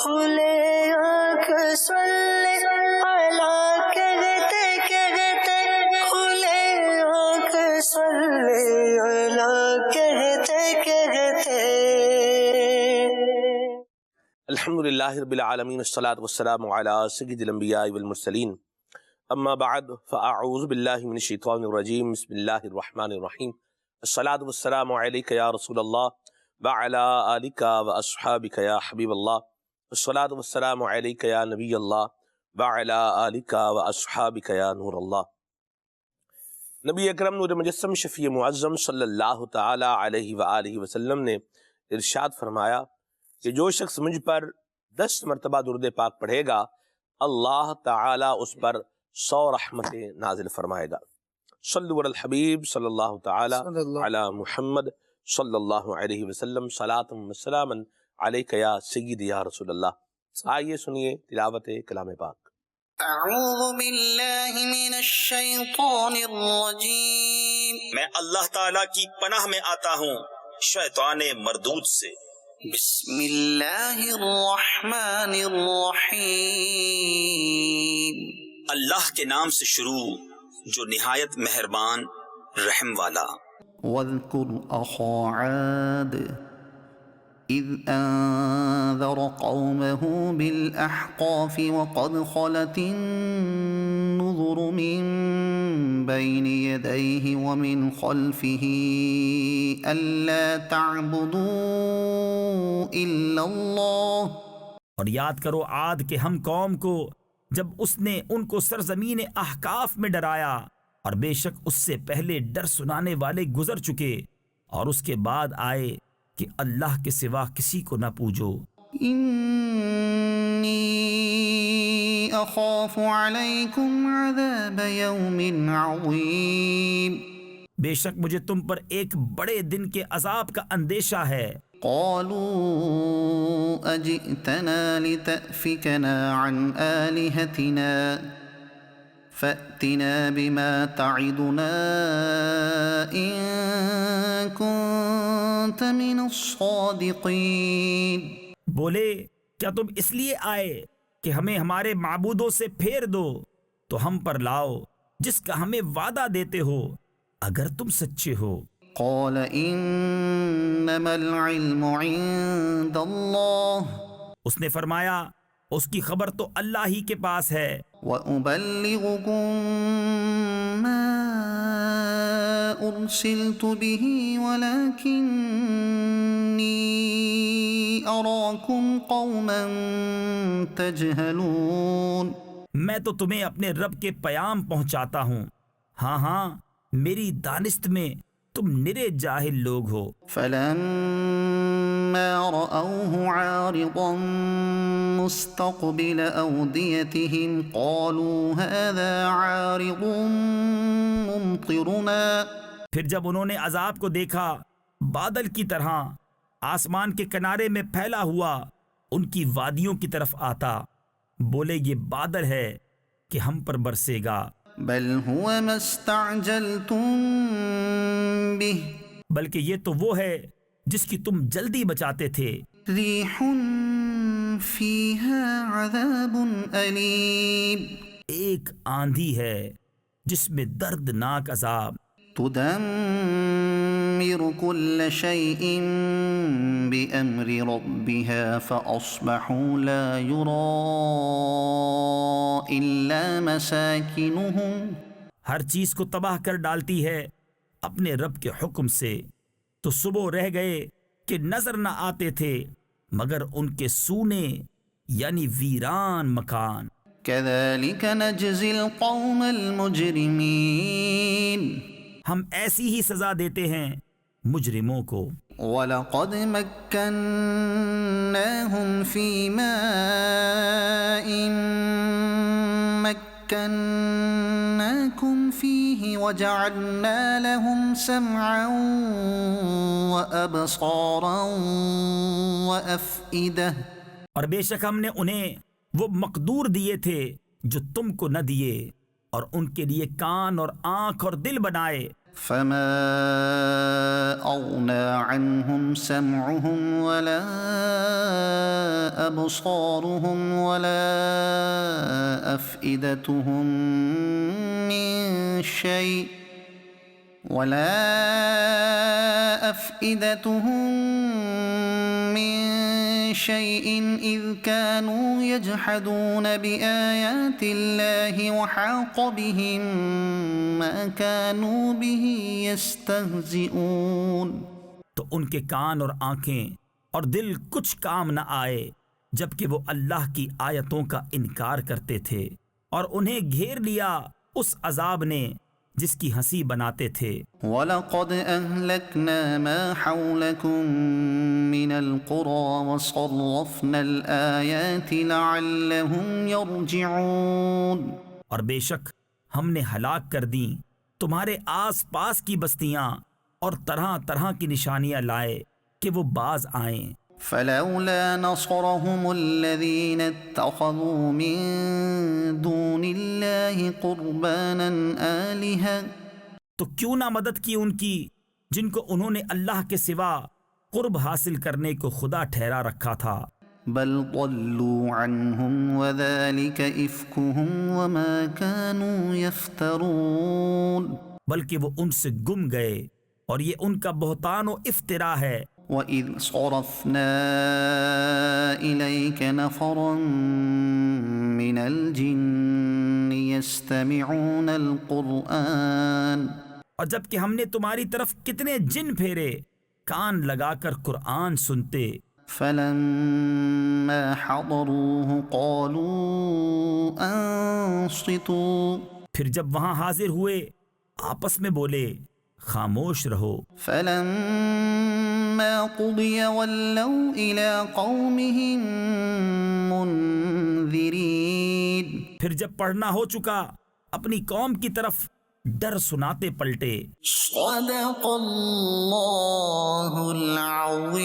کھلے آنکھ سلے اللہ کہتے کہتے کھلے آنکھ سلے اللہ کہتے کہتے. الحمدللہ رب العالمین والصلاة والسلام علی سید الانبیاء والمرسلین اما بعد فاعوذ باللہ من الشیطان الرجیم بسم اللہ الرحمن الرحیم الصلاة والسلام علیک یا رسول اللہ وعلی آلک واصحابک یا حبیب اللہ الصلاة والسلام علیک یا نبی اللہ وعلی آلک واصحابک یا نور اللہ. نبی اکرم نور مجسم شفیع معظم صلی اللہ تعالی علیہ وآلہ وسلم نے ارشاد فرمایا کہ جو شخص مجھ پر 10 مرتبہ درود پاک پڑھے گا اللہ تعالی اس پر 100 رحمتیں نازل فرمائے گا. صلو علی الحبیب صلی اللہ تعالی علی محمد صلی اللہ علیہ وسلم صلاۃ و سلاما علیک یا سید یا رسول اللہ. آئیے سنیے تلاوت کلام پاک. اعوذ باللہ من الشیطان الرجیم. میں اللہ تعالیٰ کی پناہ میں آتا ہوں شیطان مردود سے. بسم اللہ الرحمن الرحیم. اللہ کے نام سے شروع جو نہایت مہربان رحم والا. واذکر اخا عاد اذ انذر قومه بالاحقاف وقد خلت النذر من بين يديه ومن خلفه ألا تعبدوا إلا الله. اور یاد کرو عاد کے ہم قوم کو جب اس نے ان کو سرزمین احقاف میں ڈرایا اور بے شک اس سے پہلے ڈر سنانے والے گزر چکے اور اس کے بعد آئے کہ اللہ کے سوا کسی کو نہ پوجو. انی اخاف علیکم عذاب یوم عظیم. بے شک مجھے تم پر ایک بڑے دن کے عذاب کا اندیشہ ہے. قالوا اجئتنا لتأفکنا عن آلہتنا فأتنا بما تعدنا إن كنت من الصادقین. بولے کیا تم اس لیے آئے کہ ہمیں ہمارے معبودوں سے پھیر دو تو ہم پر لاؤ جس کا ہمیں وعدہ دیتے ہو اگر تم سچے ہو. قال انما العلم عند اللہ. اس نے فرمایا اس کی خبر تو اللہ ہی کے پاس ہے. وَأُبَلِّغُكُم مَّا أُرْسِلْتُ بِهِ وَلَكِنِّي أَرَاكُمْ قَوْمًا تَجْهَلُونَ. میں تو تمہیں اپنے رب کے پیام پہنچاتا ہوں. ہاں میری دانست میں تم نرے جاہل لوگ ہو. فَلَمَّا رَأَوْهُ عَارِضًا مُسْتَقْبِلَ أَوْدِيَتِهِمْ قَالُوا هَذَا عَارِضٌ مُمْطِرُنَا. پھر جب انہوں نے عذاب کو دیکھا بادل کی طرح آسمان کے کنارے میں پھیلا ہوا ان کی وادیوں کی طرف آتا بولے یہ بادل ہے کہ ہم پر برسے گا. بل هو ما استعجلتم به. بلکہ یہ تو وہ ہے جس کی تم جلدی بچاتے تھے. ریح فیہا عذاب علیم. ایک آندھی ہے جس میں دردناک عذاب. تدمر كل شيء بأمر ربها فأصبحوا لا يرى إلا مساكنهم. ہر چیز کو تباہ کر ڈالتی ہے اپنے رب کے حکم سے تو صبح رہ گئے کہ نظر نہ آتے تھے مگر ان کے سونے یعنی ویران مکان. كذلك نجزي القوم المجرمين. ہم ایسی ہی سزا دیتے ہیں مجرموں کو. وَلَقَدْ مَكَّنَّاهُمْ فِي مَاءٍ مَكَّنَّاكُمْ فِيهِ وَجَعَلْنَا لَهُمْ سَمْعًا وَأَبْصَارًا وَأَفْئِدَةً. اور بے شک ہم نے انہیں وہ مقدور دیے تھے جو تم کو نہ دیے اور ان کے لیے کان اور آنکھ اور دل بنائے. فما أغنى عنهم سمعهم ولا أبصارهم ولا أفئدتهم من شيء إذ كانوا يجحدون بآيات الله وحاق بهم ما كانوا به يستهزئون۔ تو ان کے کان اور آنکھیں اور دل کچھ کام نہ آئے جبکہ وہ اللہ کی آیتوں کا انکار کرتے تھے، اور انہیں گھیر لیا اس عذاب نے جس کی ہنسی بناتے تھے۔ وَلَقَدْ أَهْلَكْنَا مَا حَوْلَكُمْ مِنَ الْقُرَى وَصَرَّفْنَا الْآيَاتِ لَعَلَّهُمْ يَرْجِعُونَ۔ اور بے شک ہم نے ہلاک کر دیں تمہارے آس پاس کی بستیاں اور طرح طرح کی نشانیاں لائے کہ وہ باز آئیں۔ فلولا نصرهم الذين اتخذوا من دون الله قربانا آلهة، تو کیوں نہ مدد کی ان کی جن کو انہوں نے اللہ کے سوا قرب حاصل کرنے کو خدا ٹھہرا رکھا تھا۔ بل ضلوا عنهم وذلك إفكهم وما كانوا يفترون، بلکہ وہ ان سے گم گئے اور یہ ان کا بہتان و افطرا ہے۔ وَإِذْ صَرَفْنَا إِلَيْكَ نَفَرًا مِّنَ الْجِنِّ يَسْتَمِعُونَ الْقُرْآنَ، اور جب کہ ہم نے تمہاری طرف کتنے جن پھیرے کان لگا کر قرآن سنتے، فَلَمَّا حَضَرُوهُ قَالُوا أَنصِتُوا، پھر جب وہاں حاضر ہوئے آپس میں بولے خاموش رہو۔ فَلَمَّا قُضِيَ وَلَّوْا إِلَىٰ قَوْمِهِم مُّنذِرِينَ، پھر جب پڑھنا ہو چکا اپنی قوم کی طرف ڈر سناتے پلٹے۔ صدق اللہ العظیم۔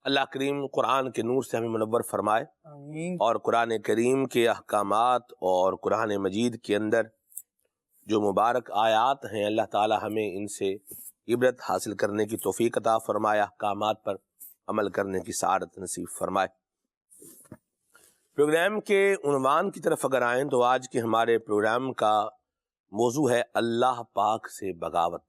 اللہ کریم قرآن کے نور سے ہمیں منور فرمائے، اور قرآن کریم کے احکامات اور قرآن مجید کے اندر جو مبارک آیات ہیں اللہ تعالی ہمیں ان سے عبرت حاصل کرنے کی توفیق عطا فرمائے، احکامات پر عمل کرنے کی سعادت نصیب فرمائے۔ پروگرام کے عنوان کی طرف اگر آئیں تو آج کے ہمارے پروگرام کا موضوع ہے اللہ پاک سے بغاوت۔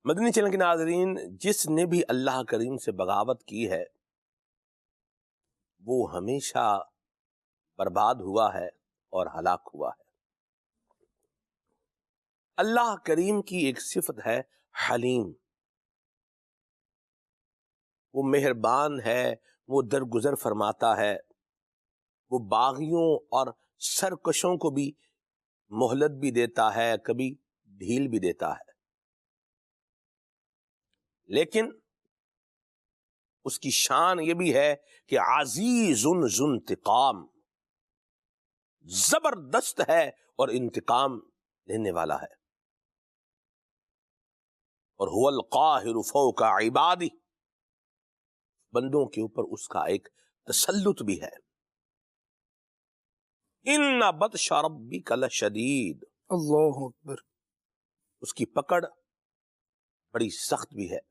مدنی چینل کے ناظرین، جس نے بھی اللہ کریم سے بغاوت کی ہے وہ ہمیشہ برباد ہوا ہے اور ہلاک ہوا ہے۔ اللہ کریم کی ایک صفت ہے حلیم، وہ مہربان ہے، وہ درگزر فرماتا ہے، وہ باغیوں اور سرکشوں کو بھی مہلت بھی دیتا ہے، کبھی ڈھیل بھی دیتا ہے، لیکن اس کی شان یہ بھی ہے کہ عزیز ذو انتقام، زبردست ہے اور انتقام لینے والا ہے، اور هو القاہر فوق عبادہ، بندوں کے اوپر اس کا ایک تسلط بھی ہے۔ ان بطش ربک لشدید، اللہ اکبر، اس کی پکڑ بڑی سخت بھی ہے،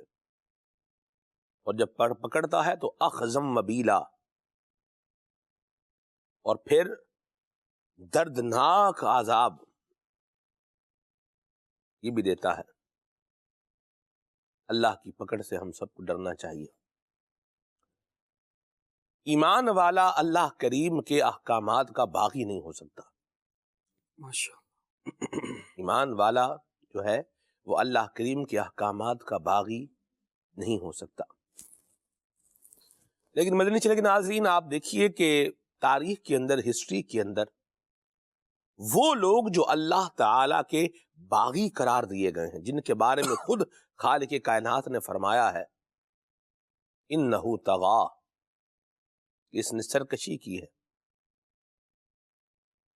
اور جب پکڑتا ہے تو اخذم مبیلا، اور پھر دردناک عذاب یہ بھی دیتا ہے۔ اللہ کی پکڑ سے ہم سب کو ڈرنا چاہیے۔ ایمان والا اللہ کریم کے احکامات کا باغی نہیں ہو سکتا۔ ماشاءاللہ، ایمان والا جو ہے وہ اللہ کریم کے احکامات کا باغی نہیں ہو سکتا۔ لیکن مدنی چینل کے ناظرین، آپ دیکھیے کہ تاریخ کے اندر، ہسٹری کے اندر وہ لوگ جو اللہ تعالی کے باغی قرار دیے گئے ہیں، جن کے بارے میں خود خالق کائنات نے فرمایا ہے انہو طغا، اس نے سرکشی کی ہے،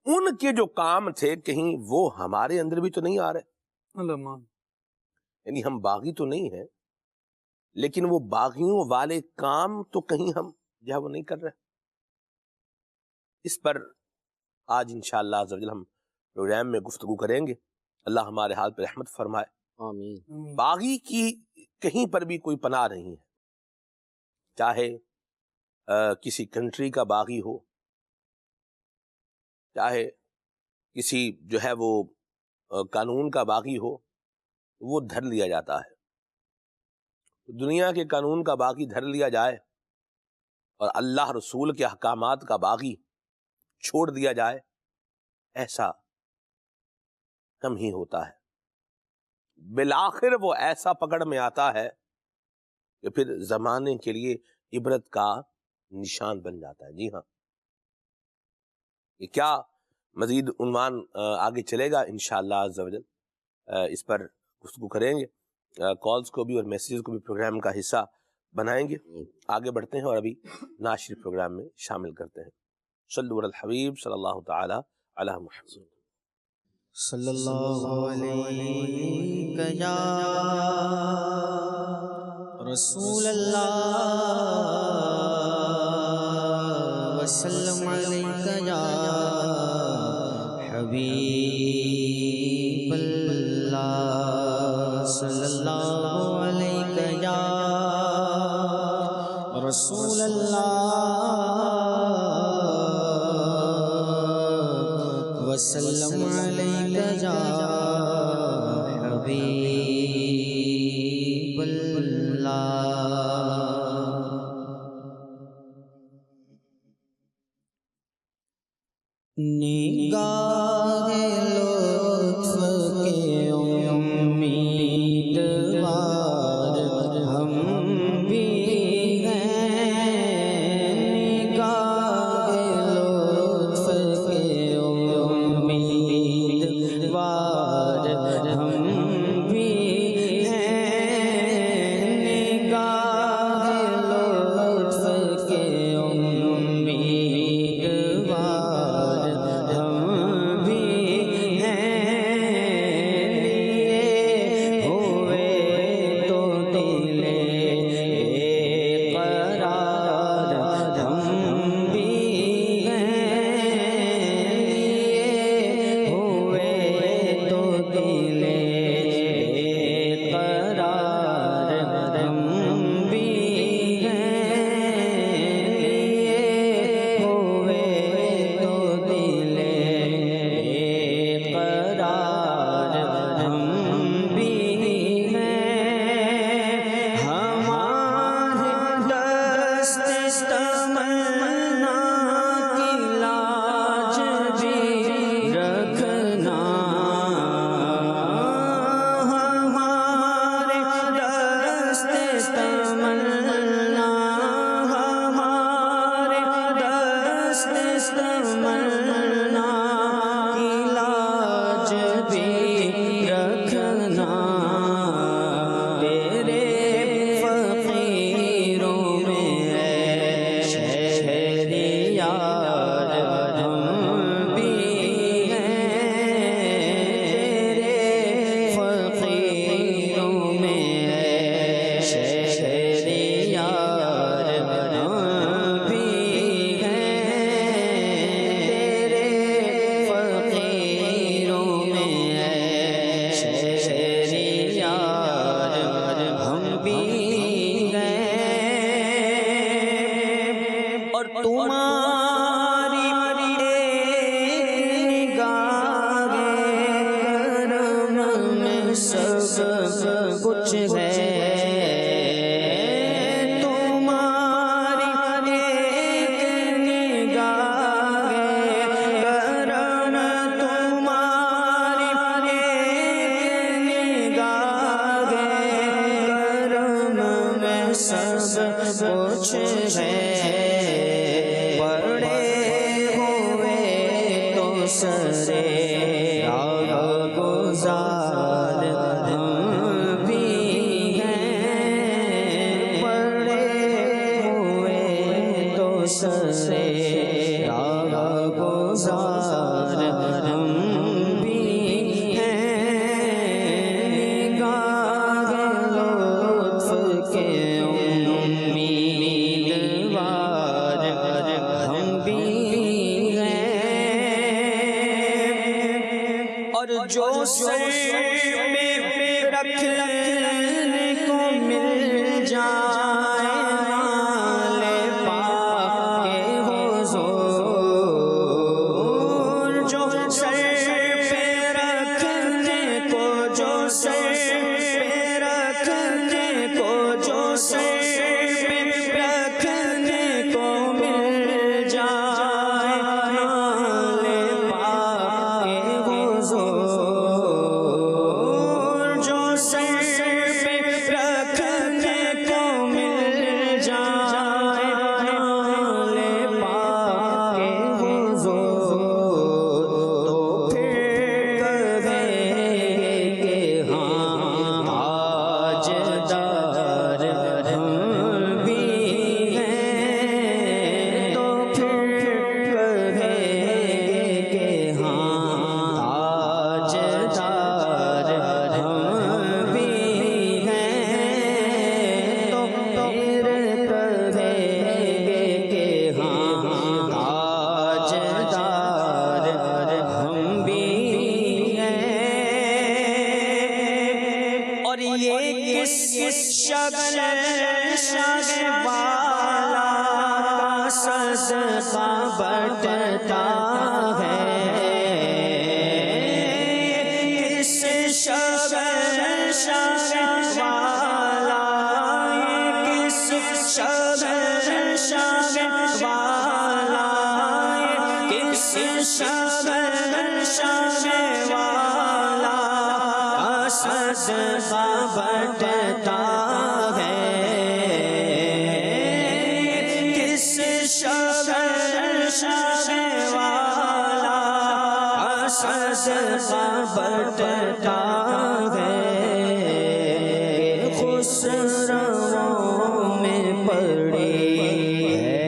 ان کے جو کام تھے کہیں وہ ہمارے اندر بھی تو نہیں آ رہے۔ یعنی ہم باغی تو نہیں ہیں، لیکن وہ باغیوں والے کام تو کہیں ہم جو ہے وہ نہیں کر رہے۔ اس پر آج انشاءاللہ عز و جل ہم پروگرام میں گفتگو کریں گے۔ اللہ ہمارے حال پہ رحمت فرمائے۔ آمین۔ باغی کی کہیں پر بھی کوئی پناہ نہیں ہے، چاہے کسی کنٹری کا باغی ہو، چاہے کسی جو ہے وہ قانون کا باغی ہو، وہ دھر لیا جاتا ہے۔ دنیا کے قانون کا باغی دھر لیا جائے اور اللہ رسول کے احکامات کا باغی چھوڑ دیا جائے، ایسا کم ہی ہوتا ہے۔ بالآخر وہ ایسا پکڑ میں آتا ہے کہ پھر زمانے کے لیے عبرت کا نشان بن جاتا ہے۔ جی ہاں، یہ کیا مزید عنوان آگے چلے گا انشاءاللہ عز و جل، اس پر گفتگو کریں گے، کالز کو بھی اور میسیجز کو بھی پروگرام کا حصہ بنائیں گے۔ آگے بڑھتے ہیں اور ابھی نعت شریف پروگرام میں شامل کرتے ہیں۔ صلو علی الحبیب صلی اللہ تعالی علی محمد۔ صلی اللہ علیہ یا رسول اللہ وسلم علیہ یا حبیب اللہ صلی اللہ علیہ یا رسول اللہ وسلم علیہ یا حبیب اللہ۔ نگاہ لطف کے امیدوار ہم بھی ہیں، نگاہ لطف کے امیدوار ہم بھی ہیں، نگاہ لطف کے امیدوار ہم بھی ہیں، لیے ہوئے تو دل قرار ہم بھی ہیں، لیے ہوئے تو دل قرار ہم بھی ہیں، لیے ہوئے تو دل قرار ہم بھی ہیں، ہمارے دست تمنا کی لاج بھی رکھنا، ہمارے دست تمنا، ہمارے دست تمنا کی لاج بھی رکھنا، تیرے فقیروں میں ہے شہریار ہم بھی ہیں، تیرے فقیروں میں ہے شہریار ہم بھی ہیں، تیرے فقیروں میں ہے شہریار ہم بھی ہیں، اور تمہاری نگاہ کرم میں سب کچھ ہے، تمہاری نگاہ کرم، تمہاری نگاہ کرم میں سب کچھ ہے، پڑے ہوئے تو سرے راہ گزار ہم بھی ہیں، پڑے ہوئے تو سرے راہ گزار ہم بھی ہیں، نگاہ لطف کے امیدوار شہنشاہ والا کا صدقہ بٹتا ہے، کس شہنشاہ والا، کس شہنشاہ والا، کس شہنشاہ والا کا صدقہ بٹتا ہے، کس شہنشاہ والا کا صدقہ بٹتا ہے، خسرووں میں پڑی ہے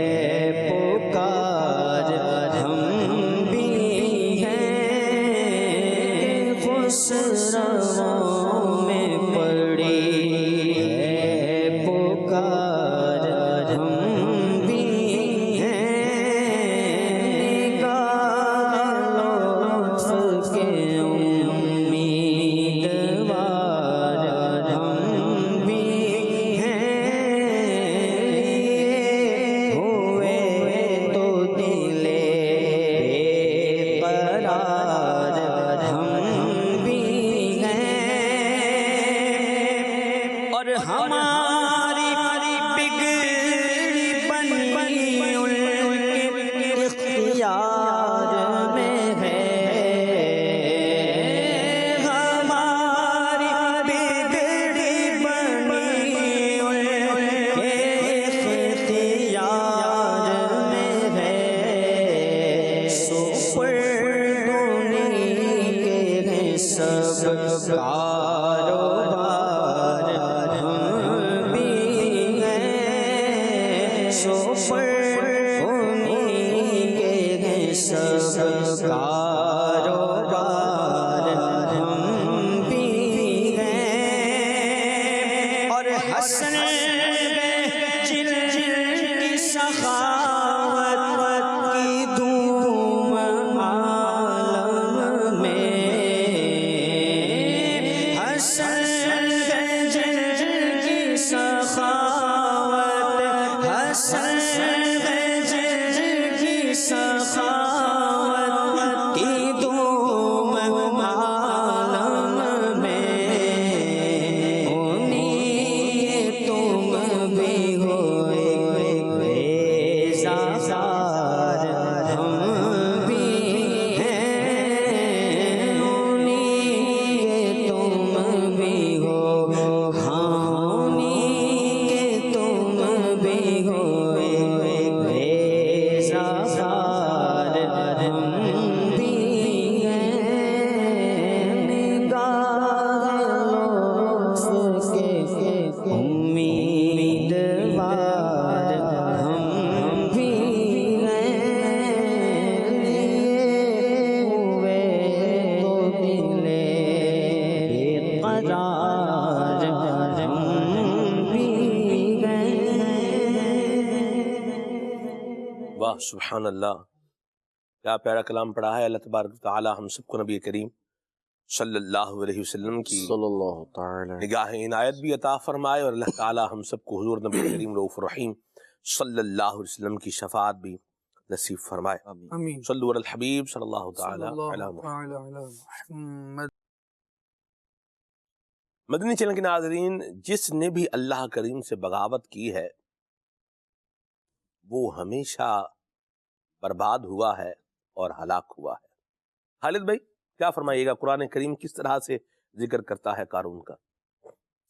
پکار ہم بھی ہیں، خسرووں میں پڑی ہے پکار ہم بھی ہیں، نگاہ لطف کے امیدوار ہم بھی ہیں، ہوئے تو دل بے قرار ہم بھی ہیں، اور ہماری بگڑی بنی ان کے اختیار میں ہے، ہماری بگڑی بنی ان کے اختیار میں ہے، سپرد انہیں کے ہیں سب کاروبار ہم بھی ہیں، سپرد انہیں کے ہیں سب کاروبار ہم بھی ہیں، اور حسن جل کی سخاوت کی دھوم عالم میں، حسن جل کی سخاوت، حسن جل کی سخاوت کی دھوم عالم میں، انہیں تم بھی ہوئے بیزار ہم بھی ہیں، انہیں تم بھی ہو، ہاں انہیں تم بھی ہوئے بیزار ہم بھی ہیں، نگاہ لطف کے امیدوار ہم بھی ہیں، ہوئے تو دل بے قرار ہم بھی ہیں۔ واہ سبحان اللہ، کیا پیارا کلام پڑھا ہے اللہ تبارک و تعالی ہم سب کو نبی کریم صلی اللہ علیہ وسلم کی نگاہ عنایت بھی عطا فرمائے، اور اللہ تعالی ہم سب کو حضور نبی کریم رؤوف الرحیم صلی اللہ علیہ وسلم کی شفاعت بھی نصیب فرمائے۔ آمین۔ صلو علی الحبیب صلی اللہ تعالی صلی اللہ علی محمد۔ تعالی علی محمد۔ مدنی چینل کے ناظرین، جس نے بھی اللہ کریم سے بغاوت کی ہے وہ ہمیشہ برباد ہوا ہے اور ہلاک ہوا ہے۔ خالد بھائی کیا فرمائیے گا، قرآن کریم کس طرح سے ذکر کرتا ہے قارون کا؟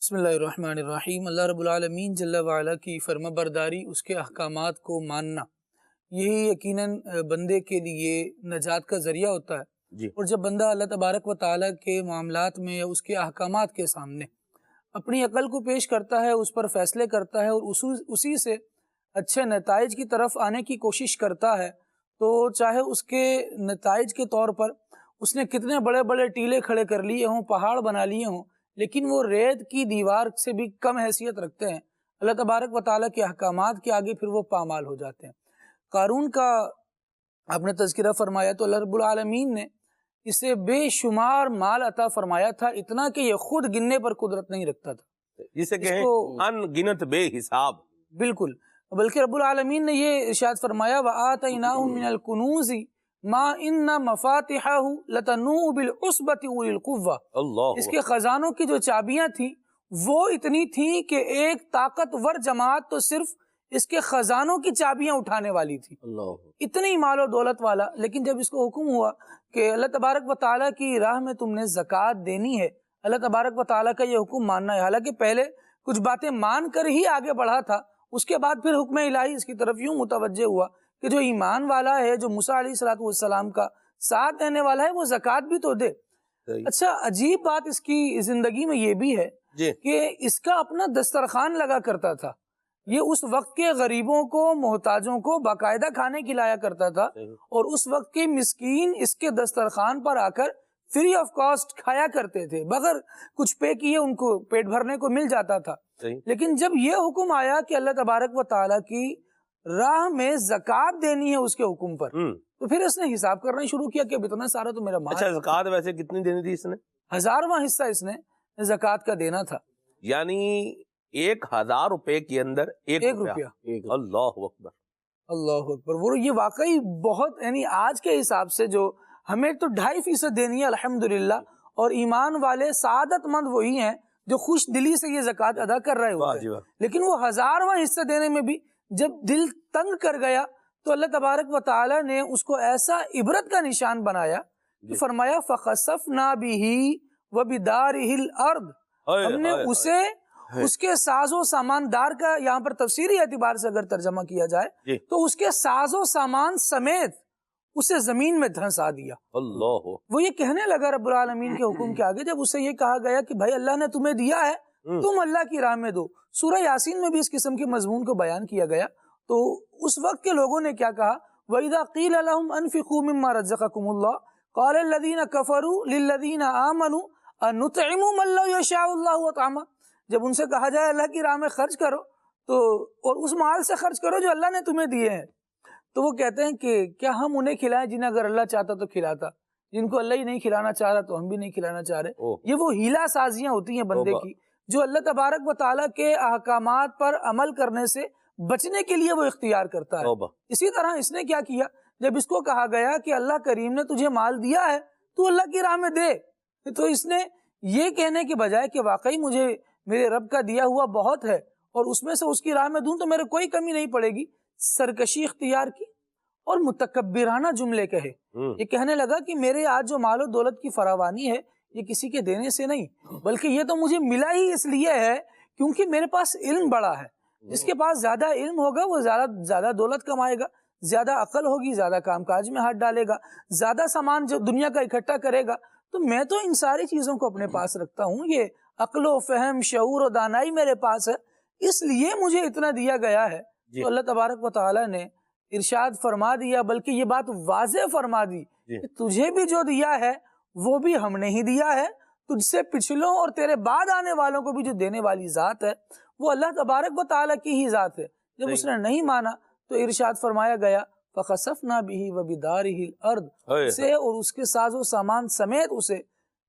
بسم اللہ الرحمن الرحیم۔ اللہ رب العالمین جل وعلا کی فرما برداری، اس کے احکامات کو ماننا، یہی یقیناً بندے کے لیے نجات کا ذریعہ ہوتا ہے۔ جی۔ اور جب بندہ اللہ تبارک و تعالیٰ کے معاملات میں یا اس کے احکامات کے سامنے اپنی عقل کو پیش کرتا ہے، اس پر فیصلے کرتا ہے اور اسی سے اچھے نتائج کی طرف آنے کی کوشش کرتا ہے، تو چاہے اس کے نتائج کے طور پر اس نے کتنے بڑے بڑے ٹیلے کھڑے کر لیے ہوں، پہاڑ بنا لیے ہوں، لیکن وہ ریت کی دیوار سے بھی کم حیثیت رکھتے ہیں۔ اللہ تبارک و تعالیٰ کے احکامات کے آگے پھر وہ پامال ہو جاتے ہیں۔ قارون کا آپ نے تذکرہ فرمایا تو اللہ رب العالمین نے اسے بے شمار مال عطا فرمایا تھا، اتنا کہ یہ خود گننے پر قدرت نہیں رکھتا تھا۔ جسے کہیں ان گنت بے حساب. بالکل. بلکہ رب العالمین نے یہ ارشاد فرمایا وَآتَيْنَاهُ مِنَ الْكُنُوزِ مَا إِنَّ مَفَاتِحَهُ لَتَنُوءُ بِالْعُصْبَةِ أُولِي الْقُوَّةِ. اللہ اس کے خزانوں کی جو چابیاں تھیں وہ اتنی تھیں کہ ایک طاقتور جماعت تو صرف اس کے خزانوں کی چابیاں اٹھانے والی تھی. اللہ. اتنی مال و دولت والا. لیکن جب اس کو حکم ہوا کہ اللہ تبارک و تعالیٰ کی راہ میں تم نے زکوٰۃ دینی ہے، اللہ تبارک و تعالیٰ کا یہ حکم ماننا ہے، حالانکہ پہلے کچھ باتیں مان کر ہی آگے بڑھا تھا، اس کے بعد پھر حکم الہی اس کی طرف یوں متوجہ ہوا کہ جو ایمان والا ہے، جو موسیٰ علیہ السلام کا ساتھ دینے والا ہے، وہ زکوٰۃ بھی تو دے. اچھا، عجیب بات اس کی زندگی میں یہ بھی ہے کہ اس کا اپنا دسترخوان لگا کرتا تھا. یہ اس وقت کے غریبوں کو، محتاجوں کو باقاعدہ کھانے کھلایا کرتا تھا، اور اس وقت کے مسکین اس کے دسترخوان پر آ کر فری آف کاسٹ کھایا کرتے تھے، بغیر کچھ پے کیے ان کو پیٹ بھرنے کو مل جاتا تھا. لیکن جب یہ حکم آیا کہ اللہ تبارک و تعالیٰ کی راہ میں زکوٰۃ دینی ہے اس کے حکم پر، تو پھر اس نے حساب کرنا شروع کیا کہ اب اتنا سارا تو میرا مال. اچھا، زکوٰۃ ویسے کتنی دینی تھی اس نے؟ 1000واں حصہ اس نے زکوٰۃ کا دینا تھا. یعنی 1000 روپے کے اندر 1 روپیہ. اللہ اکبر. اللہ اکبر. وہ یہ واقعی بہت، یعنی آج کے حساب سے جو ہمیں تو 2.5% دینی ہے الحمدللہ، اور ایمان والے سعادت مند وہی ہیں جو خوش دلی سے یہ زکوٰۃ ادا کر رہے ہوتے ہیں. لیکن وہ 1000واں حصہ دینے میں بھی جب دل تنگ کر گیا تو اللہ تبارک و تعالیٰ نے اس کو ایسا عبرت کا نشان بنایا کہ فرمایا فَخَسَفْنَا بِهِ وَبِدَارِهِ الْأَرْضِ. ہم نے اسے، اس کے ساز و سامان، دار کا یہاں پر تفسیری اعتبار سے اگر ترجمہ کیا جائے تو اس کے ساز و سامان سمیت اسے زمین میں دھنسا دیا. اللہ. وہ یہ کہنے لگا رب العالمین کے حکم کے آگے، جب اسے یہ کہا گیا کہ بھائی اللہ نے تمہیں دیا ہے، تم اللہ کی راہ میں دو. سورہ یاسین میں بھی اس قسم کے مضمون کو بیان کیا گیا. تو اس وقت کے لوگوں نے کیا کہا، وَإِذَا قِيلَ لَهُمْ أَنفِقُوا مِمَّا رَزَّقَكُمُ اللَّهُ قَالَ الَّذِينَ كَفَرُوا لِلَّذِينَ آمَنُوا أَنُطْعِمُ مَن لَّوْ يَشَاءُ اللَّهُ أَطْعَمَهُ. جب ان سے کہا جائے اللہ کی راہ میں خرچ کرو تو، اور اس مال سے خرچ کرو جو اللہ نے تمہیں دیے ہیں، تو وہ کہتے ہیں کہ کیا ہم انہیں کھلائیں جنہیں اگر اللہ چاہتا تو کھلاتا، جن کو اللہ ہی نہیں کھلانا چاہ رہا تو ہم بھی نہیں کھلانا چاہ رہے. یہ وہ ہیلا سازیاں ہوتی ہیں بندے کی جو اللہ تبارک و تعالیٰ کے احکامات پر عمل کرنے سے بچنے کے لیے وہ اختیار کرتا ہے. اسی طرح اس نے کیا کیا، جب اس کو کہا گیا کہ اللہ کریم نے تجھے مال دیا ہے تو اللہ کی راہ میں دے، تو اس نے یہ کہنے کے بجائے کہ واقعی مجھے میرے رب کا دیا ہوا بہت ہے اور اس میں سے اس کی راہ میں دوں تو میرے کوئی کمی نہیں پڑے گی، سرکشی اختیار کی اور متکبرانہ جملے کہے. یہ کہنے لگا کہ میرے آج جو مال و دولت کی فراوانی ہے یہ کسی کے دینے سے نہیں، بلکہ یہ تو مجھے ملا ہی اس لیے ہے کیونکہ میرے پاس علم بڑا ہے. جس کے پاس زیادہ علم ہوگا وہ زیادہ دولت کمائے گا، زیادہ عقل ہوگی، زیادہ کام کاج میں ہاتھ ڈالے گا، زیادہ سامان جو دنیا کا اکٹھا کرے گا. تو میں تو ان ساری چیزوں کو اپنے پاس رکھتا ہوں، یہ عقل و فہم، شعور و دانائی میرے پاس ہے، اس لیے مجھے اتنا دیا گیا ہے. تو اللہ تبارک و تعالیٰ نے ارشاد فرما دیا، بلکہ یہ بات واضح فرما دی کہ تجھے بھی جو دیا ہے وہ بھی ہم نے ہی دیا ہے، تجھ سے پچھلوں اور تیرے بعد آنے والوں کو بھی جو دینے والی ذات ہے وہ اللہ تبارک و تعالیٰ کی ہی ذات ہے. جب اس نے نہیں مانا تو ارشاد فرمایا گیا فَخَسَفْنَا بِهِ وَبِدَارِهِ الْأَرْضِ، سے اور اس کے ساز و سامان سمیت اسے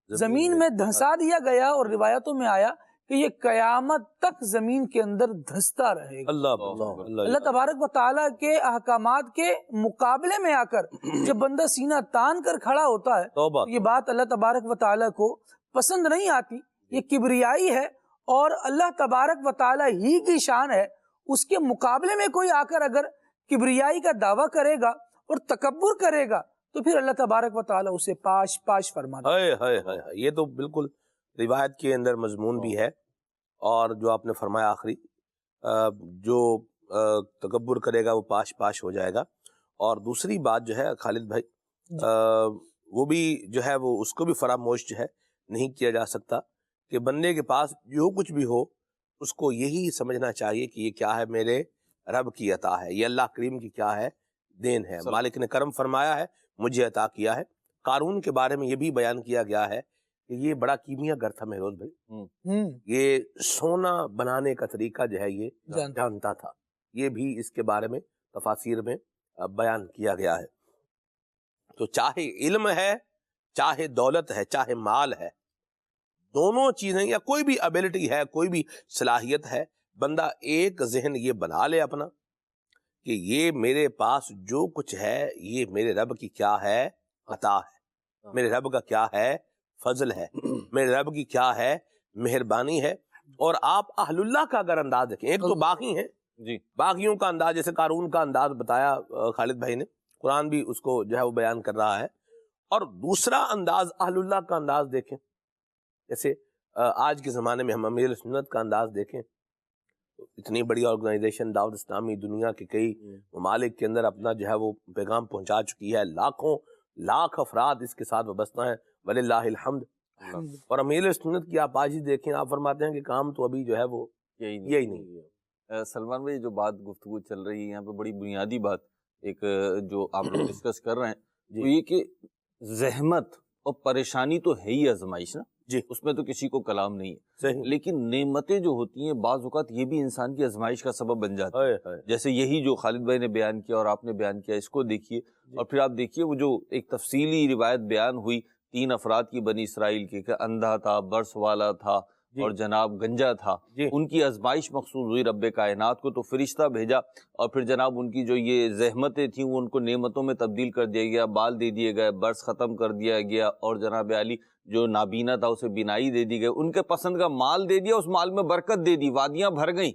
زمین میں دھنسا دیا گیا. اور روایتوں میں آیا کہ یہ قیامت تک زمین کے اندر دھنستا رہے گا. اللہ تبارک و تعالیٰ کے احکامات کے مقابلے میں آ کر جب بندہ سینہ تان کر کھڑا ہوتا ہے، یہ بات اللہ تبارک و تعالیٰ کو پسند نہیں آتی. یہ کبریائی ہے اور اللہ تبارک و تعالیٰ ہی کی شان ہے. اس کے مقابلے میں کوئی آ کر اگر کبریائی کا دعویٰ کرے گا اور تکبر کرے گا تو پھر اللہ تبارک و تعالیٰ اسے پاش پاش فرماتا ہے. یہ تو بالکل روایت کے اندر مضمون بھی ہے. اور جو آپ نے فرمایا آخری، جو تکبر کرے گا وہ پاش پاش ہو جائے گا. اور دوسری بات جو ہے خالد بھائی، وہ بھی جو ہے وہ اس کو بھی فراموش جو ہے نہیں کیا جا سکتا کہ بندے کے پاس جو کچھ بھی ہو اس کو یہی سمجھنا چاہیے کہ یہ کیا ہے، میرے رب کی عطا ہے، یہ اللہ کریم کی کیا ہے، دین ہے، مالک نے کرم فرمایا ہے، مجھے عطا کیا ہے. قارون کے بارے میں یہ بھی بیان کیا گیا ہے کہ یہ بڑا کیمیا گر تھا مہروز بھائی، یہ سونا بنانے کا طریقہ جو ہے یہ جانتا تھا. یہ بھی اس کے بارے میں تفاسیر میں بیان کیا گیا ہے. تو چاہے علم ہے، چاہے دولت ہے، چاہے مال ہے، دونوں چیزیں یا کوئی بھی ابیلٹی ہے، کوئی بھی صلاحیت ہے، بندہ ایک ذہن یہ بنا لے اپنا کہ یہ میرے پاس جو کچھ ہے یہ میرے رب کی کیا ہے عطا ہے، میرے رب کا کیا ہے فضل ہے، میرے رب کی کیا ہے مہربانی ہے۔ اور آپ اہل اللہ کا اگر انداز دیکھیں، ایک تو باغی ہیں جی باغیوں کا انداز، جیسے قارون کا انداز بتایا خالد بھائی نے، قرآن بھی اس کو جو ہے وہ بیان کر رہا ہے، اور دوسرا انداز اہل اللہ کا انداز دیکھیں، جیسے آج کے زمانے میں ہم امیر سنت کا انداز دیکھیں، اتنی بڑی آرگنائزیشن دعوت اسلامی دنیا کے کئی ممالک کے اندر اپنا جو ہے وہ پیغام پہنچا چکی ہے، لاکھ افراد اس کے ساتھ وابستہ ہیں، وللہ الحمد۔ اور امیر سنت کی آپ آج ہی دیکھیں، آپ فرماتے ہیں کہ کام تو ابھی جو ہے وہ یہی نہیں۔ سلمان بھائی جو بات گفتگو چل رہی ہے یہاں پہ بڑی بنیادی بات ایک جو آپ لوگ ڈسکس کر رہے ہیں وہ یہ کہ زحمت اور پریشانی تو ہے ہی آزمائش نا جی، اس میں تو کسی کو کلام نہیں ہے، صحیح، لیکن نعمتیں جو ہوتی ہیں بعض اوقات یہ بھی انسان کی آزمائش کا سبب بن جاتی ہے، جیسے یہی جو خالد بھائی نے بیان کیا اور آپ نے بیان کیا، اس کو دیکھیے اور پھر آپ دیکھیے وہ جو ایک تفصیلی روایت بیان ہوئی 3 افراد کی بنی اسرائیل کے، کہ اندھا تھا، برس والا تھا اور جناب گنجا تھا، ان کی آزمائش مخصوص ہوئی رب کائنات کو، تو فرشتہ بھیجا اور پھر جناب ان کی جو یہ زحمتیں تھیں وہ ان کو نعمتوں میں تبدیل کر دیا گیا، بال دے دیے گئے، برس ختم کر دیا گیا، اور جناب علی جو نابینا تھا اسے بینائی دے دی گئی، ان کے پسند کا مال دے دیا، اس مال میں برکت دے دی، وادیاں بھر گئیں۔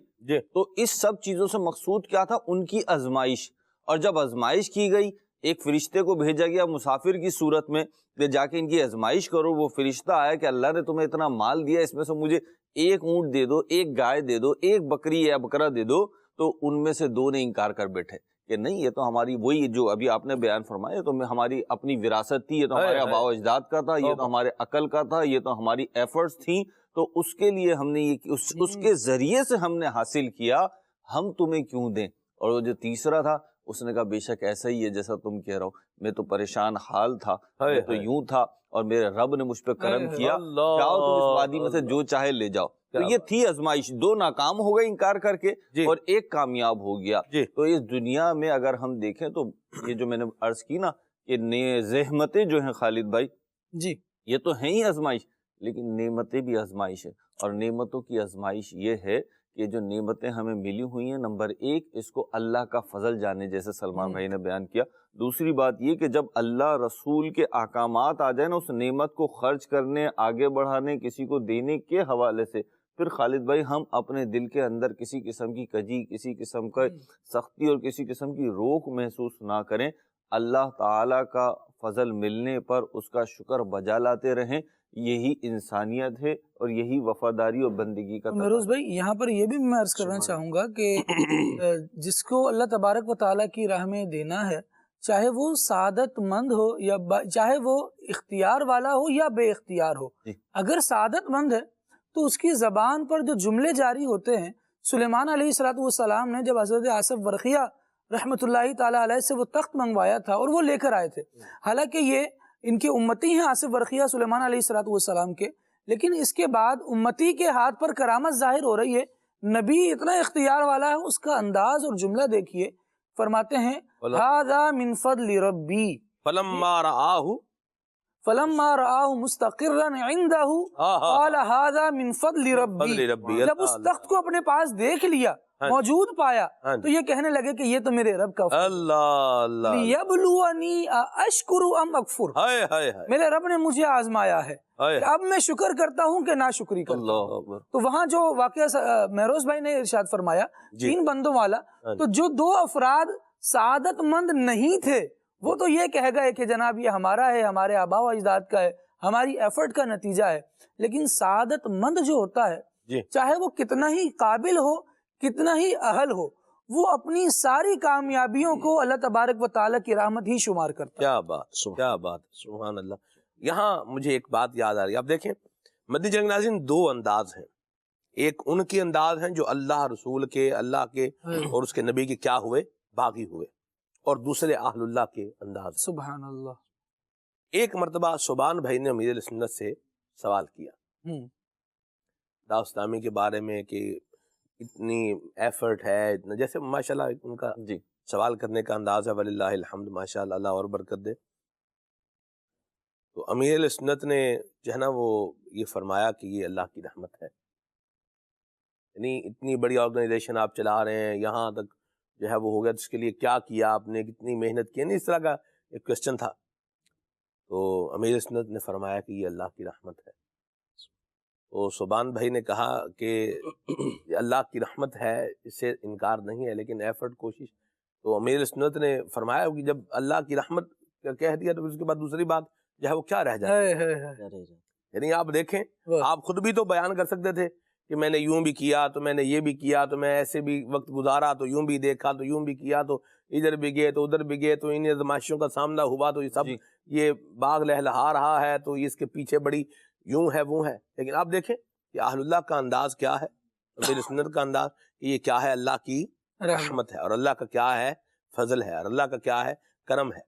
تو اس سب چیزوں سے مقصود کیا تھا؟ ان کی آزمائش۔ اور جب آزمائش کی گئی، ایک فرشتے کو بھیجا گیا مسافر کی صورت میں کہ جا کے ان کی آزمائش کرو، وہ فرشتہ آیا کہ اللہ نے تمہیں اتنا مال دیا، اس میں سے مجھے 1 اونٹ دے دو، 1 گائے دے دو، 1 بکری یا بکرا دے دو، تو ان میں سے 2 نے انکار کر بیٹھے کہ نہیں، یہ تو ہماری وہی جو ابھی آپ نے بیان فرمایا، یہ تو ہماری اپنی وراثت تھی، یہ تو ہمارے آباء و اجداد کا تھا، یہ تو ہمارے عقل کا تھا، یہ تو ہماری ایفرٹس تھیں، تو اس کے لیے ہم نے یہ اس کے ذریعے سے ہم نے حاصل کیا، ہم تمہیں کیوں دیں؟ اور وہ جو تیسرا تھا اس نے کہا بے شک ایسا ہی ہے جیسا تم کہہ رہا ہو، میں تو پریشان حال تھا، میں تو یوں تھا، اور میرے رب نے مجھ پہ کرم کیا، جاؤ تم اس وادی میں سے جو چاہے لے جاؤ۔ تو یہ تھی آزمائش، 2 ناکام ہو گئے انکار کر کے اور 1 کامیاب ہو گیا۔ تو اس دنیا میں اگر ہم دیکھیں تو یہ جو میں نے عرض کی نا کہ زحمتیں جو ہیں خالد بھائی جی یہ تو ہیں ہی آزمائش، لیکن نعمتیں بھی آزمائش ہے، اور نعمتوں کی آزمائش یہ ہے کہ جو نعمتیں ہمیں ملی ہوئی ہیں، نمبر 1 اس کو اللہ کا فضل جانے، جیسے سلمان بھائی نے بیان کیا۔ دوسری بات یہ کہ جب اللہ رسول کے احکامات آ جائیں نا، اس نعمت کو خرچ کرنے، آگے بڑھانے، کسی کو دینے کے حوالے سے، پھر خالد بھائی ہم اپنے دل کے اندر کسی قسم کی کجی، کسی قسم کا سختی اور کسی قسم کی روک محسوس نہ کریں، اللہ تعالیٰ کا فضل ملنے پر اس کا شکر بجا لاتے رہیں، یہی انسانیت ہے اور یہی وفاداری اور بندگی کا مہروز بھائی یہاں پر یہ بھی میں عرض کرنا چاہوں گا کہ جس کو اللہ تبارک و تعالیٰ کی راہ میں دینا ہے، چاہے وہ سعادت مند ہو یا چاہے وہ اختیار والا ہو یا بے اختیار ہو، اگر سعادت مند ہے تو اس کی زبان پر جو جملے جاری ہوتے ہیں، سلیمان علیہ السلام نے جب حضرت آصف ورقیہ رحمۃ اللہ تعالیٰ علیہ سے وہ تخت منگوایا تھا اور وہ لے کر آئے تھے، حالانکہ یہ ان کے امتی ہیں آصف ورقیہ سلیمان علیہ السلام کے، لیکن اس کے بعد امتی کے ہاتھ پر کرامت ظاہر ہو رہی ہے، نبی اتنا اختیار والا ہے، اس کا انداز اور جملہ دیکھیے، فرماتے ہیں ھذا من فضل ربی فلما رآہ مستقرا عنده قال ھذا من فضل ربی، جب اس تخت کو اپنے پاس دیکھ لیا، موجود پایا، تو یہ کہنے لگے کہ یہ تو میرے رب کا فضل ہے، لیبلونی اشکر ام اکفر، میرے رب نے مجھے آزمایا ہے کہ اب میں شکر کرتا ہوں کہ ناشکری کرتا ہوں۔ تو وہاں جو واقعہ مہروز بھائی نے ارشاد فرمایا 3 بندوں والا، تو جو 2 افراد سعادت مند نہیں تھے وہ تو یہ کہہ گئے کہ جناب یہ ہمارا ہے، ہمارے آباء و اجداد کا ہے، ہماری ایفرٹ کا نتیجہ ہے، لیکن سعادت مند جو ہوتا ہے چاہے وہ کتنا ہی قابل ہو، کتنا ہی اہل ہو، وہ اپنی ساری کامیابیوں کو اللہ تبارک و تعالیٰ کی رحمت ہی شمار کرتا ہے۔ کیا بات، سبحان اللہ۔ یہاں مجھے ایک بات یاد آ رہی ہے، آپ دیکھیں مدنی چینل کے ناظرین 2 انداز ہیں، ایک ان کے انداز ہیں جو اللہ رسول کے، اللہ کے اور اس کے نبی کے کیا ہوئے، باغی ہوئے، اور دوسرے اہل اللہ کے انداز۔ سبحان اللہ۔ ایک مرتبہ سبحان بھائی نے امیر سنت سے سوال کیا دعوت اسلامی کے بارے میں کہ اتنی ایفرٹ ہے، اتنا، جیسے ماشاءاللہ ان کا سوال کرنے کا انداز ہے، وللہ الحمد، ماشاءاللہ، اللہ اور برکت دے۔ تو امیر اہل سنت نے جو ہے نا وہ یہ فرمایا کہ یہ اللہ کی رحمت ہے. یعنی اتنی بڑی آرگنائزیشن آپ چلا رہے ہیں, یہاں تک جو ہے وہ ہو گیا, تو اس کے لیے کیا کیا آپ نے, کتنی محنت کی, نہیں اس طرح کا ایک کوشچن تھا. تو امیر سنت نے فرمایا کہ یہ اللہ کی رحمت ہے. تو سبحان بھائی نے کہا کہ یہ اللہ کی رحمت ہے, اس سے انکار نہیں ہے, لیکن ایفرٹ, کوشش. تو امیر سنت نے فرمایا کہ جب اللہ کی رحمت کہہ دیا تو اس کے بعد دوسری بات جو ہے وہ کیا رہ جاتی ہے. یعنی آپ دیکھیں, آپ خود بھی تو بیان کر سکتے تھے کہ میں نے یوں بھی کیا, تو میں نے یہ بھی کیا, تو میں ایسے بھی وقت گزارا, تو یوں بھی دیکھا, تو یوں بھی کیا, تو ادھر بھی گئے, تو ادھر بھی گئے, تو ان آزمائشوں کا سامنا ہوا, تو یہ سب یہ باغ لہلہا رہا ہے, تو اس کے پیچھے بڑی یوں ہے وہ ہے. لیکن آپ دیکھیں کہ اہل اللہ کا انداز کیا ہے, امیر سنت کا انداز کہ یہ کیا ہے, اللہ کی رحمت ہے, اور اللہ کا کیا ہے, فضل ہے, اور اللہ کا کیا ہے, کرم ہے.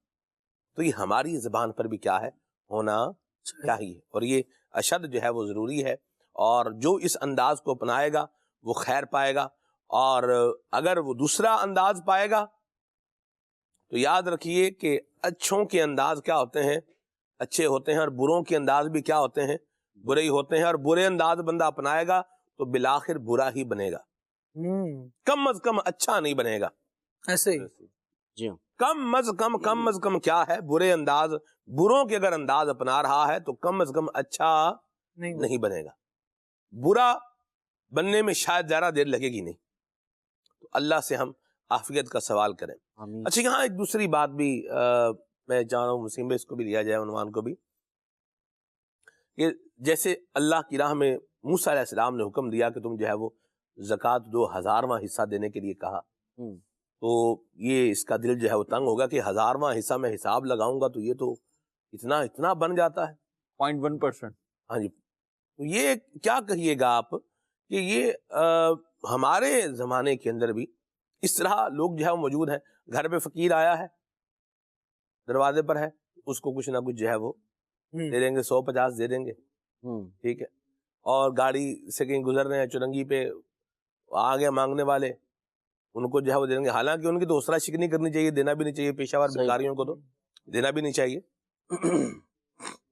تو یہ ہماری زبان پر بھی کیا ہے, ہونا چاہیے, اور یہ اشد جو ہے وہ ضروری ہے. اور جو اس انداز کو اپنائے گا وہ خیر پائے گا, اور اگر وہ دوسرا انداز پائے گا تو یاد رکھیے کہ اچھوں کے انداز کیا ہوتے ہیں, اچھے ہوتے ہیں, اور بروں کے انداز بھی کیا ہوتے ہیں, برے ہی ہوتے ہیں. اور برے انداز بندہ اپنائے گا تو بالآخر برا ہی بنے گا, کم از کم اچھا نہیں بنے گا. ایسے ہی جی ہاں, کم از کم کیا ہے, برے انداز, بروں کے اگر انداز اپنا رہا ہے تو کم از کم اچھا نہیں بنے گا. برا بننے میں شاید زیادہ دیر لگے گی نہیں. تو اللہ سے ہم عافیت کا سوال کریں. اچھا, یہاں ایک دوسری بات بھی میں چاہ رہا ہوں وسیم بھائی, اس کو بھی لیا جائے عنوان کو بھی, کہ جیسے اللہ کی راہ میں موسیٰ علیہ السلام نے حکم دیا کہ تم جو ہے وہ زکوٰۃ 1000واں حصہ دینے کے لیے کہا, تو یہ اس کا دل جو ہے وہ تنگ ہوگا کہ 1000واں حصہ میں حساب لگاؤں گا تو یہ تو اتنا بن جاتا ہے 0.1%. ہاں جی. تو یہ کیا کہیے گا آپ کہ یہ ہمارے زمانے کے اندر بھی اس طرح لوگ جو ہے وہ موجود ہیں, گھر پہ فقیر آیا ہے, دروازے پر ہے, اس کو کچھ نہ کچھ جو ہے وہ دے دیں گے, 150 دے دیں گے, ٹھیک ہے, اور گاڑی سے کہیں گزر رہے ہیں, چرنگی پہ آ گئے مانگنے والے, ان کو جو ہے وہ دے دیں گے. حالانکہ ان کی تو حوصلہ شکنی کرنی چاہیے, دینا بھی نہیں چاہیے, پیشہ ور بھکاریوں کو تو دینا بھی نہیں چاہیے.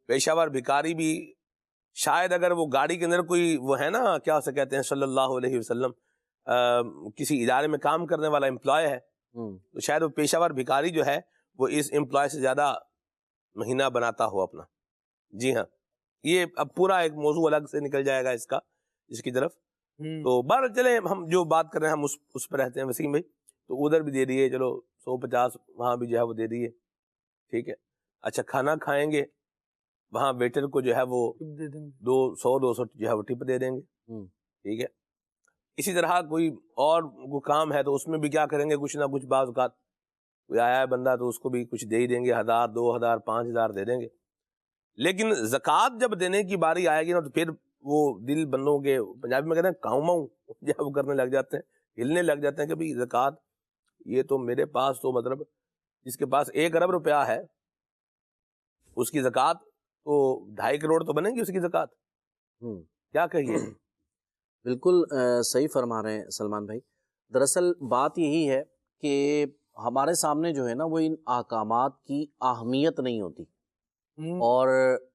پیشہ ور بھکاری بھی شاید اگر وہ گاڑی کے اندر کوئی وہ ہے نا, کیا اسے کہتے ہیں, صلی اللہ علیہ وسلم, کسی ادارے میں کام کرنے والا امپلائے ہے, تو شاید وہ پیشہ ور بھکاری جو ہے وہ اس امپلائے سے زیادہ مہینہ بناتا ہو اپنا. جی ہاں, یہ اب پورا ایک موضوع الگ سے نکل جائے گا اس کی طرف. تو بہر چلیں, ہم جو بات کر رہے ہیں ہم اس پہ رہتے ہیں وسیم بھائی. تو ادھر بھی دے دیے, چلو 150 وہاں بھی جو ہے وہ دے دیے, ٹھیک ہے. اچھا, کھانا کھائیں گے, وہاں ویٹر کو جو ہے وہ 200 جو ہے وہ ٹپ دے دیں گے, ٹھیک ہے. اسی طرح کوئی اور کام ہے تو اس میں بھی کیا کریں گے, کچھ نہ کچھ بعض اوقات کوئی آیا ہے بندہ تو اس کو بھی کچھ دے ہی دیں گے, 1000 2000 5000 دے دیں گے. لیکن زکوٰۃ جب دینے کی باری آئے گی نا, تو پھر وہ دل بندوں کے, پنجابی میں کہتے ہیں کاؤں ماؤں, جو ہے وہ کرنے لگ جاتے ہیں, ہلنے لگ جاتے ہیں کہ بھئی زکوٰۃ یہ تو میرے پاس تو مطلب جس کے پاس 1 ارب روپیہ ہے اس کی زکوٰۃ تو 2.5 کروڑ تو بنے گی اس کی زکوٰۃ. کیا کہیے؟ بالکل صحیح فرما رہے ہیں سلمان بھائی. دراصل بات یہی ہے کہ ہمارے سامنے جو ہے نا وہ ان احکامات کی اہمیت نہیں ہوتی, اور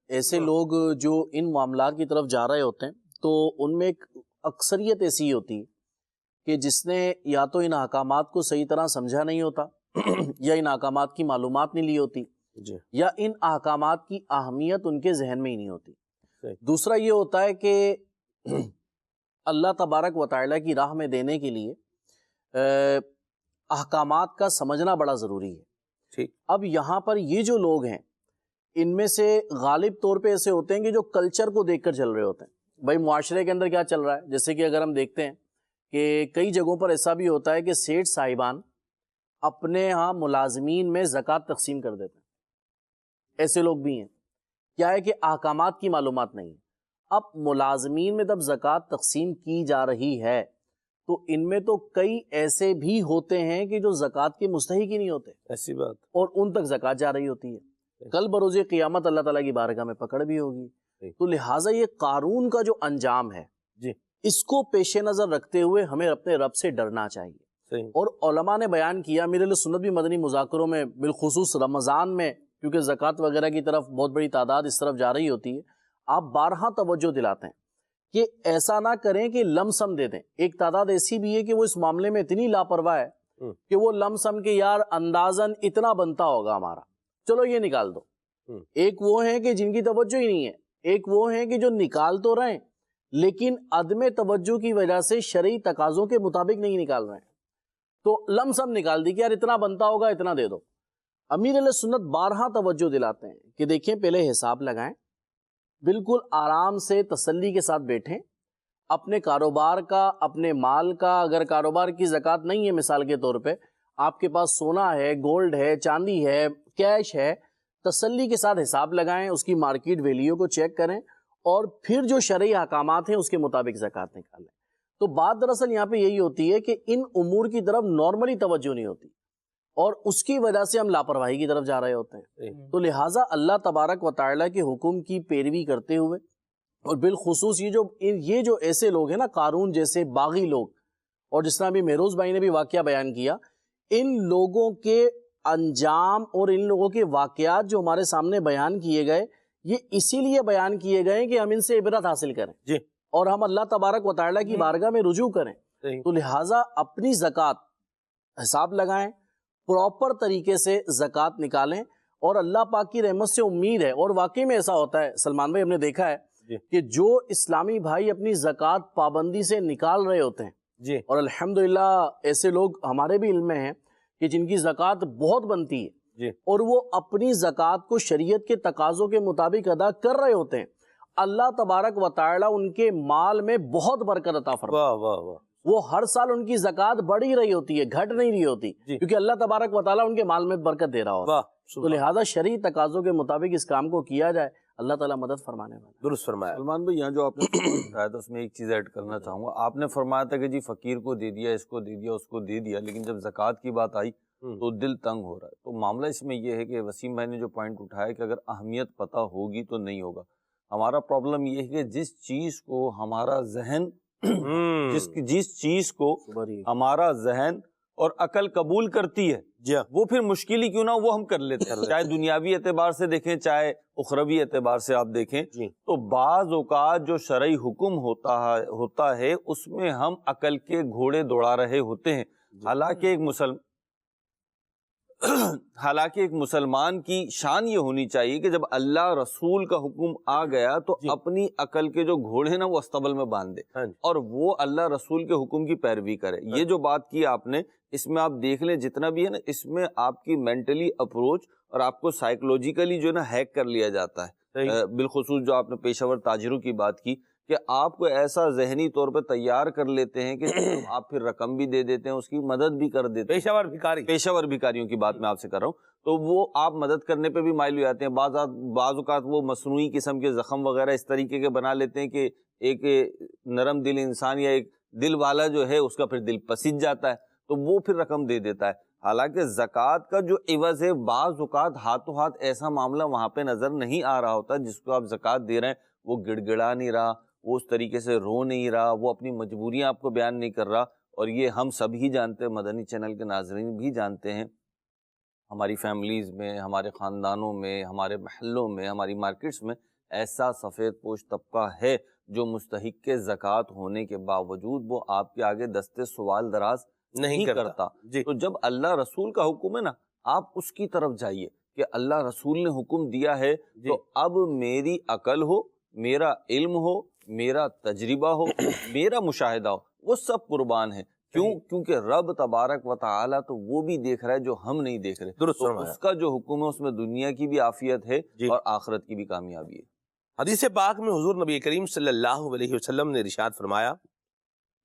ایسے لوگ جو ان معاملات کی طرف جا رہے ہوتے ہیں تو ان میں ایک اکثریت ایسی ہوتی ہے کہ جس نے یا تو ان احکامات کو صحیح طرح سمجھا نہیں ہوتا, یا ان احکامات کی معلومات نہیں لی ہوتی, یا ان احکامات کی اہمیت ان کے ذہن میں ہی نہیں ہوتی. دوسرا یہ ہوتا ہے کہ اللہ تبارک و تعالیٰ کی راہ میں دینے کے لیے احکامات کا سمجھنا بڑا ضروری ہے. اب یہاں پر یہ جو لوگ ہیں ان میں سے غالب طور پہ ایسے ہوتے ہیں کہ جو کلچر کو دیکھ کر چل رہے ہوتے ہیں. بھائی معاشرے کے اندر کیا چل رہا ہے, جیسے کہ اگر ہم دیکھتے ہیں کہ کئی جگہوں پر ایسا بھی ہوتا ہے کہ سیٹھ صاحبان اپنے ہاں ملازمین میں زکوٰۃ تقسیم کر دیتے ہیں. ایسے لوگ بھی ہیں. کیا ہے کہ احکامات کی معلومات نہیں ہے. اب ملازمین میں جب زکوٰۃ تقسیم کی جا رہی ہے تو ان میں تو کئی ایسے بھی ہوتے ہیں کہ جو زکوٰۃ کے مستحق ہی نہیں ہوتے, ایسی بات, اور ان تک زکوٰۃ جا رہی ہوتی ہے. کل بروز قیامت اللہ تعالیٰ کی بارگاہ میں پکڑ بھی ہوگی. تو لہٰذا یہ قارون کا جو انجام ہے اس کو پیش نظر رکھتے ہوئے ہمیں اپنے رب سے ڈرنا چاہیے. اور علماء نے بیان کیا, میرے لیے سنت بھی مدنی مذاکروں میں بالخصوص رمضان میں کیونکہ زکوٰۃ وغیرہ کی طرف بہت بڑی تعداد اس طرف جا رہی ہوتی ہے، آپ بارہا توجہ دلاتے ہیں کہ ایسا نہ کریں کہ لم سم دے دیں۔ ایک تعداد ایسی بھی ہے کہ وہ اس معاملے میں اتنی لاپرواہ ہے کہ وہ لم سم کے یار اندازاً اتنا بنتا ہوگا ہمارا، چلو یہ نکال دو۔ ایک وہ ہیں کہ جن کی توجہ ہی نہیں ہے، ایک وہ ہیں کہ جو نکال تو رہے ہیں لیکن عدم توجہ کی وجہ سے شرعی تقاضوں کے مطابق نہیں نکال رہے ہیں، تو لم سم نکال دی کہ یار اتنا بنتا ہوگا اتنا دے دو۔ امیر علیہ سنت بارہا توجہ دلاتے ہیں کہ دیکھیں پہلے حساب لگائیں، بالکل آرام سے تسلی کے ساتھ بیٹھیں، اپنے کاروبار کا، اپنے مال کا، اگر کاروبار کی زکوٰۃ نہیں ہے مثال کے طور پہ، آپ کے پاس سونا ہے، گولڈ ہے، چاندی ہے، کیش ہے، تسلی کے ساتھ حساب لگائیں، اس کی مارکیٹ ویلیو کو چیک کریں اور پھر جو شرعی احکامات ہیں اس کے مطابق زکوٰۃ نکالیں۔ تو بات دراصل یہاں پہ یہی ہوتی ہے کہ ان امور کی طرف نارملی توجہ نہیں ہوتی اور اس کی وجہ سے ہم لاپرواہی کی طرف جا رہے ہوتے ہیں۔ تو لہٰذا اللہ تبارک و تعالیٰ کے حکم کی پیروی کرتے ہوئے، اور بالخصوص یہ جو ایسے لوگ ہیں نا، قارون جیسے باغی لوگ، اور جس طرح ابھی مہروز بھائی نے بھی واقعہ بیان کیا، ان لوگوں کے انجام اور ان لوگوں کے واقعات جو ہمارے سامنے بیان کیے گئے، یہ اسی لیے بیان کیے گئے کہ ہم ان سے عبرت حاصل کریں جی، اور ہم اللہ تبارک و تعالیٰ کی بارگاہ میں رجوع کریں۔ تو لہٰذا اپنی زکوٰۃ حساب لگائیں، پراپر طریقے سے زکوٰۃ نکالیں، اور اللہ پاک کی رحمت سے امید ہے، اور واقعی میں ایسا ہوتا ہے سلمان بھائی، ہم نے دیکھا ہے کہ جو اسلامی بھائی اپنی زکوٰۃ پابندی سے نکال رہے ہوتے ہیں جی، اور الحمدللہ ایسے لوگ ہمارے بھی علم میں ہیں کہ جن کی زکوٰۃ بہت بنتی ہے جی، اور وہ اپنی زکوٰۃ کو شریعت کے تقاضوں کے مطابق ادا کر رہے ہوتے ہیں، اللہ تبارک و تعالیٰ ان کے مال میں بہت برکت عطا فرماتا ہے۔ واہ واہ واہ، وہ ہر سال ان کی زکوٰۃ بڑھ ہی رہی ہوتی ہے، گھٹ نہیں رہی ہوتی، کیونکہ اللہ تبارک و تعالیٰ ان کے مال میں برکت دے رہا ہوتا ہے۔ تو لہٰذا شرعی تقاضوں کے مطابق اس کام کو کیا جائے، اللہ تعالیٰ مدد فرمانے والا۔ درست فرمایا۔ سلمان بھائی، یہاں جو آپ نے بتایا تھا اس میں ایک چیز ایڈ کرنا چاہوں گا۔ آپ نے فرمایا تھا کہ جی فقیر کو دے دیا، اس کو دے دیا، اس کو دے دیا، لیکن جب زکوٰۃ کی بات آئی تو دل تنگ ہو رہا ہے۔ تو معاملہ اس میں یہ ہے کہ وسیم بھائی نے جو پوائنٹ اٹھایا کہ اگر اہمیت پتہ ہوگی تو نہیں ہوگا۔ ہمارا پرابلم یہ ہے کہ جس چیز کو ہمارا ذہن جس چیز کو ہمارا ذہن اور عقل قبول کرتی ہے، وہ پھر مشکل ہی کیوں نہ وہ ہم کر لیتے ہیں، چاہے دنیاوی اعتبار سے دیکھیں چاہے اخروی اعتبار سے آپ دیکھیں۔ تو بعض اوقات جو شرعی حکم ہوتا ہے اس میں ہم عقل کے گھوڑے دوڑا رہے ہوتے ہیں۔ حالانکہ ایک مسلمان کی شان یہ ہونی چاہیے کہ جب اللہ رسول کا حکم آ گیا تو اپنی عقل کے جو گھوڑے نا وہ استبل میں باندھ دے اور وہ اللہ رسول کے حکم کی پیروی کرے۔ یہ جو بات کی آپ نے، اس میں آپ دیکھ لیں جتنا بھی ہے نا، اس میں آپ کی مینٹلی اپروچ اور آپ کو سائیکولوجیکلی جو ہے نا ہیک کر لیا جاتا ہے۔ بالخصوص جو آپ نے پیشہ ور تاجروں کی بات کی کہ آپ کو ایسا ذہنی طور پہ تیار کر لیتے ہیں کہ آپ پھر رقم بھی دے دیتے ہیں، اس کی مدد بھی کر دیتے ہیں۔ پیشہ ور بھکاریوں کی بات میں آپ سے کر رہا ہوں، تو وہ آپ مدد کرنے پہ بھی مائل ہو جاتے ہیں۔ بعض اوقات وہ مصنوعی قسم کے زخم وغیرہ اس طریقے کے بنا لیتے ہیں کہ ایک نرم دل انسان یا ایک دل والا جو ہے اس کا پھر دل پسج جاتا ہے، تو وہ پھر رقم دے دیتا ہے۔ حالانکہ زکوٰۃ کا جو عوض ہے، بعض اوقات ہاتھوں ہاتھ ایسا معاملہ وہاں پہ نظر نہیں آ رہا ہوتا، جس کو آپ زکوٰۃ دے رہے ہیں وہ گڑ گڑا نہیں رہا، وہ اس طریقے سے رو نہیں رہا، وہ اپنی مجبوریاں آپ کو بیان نہیں کر رہا۔ اور یہ ہم سب ہی جانتے ہیں، مدنی چینل کے ناظرین بھی جانتے ہیں، ہماری فیملیز میں، ہمارے خاندانوں میں، ہمارے محلوں میں، ہماری مارکیٹس میں ایسا سفید پوش طبقہ ہے جو مستحق زکوٰۃ ہونے کے باوجود وہ آپ کے آگے دستے سوال دراز نہیں کرتا۔ تو جب اللہ رسول کا حکم ہے نا، آپ اس کی طرف جائیے کہ اللہ رسول نے حکم دیا ہے، تو اب میری عقل ہو، میرا علم ہو، میرا تجربہ ہو، میرا مشاہدہ ہو، وہ سب قربان ہے۔ کیونکہ رب تبارک و تعالیٰ تو وہ بھی دیکھ رہا ہے جو ہم نہیں دیکھ رہے۔ تو اس کا جو حکم ہے اس میں دنیا کی بھی عافیت ہے اور آخرت کی بھی کامیابی ہے۔ حدیث پاک میں حضور نبی کریم صلی اللہ علیہ وسلم نے ارشاد فرمایا،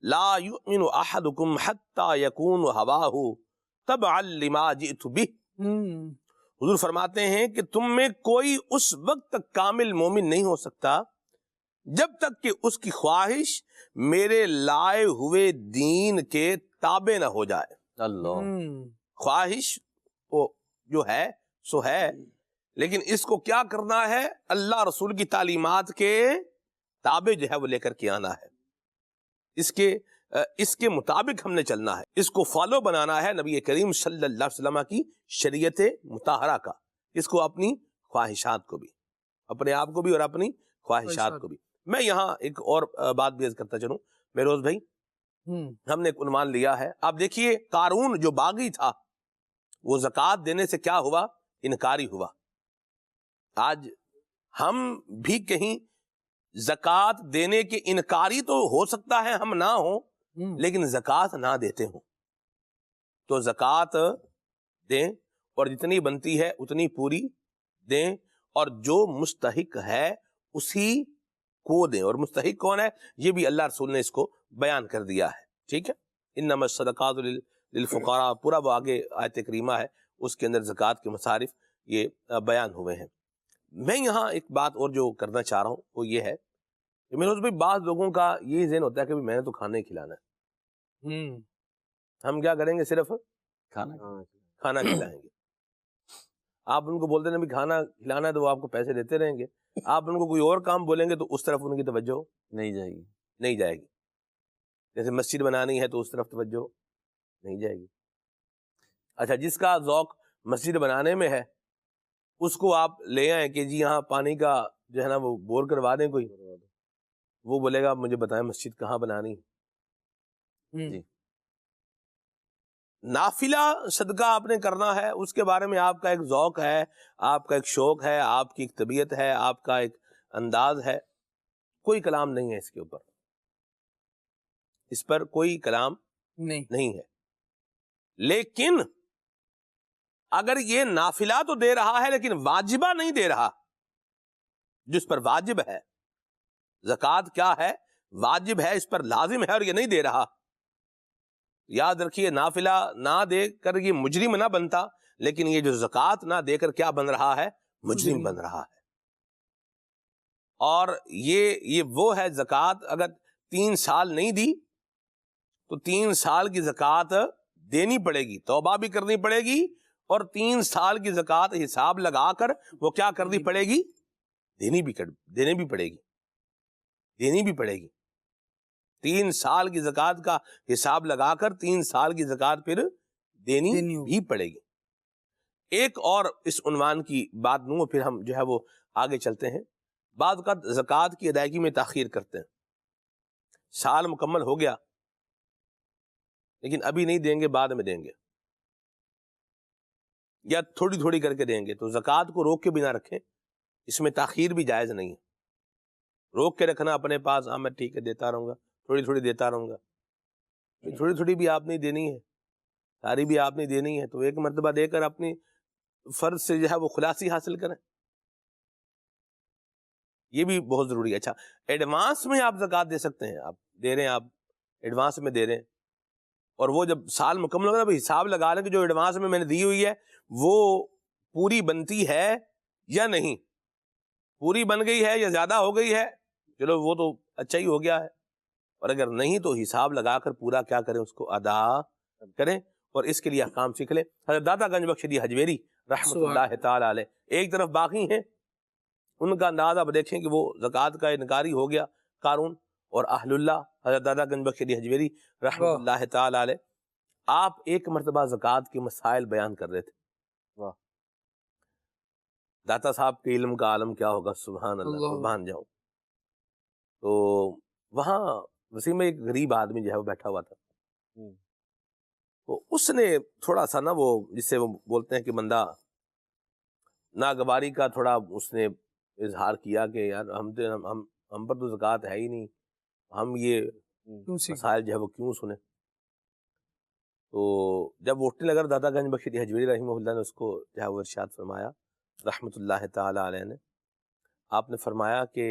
لا یؤمن احدکم حتی یکون ہواہ تبعا لما جئت بہ۔ حضور فرماتے ہیں کہ تم میں کوئی اس وقت تک کامل مومن نہیں ہو سکتا جب تک کہ اس کی خواہش میرے لائے ہوئے دین کے تابع نہ ہو جائے۔ اللہ، خواہش وہ جو ہے سو ہے، لیکن اس کو کیا کرنا ہے؟ اللہ رسول کی تعلیمات کے تابع جو ہے وہ لے کر کے آنا ہے، اس کے مطابق ہم نے چلنا ہے، اس کو فالو بنانا ہے نبی کریم صلی اللہ علیہ وسلم کی شریعت مطہرہ کا۔ اس کو اپنی خواہشات کو بھی، اپنے آپ کو بھی اور اپنی خواہشات کو بھی۔ میں یہاں ایک اور بات بھی عرض کرتا چلوں بہروز بھائی، ہم نے ایک عنوان لیا ہے، آپ دیکھیے قارون جو باغی تھا وہ زکوٰۃ دینے سے کیا ہوا؟ انکاری ہوا۔ آج ہم بھی کہیں زکوٰۃ دینے کے انکاری تو ہو سکتا ہے ہم نہ ہوں، لیکن زکوٰۃ نہ دیتے ہوں تو زکوٰۃ دیں اور جتنی بنتی ہے اتنی پوری دیں، اور جو مستحق ہے اسی کو دیں، اور مستحق کون ہے یہ بھی اللہ رسول نے اس کو بیان کر دیا ہے، ٹھیک ہے۔ انما الصدقات للفقراء، پورا وہ آگے آیت کریمہ ہے، اس کے اندر زکوٰۃ کے مصارف یہ بیان ہوئے ہیں۔ میں یہاں ایک بات اور جو کرنا چاہ رہا ہوں وہ یہ ہے کہ میرے بھی بعض لوگوں کا یہ ذہن ہوتا ہے کہ میں نے تو کھانا ہی کھلانا ہے، ہم کیا کریں گے؟ صرف کھانا کھلائیں گے۔ آپ ان کو بولتے ہیں بھی کھانا کھلانا ہے تو وہ آپ کو پیسے دیتے رہیں گے، آپ ان کو کوئی اور کام بولیں گے تو اس طرف ان کی توجہ نہیں جائے گی۔ جیسے مسجد بنانی ہے تو اس طرف توجہ نہیں جائے گی۔ اچھا، جس کا ذوق مسجد بنانے میں ہے اس کو آپ لے آئیں کہ جی یہاں پانی کا جو ہے نا وہ بور کروا دیں کوئی، وہ بولے گا مجھے بتائیں مسجد کہاں بنانی ہے۔ جی، نافلہ صدقہ آپ نے کرنا ہے، اس کے بارے میں آپ کا ایک ذوق ہے، آپ کا ایک شوق ہے، آپ کی ایک طبیعت ہے، آپ کا ایک انداز ہے، کوئی کلام نہیں ہے اس کے اوپر، اس پر کوئی کلام نہیں ہے۔ لیکن اگر یہ نافلہ تو دے رہا ہے لیکن واجبہ نہیں دے رہا، جس پر واجب ہے، زکوٰۃ کیا ہے؟ واجب ہے، اس پر لازم ہے، اور یہ نہیں دے رہا، یاد رکھیے نافلہ نہ دے کر یہ مجرم نہ بنتا، لیکن یہ جو زکوٰۃ نہ دے کر کیا بن رہا ہے؟ مجرم بن رہا ہے۔ اور یہ وہ ہے زکوٰۃ اگر 3 سال نہیں دی تو 3 سال کی زکوٰۃ دینی پڑے گی، توبہ بھی کرنی پڑے گی، اور 3 سال کی زکوٰۃ حساب لگا کر وہ کیا کرنی پڑے گی؟ دینی بھی پڑے گی 3 سال کی زکوٰۃ کا حساب لگا کر 3 سال کی زکوٰۃ پھر دینی بھی پڑے گی۔ ایک اور اس عنوان کی بات نوں پھر ہم جو ہے وہ آگے چلتے ہیں۔ بعض اوقات زکوٰۃ کی ادائیگی میں تاخیر کرتے ہیں، سال مکمل ہو گیا لیکن ابھی نہیں دیں گے، بعد میں دیں گے، یا تھوڑی تھوڑی کر کے دیں گے، تو زکوٰۃ کو روک کے بھی نہ رکھیں، اس میں تاخیر بھی جائز نہیں ہے۔ روک کے رکھنا اپنے پاس، ہاں میں ٹھیک ہے دیتا رہوں گا، تھوڑی تھوڑی دیتا رہوں گا، تھوڑی تھوڑی بھی آپ نے دینی ہے، ساری بھی آپ نے دینی ہے، تو ایک مرتبہ دے کر اپنی فرض سے جو ہے وہ خلاصی حاصل کریں، یہ بھی بہت ضروری ہے۔ اچھا، ایڈوانس میں آپ زکوٰۃ دے سکتے ہیں، آپ دے رہے ہیں، آپ ایڈوانس میں دے رہے ہیں، اور وہ جب سال مکمل ہوگا تو حساب لگا لیں کہ جو ایڈوانس میں نے دی ہوئی ہے وہ پوری بنتی ہے یا نہیں، پوری بن گئی ہے یا زیادہ ہو گئی ہے، چلو وہ تو اچھا ہی ہو گیا ہے، اور اگر نہیں تو حساب لگا کر پورا کیا کریں، اس کو ادا کریں، اور اس کے لیے احکام سیکھ لیں۔ حضرت داتا گنج بخش حجویری رحمۃ اللہ تعالی علیہ ایک طرف باقی ہیں، ان کا انداز آپ دیکھیں کہ وہ زکوٰۃ کا انکاری ہو گیا قارون، اور اہل اللہ حضرت داتا گنج بخش حجویری رحمۃ اللہ تعالی علیہ آپ ایک مرتبہ زکوٰۃ کے مسائل بیان کر رہے تھے۔ داتا صاحب کے علم کا عالم کیا ہوگا، سبحان اللہ، قربان جاؤں۔ تو وہاں وسیم میں ایک غریب آدمی جو ہے وہ بیٹھا ہوا تھا، تو اس نے تھوڑا سا نا وہ جس سے وہ بولتے ہیں کہ بندہ ناگواری کا تھوڑا اس نے اظہار کیا کہ یار ہم پر تو زکوٰۃ ہے ہی نہیں، ہم یہ مسائل جو ہے وہ کیوں سنیں۔ تو جب وہ اٹھنے لگا داتا گنج بخش حجویری رحمہ اللہ نے اس کو جو ہے وہ ارشاد فرمایا رحمۃ اللہ تعالی علیہ نے، آپ نے فرمایا کہ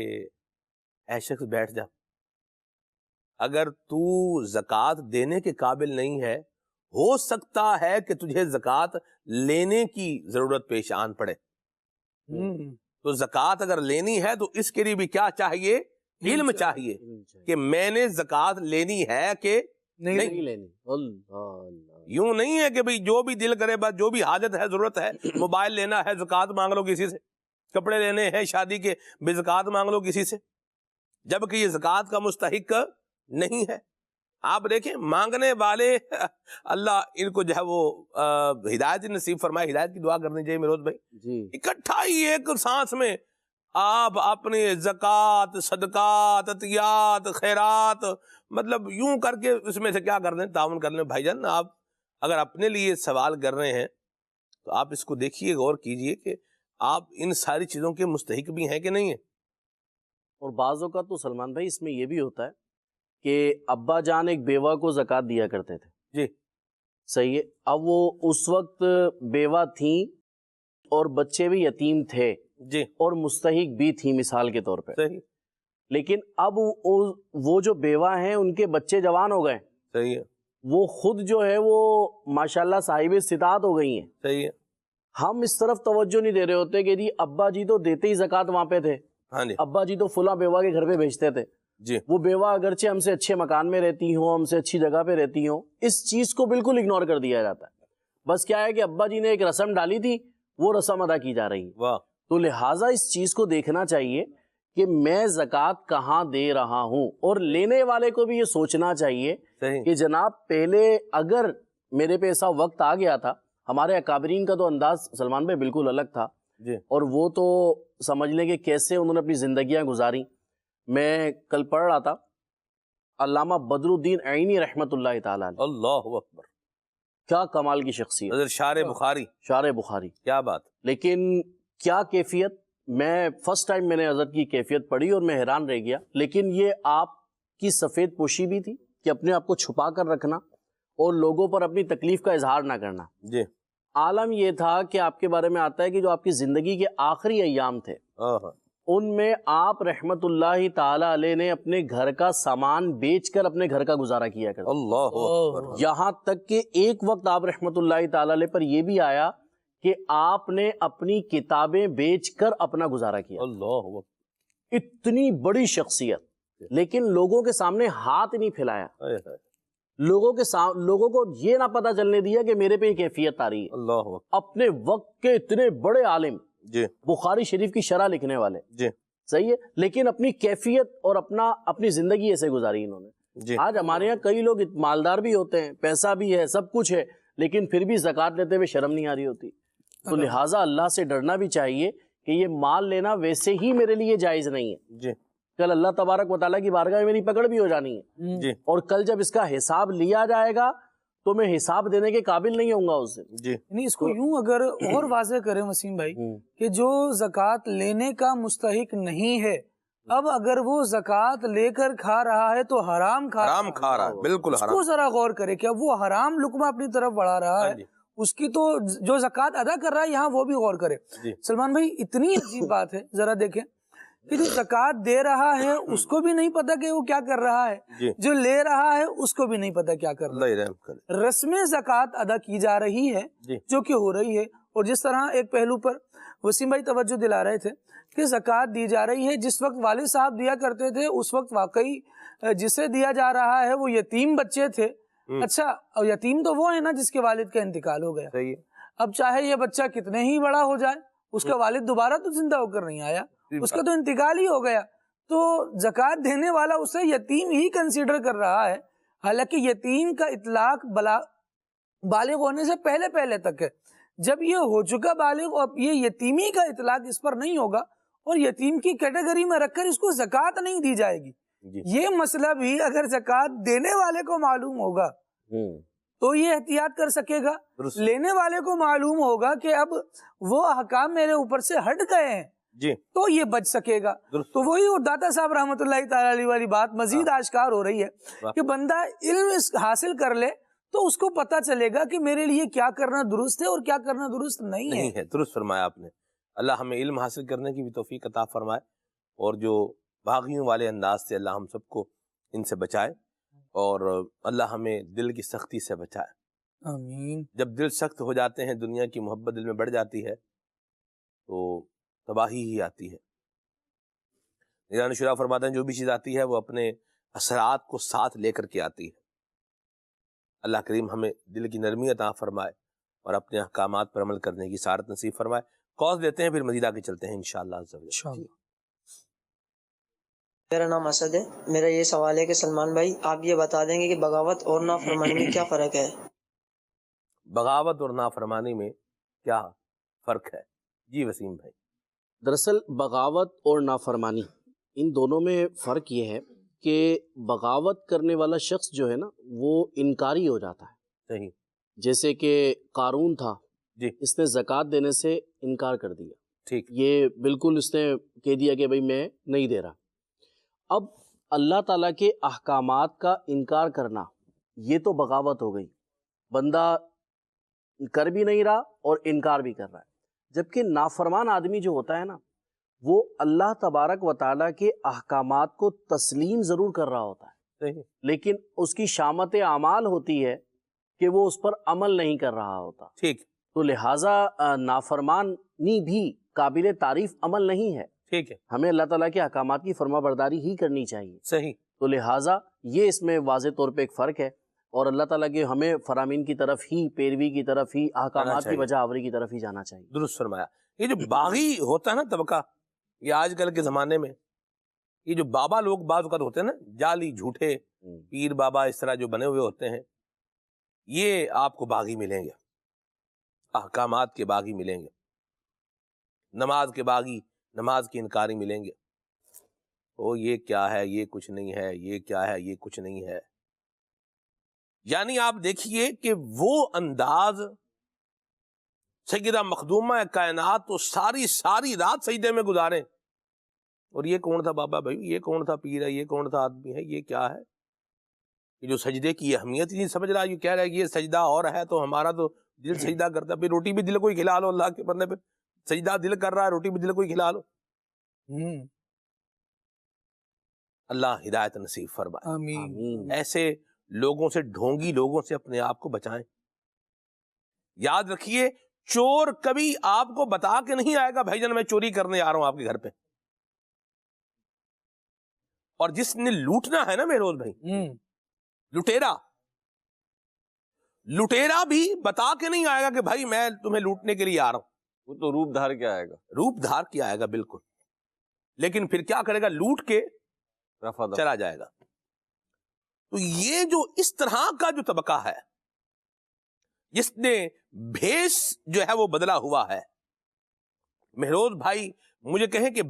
اے شخص بیٹھ جا، اگر تو زکوٰۃ دینے کے قابل نہیں ہے، ہو سکتا ہے کہ تجھے زکوٰۃ لینے کی ضرورت پیش آن پڑے، تو زکوٰۃ اگر لینی ہے تو اس کے لیے بھی کیا چاہیے؟ علم چاہیے کہ میں نے زکوٰۃ لینی ہے کہ نہیں لینی۔ یوں نہیں ہے کہ بھئی جو بھی دل کرے، بس جو بھی حاجت ہے، ضرورت ہے، موبائل لینا ہے زکوٰۃ مانگ لو کسی سے، کپڑے لینے ہیں شادی کے بے زکوٰۃ مانگ لو کسی سے، جبکہ یہ زکوٰۃ کا مستحق نہیں ہے۔ آپ دیکھیں مانگنے والے اللہ ان کو جو ہے وہ ہدایت نصیب فرمائے. ہدایت کی دعا کرنی چاہیے میروز بھائی. جی اکٹھا ہی ایک سانس میں آپ اپنے زکوٰۃ، صدقات، عطیات، خیرات، مطلب یوں کر کے اس میں سے کیا کر دیں، تعاون کر لیں. بھائی جان آپ اگر اپنے لیے سوال کر رہے ہیں تو آپ اس کو دیکھیے، غور کیجئے کہ آپ ان ساری چیزوں کے مستحق بھی ہیں کہ نہیں ہیں. اور بعض اوقات تو سلمان بھائی اس میں یہ بھی ہوتا ہے کہ ابا جان ایک بیوہ کو زکوٰۃ دیا کرتے تھے. جی صحیح ہے. اب وہ اس وقت بیوہ تھیں اور بچے بھی یتیم تھے جی اور مستحق بھی تھی مثال کے طور پہ. صحیح لیکن اب وہ جو بیوہ ہیں ان کے بچے جوان ہو گئے، صحیح ہے وہ خود جو ہے وہ ماشاءاللہ صاحب استطاعت ہو گئی ہیں. صحیح ہے. ہم اس طرف توجہ نہیں دے رہے ہوتے کہ جی ابا جی تو دیتے ہی زکوٰۃ وہاں پہ تھے، ہاں جی ابا جی تو فلاں بیوہ کے گھر پہ بھیجتے تھے. جی وہ بیوہ اگرچہ ہم سے اچھے مکان میں رہتی ہوں، ہم سے اچھی جگہ پہ رہتی ہوں، اس چیز کو بالکل اگنور کر دیا جاتا ہے. بس کیا ہے کہ ابا جی نے ایک رسم ڈالی تھی، وہ رسم ادا کی جا رہی ہے. واہ تو لہٰذا اس چیز کو دیکھنا چاہیے کہ میں زکوٰۃ کہاں دے رہا ہوں، اور لینے والے کو بھی یہ سوچنا چاہیے صحیح کہ جناب پہلے اگر میرے پہ ایسا وقت آ گیا تھا، ہمارے اکابرین کا تو انداز سلمان بھائی بالکل الگ تھا، جی اور وہ تو سمجھ لیں کہ کیسے انہوں نے اپنی زندگیاں گزاری. میں کل پڑھ رہا تھا علامہ بدر الدین عینی رحمۃ اللہ تعالیٰ علیہ، اللہ اکبر، کیا کمال کی شخصیت، حضرت شارح بخاری، شارح بخاری. کیا بات. لیکن کیا کیفیت، میں فرسٹ ٹائم میں نے حضرت کی کیفیت پڑھی اور میں حیران رہ گیا. لیکن یہ آپ کی سفید پوشی بھی تھی کہ اپنے آپ کو چھپا کر رکھنا اور لوگوں پر اپنی تکلیف کا اظہار نہ کرنا. جی عالم یہ تھا کہ آپ کے بارے میں آتا ہے کہ جو آپ کی زندگی کے آخری ایام تھے ان میں آپ رحمت اللہ تعالی علیہ نے اپنے گھر کا سامان بیچ کر اپنے گھر کا گزارا کیا کرتے. اللہ اکبر. یہاں تک کہ ایک وقت آپ رحمت اللہ تعالی علیہ پر یہ بھی آیا کہ آپ نے اپنی کتابیں بیچ کر اپنا گزارا کیا. اللہ اکبر. اتنی بڑی شخصیت، لیکن لوگوں کے سامنے ہاتھ نہیں پھیلایا، ہائے ہائے. لوگوں کو یہ نہ پتا چلنے دیا کہ میرے پہ یہ کیفیت آ رہی ہے. اللہ اکبر. اپنے وقت کے اتنے بڑے عالم، جی بخاری شریف کی شرح لکھنے والے، جی صحیح ہے، لیکن اپنی کیفیت اور اپنی زندگی ایسے گزاری انہوں نے. جی آج ہمارے یہاں کئی لوگ مالدار بھی ہوتے ہیں، پیسہ بھی ہے، سب کچھ ہے، لیکن پھر بھی زکوٰۃ لیتے ہوئے شرم نہیں آ رہی ہوتی. تو لہٰذا اللہ سے ڈرنا بھی چاہیے کہ یہ مال لینا ویسے ہی میرے لیے جائز نہیں ہے. جی کل اللہ تبارک و تعالیٰ کی بارگاہ میں میری پکڑ بھی ہو جانی ہے، جی اور کل جب اس کا حساب لیا جائے گا تو میں حساب دینے کے قابل نہیں ہوں گا اس دن. جی یعنی اس کو یوں اگر اور واضح کریں وسیم بھائی کہ جو زکوٰۃ لینے کا مستحق نہیں ہے، اب اگر وہ زکوٰۃ لے کر کھا رہا ہے تو حرام کھا رہا ہے، بالکل اس حرام. کو ذرا غور کرے کہ اب وہ حرام لقمہ اپنی طرف بڑھا رہا ہے، اس کی تو جو زکوٰۃ ادا کر رہا ہے یہاں وہ بھی غور کرے. سلمان بھائی اتنی عجیب بات ہے، ذرا دیکھیں کہ جو زکوٰۃ دے رہا ہے اس کو بھی نہیں پتا کہ وہ کیا کر رہا ہے، جو لے رہا ہے اس کو بھی نہیں پتا کیا کر رہا ہے. رسم زکوٰۃ ادا کی جا رہی ہے جو کہ ہو رہی ہے. اور جس طرح ایک پہلو پر وسیم بھائی توجہ دلا رہے تھے کہ زکوٰۃ دی جا رہی ہے، جس وقت والد صاحب دیا کرتے تھے اس وقت واقعی جسے دیا جا رہا ہے وہ یتیم بچے تھے. اچھا، اور یتیم تو وہ ہے نا جس کے والد کا انتقال ہو گیا. اب چاہے یہ بچہ کتنے ہی بڑا ہو جائے، اس کا والد دوبارہ تو زندہ ہو کر نہیں آیا، اس کا تو انتقال ہی ہو گیا. تو زکوٰۃ دینے والا اسے یتیم ہی کنسیڈر کر رہا ہے، حالانکہ یتیم کا اطلاق بالغ ہونے سے پہلے تک ہے. جب یہ ہو چکا بالغ اور یہ یتیمی کا اطلاق اس پر نہیں ہوگا اور یتیم کی کیٹیگری میں رکھ کر اس کو زکوٰۃ نہیں دی جائے گی. یہ مسئلہ بھی اگر زکوٰۃ دینے والے کو معلوم ہوگا تو یہ احتیاط کر سکے گا، لینے والے کو معلوم ہوگا کہ اب وہ احکام میرے اوپر سے ہٹ گئے ہیں تو یہ بچ سکے گا. تو وہی داتا صاحب رحمۃ اللہ تعالی علیہ والی بات مزید آشکار ہو رہی ہے کہ بندہ علم حاصل کر لے تو اس کو پتا چلے گا کہ میرے لیے کیا کرنا درست ہے اور کیا کرنا درست نہیں ہے. درست فرمایا آپ نے. اللہ ہمیں علم حاصل کرنے کی بھی توفیق عطا فرمائے، اور جو باغیوں والے انداز سے اللہ ہم سب کو ان سے بچائے، اور اللہ ہمیں دل کی سختی سے بچائے. آمین. جب دل سخت ہو جاتے ہیں، دنیا کی محبت دل میں بڑھ جاتی ہے تو تباہی ہی آتی ہے. نگران شورا فرماتے ہیں جو بھی چیز آتی ہے وہ اپنے اثرات کو ساتھ لے کر کے آتی ہے. اللہ کریم ہمیں دل کی نرمی عطا فرمائے اور اپنے احکامات پر عمل کرنے کی سعادت نصیب فرمائے. کاز دیتے ہیں پھر مزید آگے چلتے ہیں انشاءاللہ. میرا نام اسد ہے. میرا یہ سوال ہے کہ سلمان بھائی آپ یہ بتا دیں گے کہ بغاوت اور نافرمانی میں کیا فرق ہے؟ بغاوت اور نافرمانی میں کیا فرق ہے؟ جی وسیم بھائی. دراصل بغاوت اور نافرمانی ان دونوں میں فرق یہ ہے کہ بغاوت کرنے والا شخص جو ہے نا وہ انکاری ہو جاتا ہے. صحیح. جیسے کہ قارون تھا، جی اس نے زکوٰۃ دینے سے انکار کر دیا. ٹھیک. یہ بالکل اس نے کہہ دیا کہ بھئی میں نہیں دے رہا. اب اللہ تعالیٰ کے احکامات کا انکار کرنا یہ تو بغاوت ہو گئی. بندہ کر بھی نہیں رہا اور انکار بھی کر رہا ہے. جبکہ نافرمان آدمی جو ہوتا ہے نا وہ اللہ تبارک و تعالیٰ کے احکامات کو تسلیم ضرور کر رہا ہوتا ہے، صحیح. لیکن اس کی شامت اعمال ہوتی ہے کہ وہ اس پر عمل نہیں کر رہا ہوتا. ٹھیک. تو لہٰذا نافرمانی بھی قابل تعریف عمل نہیں ہے. ٹھیک ہے. ہمیں اللہ تعالیٰ کے احکامات کی فرما برداری ہی کرنی چاہیے. صحیح. تو لہٰذا یہ اس میں واضح طور پہ ایک فرق ہے، اور اللہ تعالیٰ کے ہمیں فرامین کی طرف ہی، پیروی کی طرف ہی، احکامات کی بجا آوری کی طرف ہی جانا چاہیے. درست فرمایا. یہ جو باغی ہوتا ہے نا طبقہ، یہ آج کل کے زمانے میں یہ جو بابا لوگ بعض اوقات ہوتے ہیں نا، جعلی جھوٹے پیر بابا اس طرح جو بنے ہوئے ہوتے ہیں، یہ آپ کو باغی ملیں گے، احکامات کے باغی ملیں گے، نماز کے باغی، نماز کے انکاری ملیں گے. او یہ کیا ہے، یہ کچھ نہیں ہے، یہ کیا ہے، یہ کچھ نہیں ہے. یعنی آپ دیکھیے کہ وہ انداز سیدہ مخدومہ کائنات تو ساری رات سجدے میں گزارے، اور یہ کون تھا بابا بھائی، یہ کون تھا پیر ہے، یہ کون تھا آدمی ہے، یہ کیا ہے. یہ جو سجدے کی اہمیت ہی نہیں سمجھ رہا، یہ کہہ رہا ہے کہ یہ سجدہ اور ہے تو ہمارا تو دل سجدہ کرتا ہے. پھر روٹی بھی دل کو ہی کھلا لو، اللہ کے بندے پہ سجدہ دل کر رہا ہے، روٹی بھی دل کو ہی کھلا لو. اللہ ہدایت نصیب فرمائے. آمین. ایسے لوگوں سے، ڈھونگی لوگوں سے اپنے آپ کو بچائیں. یاد رکھیے چور کبھی آپ کو بتا کے نہیں آئے گا بھائی جان میں چوری کرنے آ رہا ہوں آپ کے گھر پہ. اور جس نے لوٹنا ہے نا مہروز بھائی، لٹیرا بھی بتا کے نہیں آئے گا کہ بھائی میں تمہیں لوٹنے کے لیے آ رہا ہوں. وہ تو روپ دھار کے آئے گا. روپ دھار کے آئے گا بالکل، لیکن پھر کیا کرے گا، لوٹ کے چلا جائے گا. تو یہ جو اس طرح کا جو طبقہ ہے جس نے بھیس جو ہے وہ بدلا ہوا ہے، مہروز بھائی مجھے کہیں کہ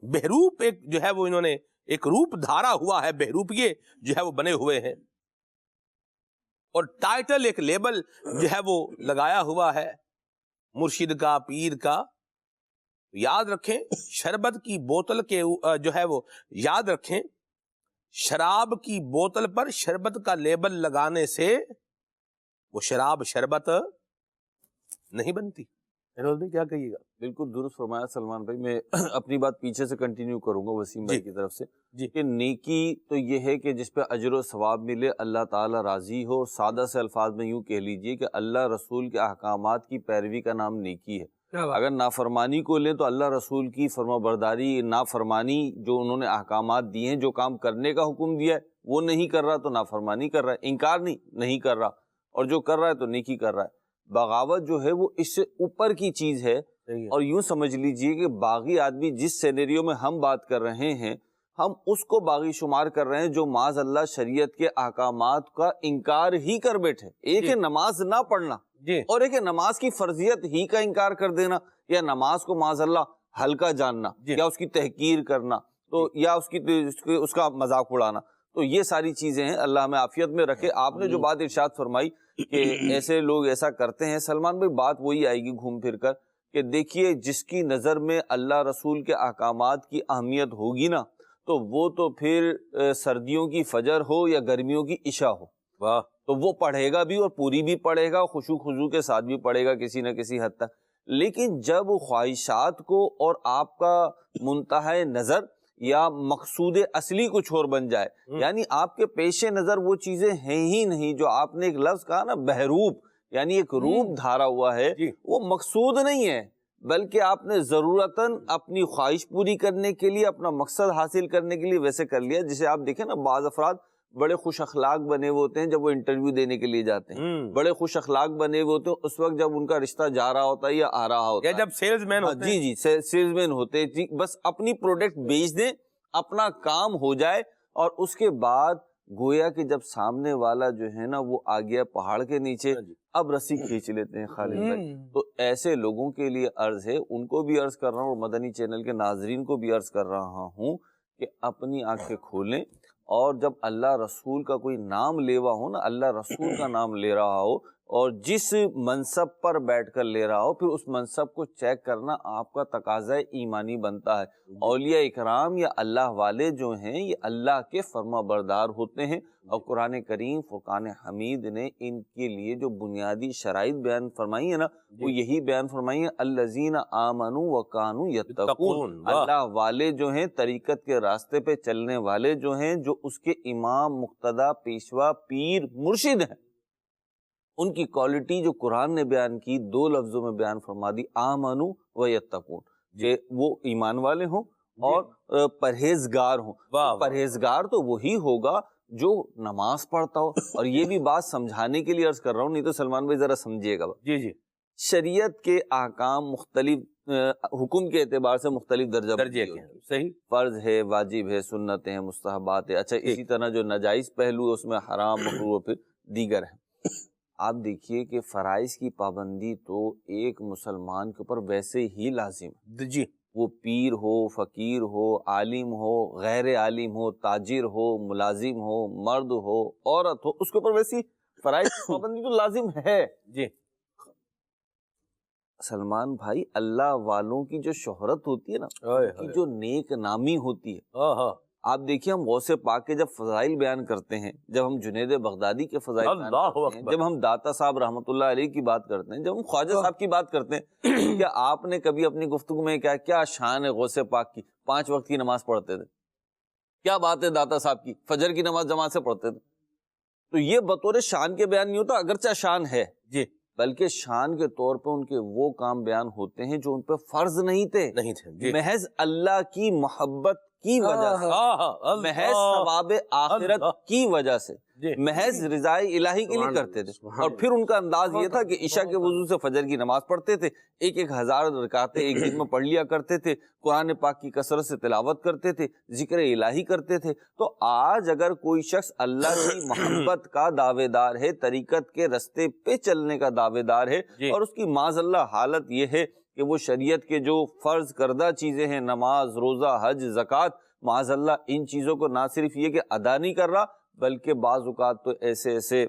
بہروپ ایک جو ہے وہ انہوں نے ایک روپ دھارا ہوا ہے، بہروپیے جو ہے وہ بنے ہوئے ہیں، اور ٹائٹل ایک لیبل جو ہے وہ لگایا ہوا ہے مرشد کا، پیر کا. یاد رکھیں شربت کی بوتل کے جو ہے وہ یاد رکھیں شراب کی بوتل پر شربت کا لیبل لگانے سے وہ شراب شربت نہیں بنتی. فیروز بھائی کیا کہیے گا؟ بالکل درست فرمایا سلمان بھائی. میں اپنی بات پیچھے سے کنٹینیو کروں گا وسیم بھائی کی طرف سے کہ نیکی تو یہ ہے کہ جس پہ اجر و ثواب ملے، اللہ تعالیٰ راضی ہو، اور سادہ سے الفاظ میں یوں کہہ لیجئے کہ اللہ رسول کے احکامات کی پیروی کا نام نیکی ہے. اگر نافرمانی کو لیں تو اللہ رسول کی فرما برداری، نافرمانی جو انہوں نے احکامات دیے ہیں، جو کام کرنے کا حکم دیا ہے وہ نہیں کر رہا تو نافرمانی کر رہا ہے، انکار نہیں کر رہا، اور جو کر رہا ہے تو نیکی کر رہا ہے. بغاوت جو ہے وہ اس سے اوپر کی چیز ہے. اور یوں سمجھ لیجئے کہ باغی آدمی جس سینیریو میں ہم بات کر رہے ہیں، ہم اس کو باغی شمار کر رہے ہیں جو معاذ اللہ شریعت کے احکامات کا انکار ہی کر بیٹھے. ایک ہے نماز نہ پڑھنا، اور ایک ہے نماز کی فرضیت ہی کا انکار کر دینا، یا نماز کو معاذ اللہ ہلکا جاننا، یا اس کی تحقیر کرنا، تو یا اس کا مذاق اڑانا. تو یہ ساری چیزیں ہیں. اللہ ہمیں عافیت میں رکھے. آپ نے جو بات ارشاد فرمائی کہ ایسے لوگ ایسا کرتے ہیں، سلمان بھائی بات وہی آئے گی گھوم پھر کر کہ دیکھیے جس کی نظر میں اللہ رسول کے احکامات کی اہمیت ہوگی نا، تو وہ تو پھر سردیوں کی فجر ہو یا گرمیوں کی عشاء ہو، واہ، تو وہ پڑھے گا بھی اور پوری بھی پڑھے گا، خشوع خضوع کے ساتھ بھی پڑھے گا کسی نہ کسی حد تک. لیکن جب خواہشات کو اور آپ کا منتہی نظر یا مقصود اصلی کچھ اور بن جائے، یعنی آپ کے پیش نظر وہ چیزیں ہیں ہی نہیں، جو آپ نے ایک لفظ کہا نا بہروپ، یعنی ایک روپ دھارا ہوا ہے، وہ مقصود نہیں ہے، بلکہ آپ نے ضرورتاً اپنی خواہش پوری کرنے کے لیے، اپنا مقصد حاصل کرنے کے لیے ویسے کر لیا. جسے آپ دیکھیں نا بعض افراد بڑے خوش اخلاق بنے ہوئے ہوتے ہیں جب وہ انٹرویو دینے کے لیے جاتے ہیں، بڑے خوش اخلاق بنے ہوئے ہوتے ہیں اس وقت جب ان کا رشتہ جا رہا ہوتا ہے یا آ رہا ہوتا ہے، یا جب سیلز مین ہوتے ہیں، جی سیلز مین ہوتے ہیں، بس اپنی پروڈکٹ بیچ دیں، اپنا کام ہو جائے، اور اس کے بعد گویا کہ جب سامنے والا جو ہے نا وہ آ گیا پہاڑ کے نیچے، اب رسی کھینچ لیتے ہیں خالد بھائی۔ تو ایسے لوگوں کے لیے عرض ہے، ان کو بھی عرض کر رہا ہوں اور مدنی چینل کے ناظرین کو بھی عرض کر رہا ہوں کہ اپنی آنکھیں کھولیں، اور جب اللہ رسول کا کوئی نام لیوا ہو نا، اللہ رسول کا نام لے رہا ہو اور جس منصب پر بیٹھ کر لے رہا ہو، پھر اس منصب کو چیک کرنا آپ کا تقاضا ایمانی بنتا ہے۔ اولیاء اکرام یا اللہ والے جو ہیں یہ اللہ کے فرما بردار ہوتے ہیں، اور قرآن کریم فرقان حمید نے ان کے لیے جو بنیادی شرائط بیان فرمائی ہیں نا، وہ یہی بیان فرمائی ہیں، الذین آمنوا وکانوا یتقون، اللہ والے جو ہیں، طریقت کے راستے پہ چلنے والے جو ہیں، جو اس کے امام، مقتدا، پیشوا، پیر، مرشد ہیں، ان کی کوالٹی جو قرآن نے بیان کی 2 لفظوں میں بیان فرما دی، آمنو و یتقون، کہ وہ ایمان والے ہوں اور پرہیزگار ہوں۔ پرہیزگار تو وہی ہوگا جو نماز پڑھتا ہو، اور یہ بھی بات سمجھانے کے لیے عرض کر رہا ہوں، نہیں تو سلمان بھائی ذرا سمجھیے گا۔ جی شریعت کے احکام مختلف حکم کے اعتبار سے مختلف درجے کے ہیں، صحیح، فرض ہے، واجب ہے، سنت ہیں، مستحبات ہے، اچھا اسی طرح جو ناجائز پہلو ہے اس میں حرام، مکروہ اور پھر دیگر ہیں۔ آپ دیکھیے کہ فرائض کی پابندی تو ایک مسلمان کے اوپر ویسے ہی لازم ہے، جی، وہ پیر ہو، فقیر ہو، عالم ہو، غیر عالم ہو، تاجر ہو، ملازم ہو، مرد ہو، عورت ہو، اس کے اوپر ویسی فرائض کی پابندی تو لازم ہے۔ جی سلمان بھائی، اللہ والوں کی جو شہرت ہوتی ہے نا، ان کی جو نیک نامی ہوتی ہے، آپ دیکھیے ہم غوث پاک کے جب فضائل بیان کرتے ہیں، جب ہم جنید بغدادی کے فضائل بیان کرتے ہیں، جب ہم داتا صاحب رحمۃ اللہ علیہ کی بات کرتے ہیں، جب ہم خواجہ صاحب کی بات کرتے ہیں، کیا آپ نے کبھی اپنی گفتگو میں کیا شان ہے غوث پاک کی؟ 5 وقت کی نماز پڑھتے تھے، کیا بات ہے داتا صاحب کی، فجر کی نماز جماعت سے پڑھتے تھے۔ تو یہ بطور شان کے بیان نہیں ہوتا، اگرچہ شان ہے جی، بلکہ شان کے طور پہ ان کے وہ کام بیان ہوتے ہیں جو ان پہ فرض نہیں تھے، محض اللہ کی محبت کی وجہ سے، محض ثواب آخرت کی وجہ سے، محض رضائے الہی کے لیے کرتے تھے۔ اور پھر ان کا انداز یہ تھا کہ عشاء کے وضو سے فجر کی نماز پڑھتے تھے، 1000 رکعتیں ایک دن میں پڑھ لیا کرتے تھے، قرآن پاک کی کثرت سے تلاوت کرتے تھے، ذکر الہی کرتے تھے۔ تو آج اگر کوئی شخص اللہ کی محبت کا دعوے دار ہے، طریقت کے رستے پہ چلنے کا دعوے دار ہے، اور اس کی معاذ اللہ حالت یہ ہے کہ وہ شریعت کے جو فرض کردہ چیزیں ہیں، نماز، روزہ، حج، زکوٰۃ، معاذ اللہ ان چیزوں کو نہ صرف یہ کہ ادا نہیں کر رہا، بلکہ بعض اوقات تو ایسے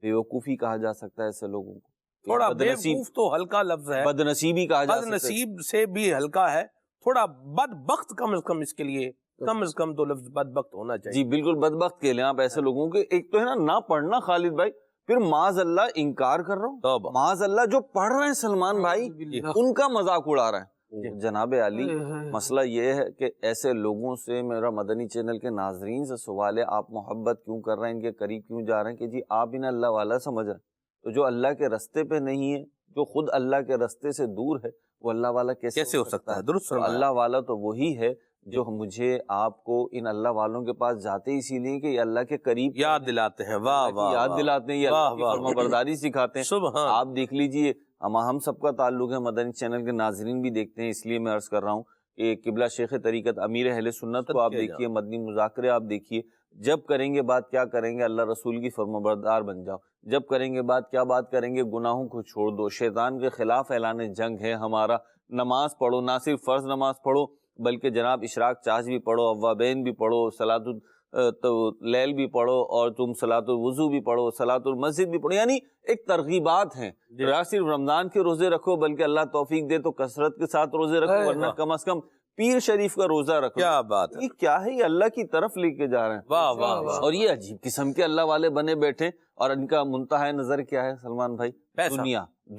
بیوقوفی کہا جا سکتا ہے ایسے لوگوں کو، تھوڑا بیوقوف تو ہلکا لفظ ہے، بدنصیبی کہا جا سکتا ہے، بدنصیب سے بھی ہلکا ہے، تھوڑا بدبخت کم از کم، اس کے لیے کم از کم تو لفظ بدبخت ہونا چاہیے۔ جی بالکل، بدبخت کہہ لیں آپ ایسے لوگوں کے۔ ایک تو ہے نا نہ پڑھنا خالد بھائی، پھر معاذ اللہ انکار کر رہا ہوں، معاذ اللہ جو پڑھ رہے ہیں سلمان بھائی ان کا مذاق اڑا رہے ہیں۔ جناب علی، مسئلہ یہ ہے کہ ایسے لوگوں سے میرا مدنی چینل کے ناظرین سے سوال ہے، آپ محبت کیوں کر رہے ہیں، ان کے قریب کیوں جا رہے ہیں کہ جی آپ انہیں اللہ والا سمجھ رہے ہیں، تو جو اللہ کے رستے پہ نہیں ہے، جو خود اللہ کے رستے سے دور ہے، وہ اللہ والا کیسے ہو سکتا ہے؟ درست فرمایا۔ اللہ والا تو وہی ہے جو مجھے آپ کو ان اللہ والوں کے پاس جاتے اسی لیے کہ یہ اللہ کے قریب یاد دلاتے ہیں، واہ واہ، یاد دلاتے ہیں، یہ اللہ کی فرما برداری سکھاتے ہیں۔ سبحان، آپ دیکھ لیجئے، ہم سب کا تعلق ہے، مدنی چینل کے ناظرین بھی دیکھتے ہیں، اس لیے میں عرض کر رہا ہوں کہ قبلہ شیخ طریقت امیر اہل سنت کو آپ دیکھیے، مدنی مذاکرے آپ دیکھیے، جب کریں گے بات کیا کریں گے، اللہ رسول کی فرما بردار بن جاؤ، جب کریں گے بات کیا بات کریں گے، گناہوں کو چھوڑ دو، شیطان کے خلاف اعلان جنگ ہے ہمارا، نماز پڑھو، نہ صرف فرض نماز پڑھو بلکہ جناب اشراق چاش بھی پڑھو، اوابین بھی پڑھو، صلاۃ اللیل بھی پڑھو، اور تم صلاۃ الوضو بھی پڑھو، صلاۃ المسجد بھی پڑھو، یعنی ایک ترغیبات ہیں۔ نہ صرف رمضان کے روزے رکھو بلکہ اللہ توفیق دے تو کثرت کے ساتھ روزے رکھو، ورنہ کم از کم پیر شریف کا روزہ رکھو۔ کیا بات ہے، یہ کیا ہے، یہ اللہ کی طرف لے کے جا رہے ہیں، واہ واہ واہ، اور یہ عجیب قسم کے اللہ والے بنے بیٹھے، اور ان کا منتہا نظر کیا ہے سلمان بھائی؟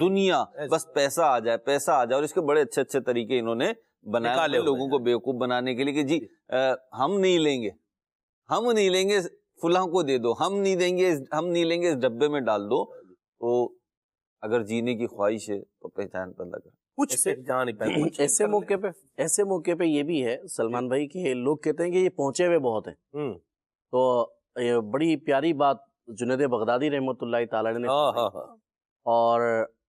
دنیا، بس پیسہ آ جائے، پیسہ آ جائے، اور اس کے بڑے اچھے طریقے انہوں نے بنائے لوگوں کو بیوقوف بنانے کے لیے کہ جی ہم نہیں لیں گے، فلاں کو دے دو، ہم نہیں لیں گے، اس ڈبے میں ڈال دو۔ تو اگر جینے کی خواہش ہے تو پہچان پیدا کر، کچھ ایسے موقع پہ یہ بھی ہے سلمان بھائی کہ لوگ کہتے ہیں کہ یہ پہنچے ہوئے بہت ہیں، تو یہ بڑی پیاری بات جنید بغدادی رحمۃ اللہ تعالی نے، اور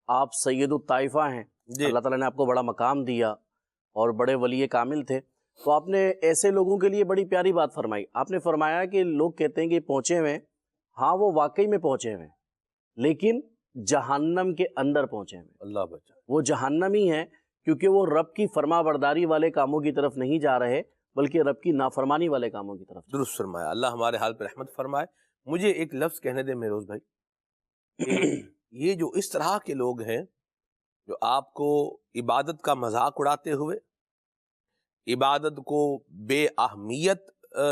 آپ سید الطائفہ ہیں، اللہ تعالیٰ نے آپ کو بڑا مقام دیا اور بڑے ولی کامل تھے، تو آپ نے ایسے لوگوں کے لیے بڑی پیاری بات فرمائی. آپ نے فرمایا کہ لوگ کہتے ہیں کہ پہنچے ہوئے ہیں، ہاں وہ واقعی میں پہنچے ہوئے ہیں، لیکن جہنم کے اندر پہنچے ہوئے ہیں. اللہ بچا. وہ جہنمی ہیں کیونکہ وہ رب کی فرما برداری والے کاموں کی طرف نہیں جا رہے بلکہ رب کی نافرمانی والے کاموں کی طرف. درست فرمایا. اللہ ہمارے حال پہ رحمت فرمائے. مجھے ایک لفظ کہنے دیں مہروز بھائی، کہ یہ جو اس طرح کے لوگ ہیں جو آپ کو عبادت کا مذاق اڑاتے ہوئے، عبادت کو بے اہمیت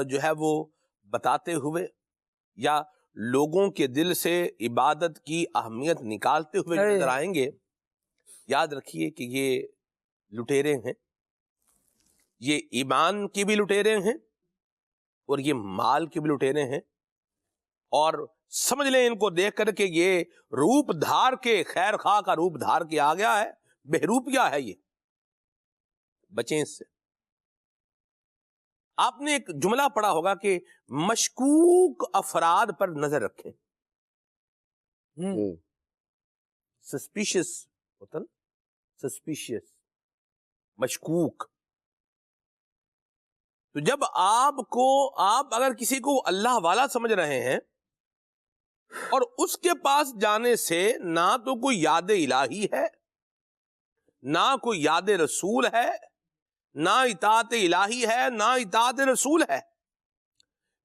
جو ہے وہ بتاتے ہوئے، یا لوگوں کے دل سے عبادت کی اہمیت نکالتے ہوئے نظر آئیں گے، یاد رکھیے کہ یہ لٹیرے ہیں. یہ ایمان کی بھی لٹیرے ہیں اور یہ مال کی بھی لٹیرے ہیں. اور سمجھ لیں ان کو دیکھ کر کہ یہ روپ دھار کے، خیر خواہ کا روپ دھار کے آ گیا ہے، بہروپیہ ہے. یہ بچیں اس سے. آپ نے ایک جملہ پڑھا ہوگا کہ مشکوک افراد پر نظر رکھیں. سسپیشس ہوتا نا، سسپیشس، مشکوک. تو جب آپ اگر کسی کو اللہ والا سمجھ رہے ہیں اور اس کے پاس جانے سے نہ تو کوئی یاد الہی ہے، نہ کوئی یاد رسول ہے، نہ اطاعت الہی ہے، نہ اطاعت رسول ہے،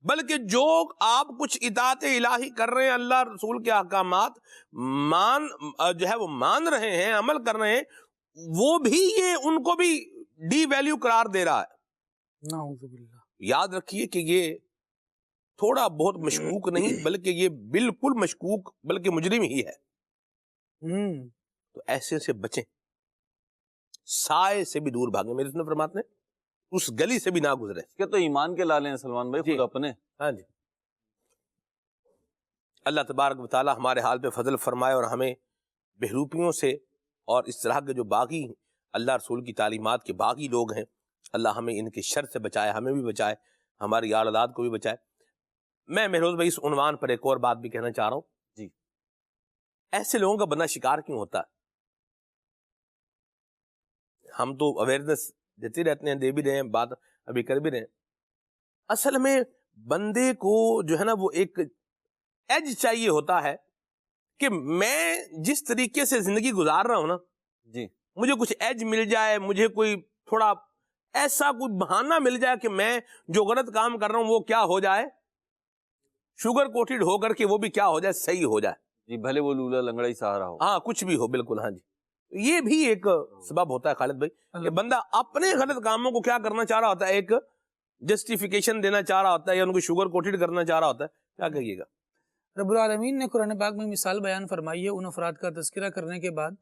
بلکہ جو آپ کچھ اطاعت الہی کر رہے ہیں، اللہ رسول کے احکامات جو ہے وہ مان رہے ہیں، عمل کر رہے ہیں، وہ بھی یہ ان کو بھی ڈی ویلیو قرار دے رہا ہے. نعوذ باللہ. یاد رکھیے کہ یہ تھوڑا بہت مشکوک نہیں بلکہ یہ بالکل مشکوک، بلکہ مجرم ہی ہے. تو ایسے سے بچیں، سائے سے بھی دور بھاگیں. میرے سنت فرماتے ہیں اس گلی سے بھی نہ گزرے. کیا تو ایمان کے لالے ہیں سلمان بھائی خود اپنے. ہاں جی. اللہ تبارک و تعالی ہمارے حال پہ فضل فرمائے اور ہمیں بہروپیوں سے اور اس طرح کے جو باغی اللہ رسول کی تعلیمات کے باغی لوگ ہیں، اللہ ہمیں ان کے شر سے بچائے، ہمیں بھی بچائے، ہماری یار اولاد کو بھی بچائے. میں مہروز بھائی اس عنوان پر ایک اور بات بھی کہنا چاہ رہا ہوں. جی. ایسے لوگوں کا بندہ شکار کیوں ہوتا ہے؟ ہم تو اویئرنیس دیتے رہتے ہیں، دے بھی رہے ہیں، بات ابھی کر بھی رہے ہیں. اصل میں بندے کو جو ہے نا وہ ایک ایج چاہیے ہوتا ہے کہ میں جس طریقے سے زندگی گزار رہا ہوں نا، جی، مجھے کچھ ایج مل جائے، مجھے کوئی تھوڑا ایسا کوئی بہانہ مل جائے کہ میں جو غلط کام کر رہا ہوں وہ کیا ہو جائے، شوگر کوٹڈ ہو کر کے وہ بھی کیا ہو جائے، صحیح ہو جائے. جی، بھلے وہ لولا لنگڑا ہی سہارا ہو. ہاں کچھ بھی ہو، بالکل. ہاں جی. یہ بھی ایک سبب ہوتا ہے خالد بھائی کہ بندہ اپنے غلط کاموں کو کیا کرنا چاہ رہا ہوتا ہے، ایک جسٹیفیکیشن دینا چاہ رہا ہوتا ہے یا ان کو شوگر کوٹڈ کرنا چاہ رہا ہوتا ہے. کیا کہیے گا؟ رب العالمین نے قرآن پاک میں مثال بیان فرمائی ہے ان افراد کا تذکرہ کرنے کے بعد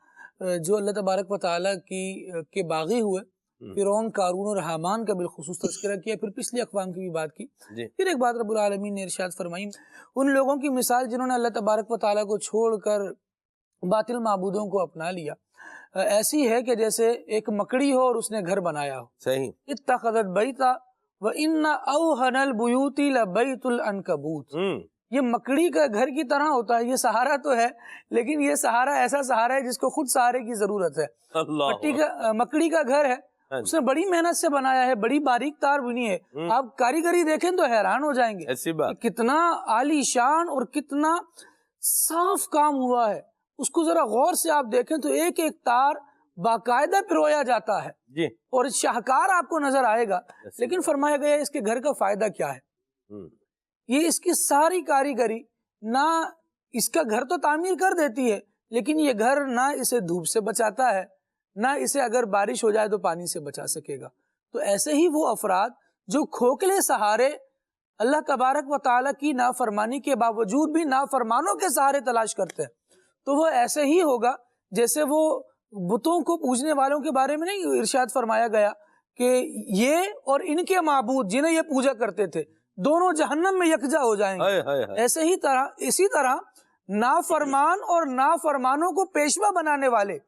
جو اللہ تبارک و تعالیٰ کے باغی ہوئے. فرعون، قارون اور حامان کا بالخصوص تذکرہ کیا، پھر پچھلی اقوام کی بھی بات کی. پھر ایک بات رب العالمین نے ارشاد فرمائی، ان لوگوں کی مثال جنہوں نے اللہ تبارک و تعالیٰ کو چھوڑ کر باطل معبودوں کو اپنا لیا، ایسی ہے کہ جیسے ایک مکڑی ہو اور اس نے گھر بنایا ہو. صحیح. اتخذت بیتا وان اوہن البیوت لبیت العنکبوت. یہ مکڑی کا گھر کی طرح ہوتا ہے. یہ سہارا تو ہے لیکن یہ سہارا ایسا سہارا ہے جس کو خود سہارے کی ضرورت ہے. مکڑی کا گھر ہے، اس نے بڑی محنت سے بنایا ہے، بڑی باریک تار بنی ہے. آپ کاریگری دیکھیں تو حیران ہو جائیں گے کتنا عالی شان اور کتنا صاف کام ہوا ہے. اس کو ذرا غور سے آپ دیکھیں تو ایک ایک تار باقاعدہ پرویا جاتا ہے جی، اور شاہکار آپ کو نظر آئے گا. لیکن فرمایا گیا اس کے گھر کا فائدہ کیا ہے؟ یہ اس کی ساری کاریگری نہ اس کا گھر تو تعمیر کر دیتی ہے، لیکن یہ گھر نہ اسے دھوپ سے بچاتا ہے، نہ اسے اگر بارش ہو جائے تو پانی سے بچا سکے گا. تو ایسے ہی وہ افراد جو کھوکھلے سہارے اللہ تبارک و تعالیٰ کی نافرمانی کے باوجود بھی نافرمانوں کے سہارے تلاش کرتے ہیں، تو وہ ایسے ہی ہوگا جیسے وہ بتوں کو پوجنے والوں کے بارے میں نہیں ارشاد فرمایا گیا کہ یہ اور ان کے معبود جنہیں یہ پوجا کرتے تھے دونوں جہنم میں یکجا ہو جائیں گے. اسی طرح نافرمان اور نافرمانوں کو پیشوا بنانے والے،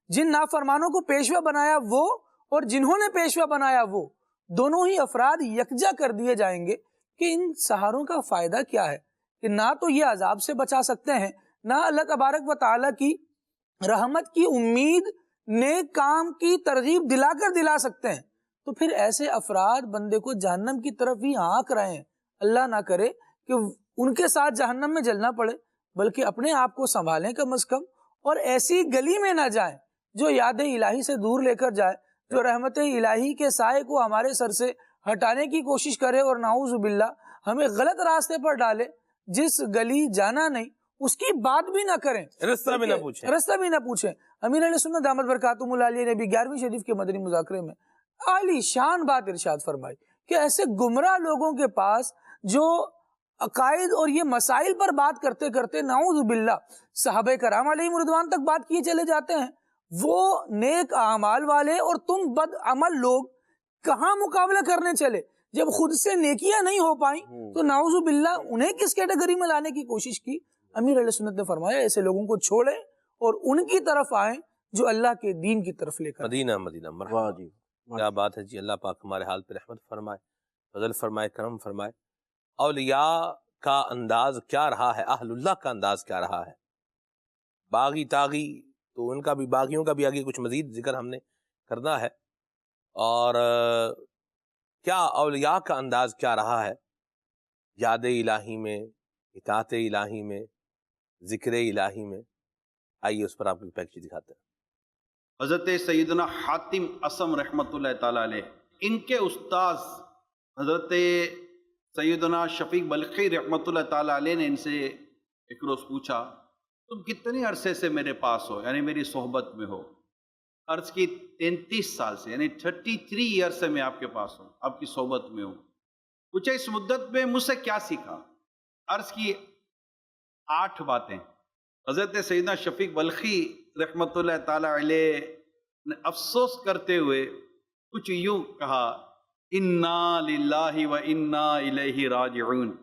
جن نافرمانوں کو پیشوا بنایا وہ اور جنہوں نے پیشوا بنایا وہ، دونوں ہی افراد یکجا کر دیے جائیں گے. کہ ان سہاروں کا فائدہ کیا ہے کہ نہ تو یہ عذاب سے بچا سکتے ہیں، نہ اللہ تبارک و تعالیٰ کی رحمت کی امید نیک کام کی ترغیب دلا کر دلا سکتے ہیں. تو پھر ایسے افراد بندے کو جہنم کی طرف ہی ہانک رہے ہیں. اللہ نہ کرے کہ ان کے ساتھ جہنم میں جلنا پڑے، بلکہ اپنے آپ کو سنبھالیں کم از کم، اور ایسی گلی میں نہ جائیں جو یاد الہی سے دور لے کر جائے، جو رحمت الہی کے سائے کو ہمارے سر سے ہٹانے کی کوشش کرے اور نعوذ باللہ ہمیں غلط راستے پر ڈالے. جس گلی جانا نہیں اس کی بات بھی نہ کریں، رستہ بھی نہ پوچھیں. امیر علیہ سنت دامت برکاتہم العالیہ نے بھی 11ویں شریف کے مدنی مذاکرے میں عالی شان بات ارشاد فرمائی کہ ایسے گمراہ لوگوں کے پاس جو عقائد اور یہ مسائل پر بات کرتے کرتے نعوذ باللہ صحابہ کرام علیہم رضوان تک بات کیے چلے جاتے ہیں، وہ نیک اعمال والے اور تم بد عمل لوگ کہاں مقابلہ کرنے چلے؟ جب خود سے نیکیاں نہیں ہو پائیں تو نعوذ باللہ انہیں کس کیٹیگری میں لانے کی کوشش کی؟ امیر علیہ سنت نے فرمایا ایسے لوگوں کو چھوڑیں اور ان کی طرف آئیں جو اللہ کے دین کی طرف لے کر. مدینہ مرحبا جی، کیا بات ہے جی. اللہ پاک ہمارے حال پہ رحمت فرمائے، فضل فرمائے، کرم فرمائے. اولیاء کا انداز کیا رہا ہے، اہل اللہ کا انداز کیا رہا ہے؟ باغی تاغی تو ان کا بھی، باغیوں کا بھی آگے کچھ مزید ذکر ہم نے کرنا ہے. اور کیا اولیاء کا انداز کیا رہا ہے یاد الہی میں، اطاعت الہی میں، ذکر الہی میں؟ آئیے اس پر آپ کو پیکج دکھاتے ہیں. حضرت سیدنا حاتم اسم رحمۃ اللہ تعالیٰ علیہ، ان کے استاذ حضرت سیدنا شفیق بلخی رحمۃ اللہ تعالیٰ علیہ نے ان سے ایک روز پوچھا تم کتنے عرصے سے میرے پاس ہو، یعنی میری صحبت میں ہو؟ عرض کی 33 سال سے، یعنی 33 ایئر سے میں آپ کے پاس ہوں، آپ کی صحبت میں ہوں. پوچھا اس مدت میں مجھ سے کیا سیکھا؟ عرض کی 8 باتیں. حضرت سیدنا شفیق بلخی رحمۃ اللہ تعالی علیہ نے افسوس کرتے ہوئے کچھ یوں کہا، انا للہ و انا الیہ راجعون.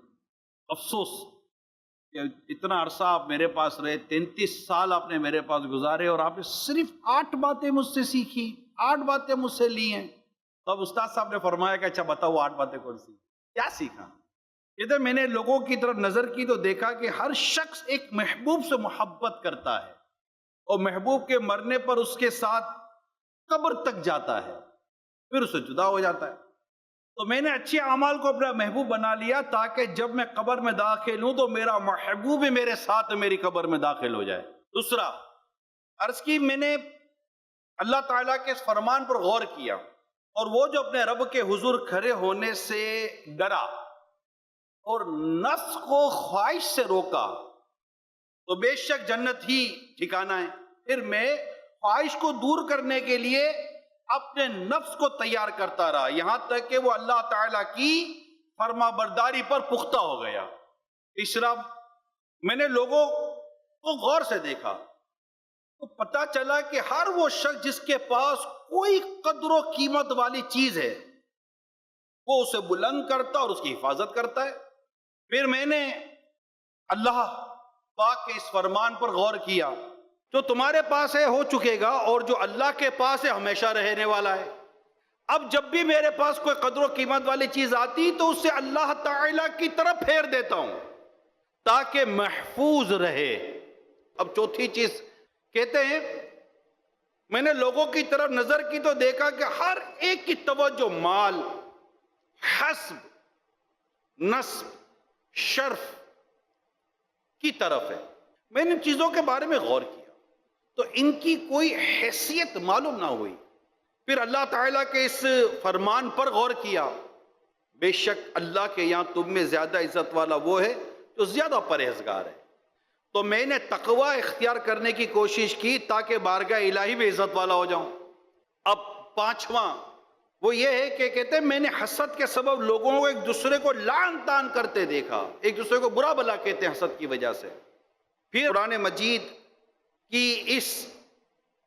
افسوس کہ اتنا عرصہ آپ میرے پاس رہے، 33 سال آپ نے میرے پاس گزارے اور آپ نے صرف 8 باتیں مجھ سے سیکھی، 8 باتیں مجھ سے لی ہیں. تو اب استاد صاحب نے فرمایا کہ اچھا بتاؤ 8 باتیں کون سی؟ کیا سیکھا؟ ادھر میں نے لوگوں کی طرف نظر کی تو دیکھا کہ ہر شخص ایک محبوب سے محبت کرتا ہے اور محبوب کے مرنے پر اس کے ساتھ قبر تک جاتا ہے، پھر اس سے جدا ہو جاتا ہے. تو میں نے اچھے اعمال کو اپنا محبوب بنا لیا تاکہ جب میں قبر میں داخل ہوں تو میرا محبوب میرے ساتھ میری قبر میں داخل ہو جائے. دوسرا عرض کی میں نے اللہ تعالیٰ کے اس فرمان پر غور کیا اور وہ جو اپنے رب کے حضور کھڑے ہونے سے ڈرا اور نفس کو خواہش سے روکا تو بے شک جنت ہی ٹھکانہ ہے. پھر میں خواہش کو دور کرنے کے لیے اپنے نفس کو تیار کرتا رہا یہاں تک کہ وہ اللہ تعالیٰ کی فرما برداری پر پختہ ہو گیا. تیسرا میں نے لوگوں کو غور سے دیکھا تو پتہ چلا کہ ہر وہ شخص جس کے پاس کوئی قدر و قیمت والی چیز ہے وہ اسے بلند کرتا اور اس کی حفاظت کرتا ہے. پھر میں نے اللہ پاک کے اس فرمان پر غور کیا، جو تمہارے پاس ہے ہو چکے گا اور جو اللہ کے پاس ہے ہمیشہ رہنے والا ہے. اب جب بھی میرے پاس کوئی قدر و قیمت والی چیز آتی تو اسے اللہ تعالیٰ کی طرف پھیر دیتا ہوں تاکہ محفوظ رہے. اب چوتھی چیز کہتے ہیں میں نے لوگوں کی طرف نظر کی تو دیکھا کہ ہر ایک کی توجہ مال، حسب، نسب، شرف کی طرف ہے. میں نے ان چیزوں کے بارے میں غور کیا تو ان کی کوئی حیثیت معلوم نہ ہوئی. پھر اللہ تعالیٰ کے اس فرمان پر غور کیا، بے شک اللہ کے یہاں تم میں زیادہ عزت والا وہ ہے جو زیادہ پرہیزگار ہے. تو میں نے تقوی اختیار کرنے کی کوشش کی تاکہ بارگاہ الہی میں عزت والا ہو جاؤں. اب پانچواں وہ یہ ہے کہ کہتے ہیں میں نے حسد کے سبب لوگوں کو ایک دوسرے کو لعن طعن کرتے دیکھا، ایک دوسرے کو برا بھلا کہتے ہیں حسد کی وجہ سے. پھر قرآن مجید کی اس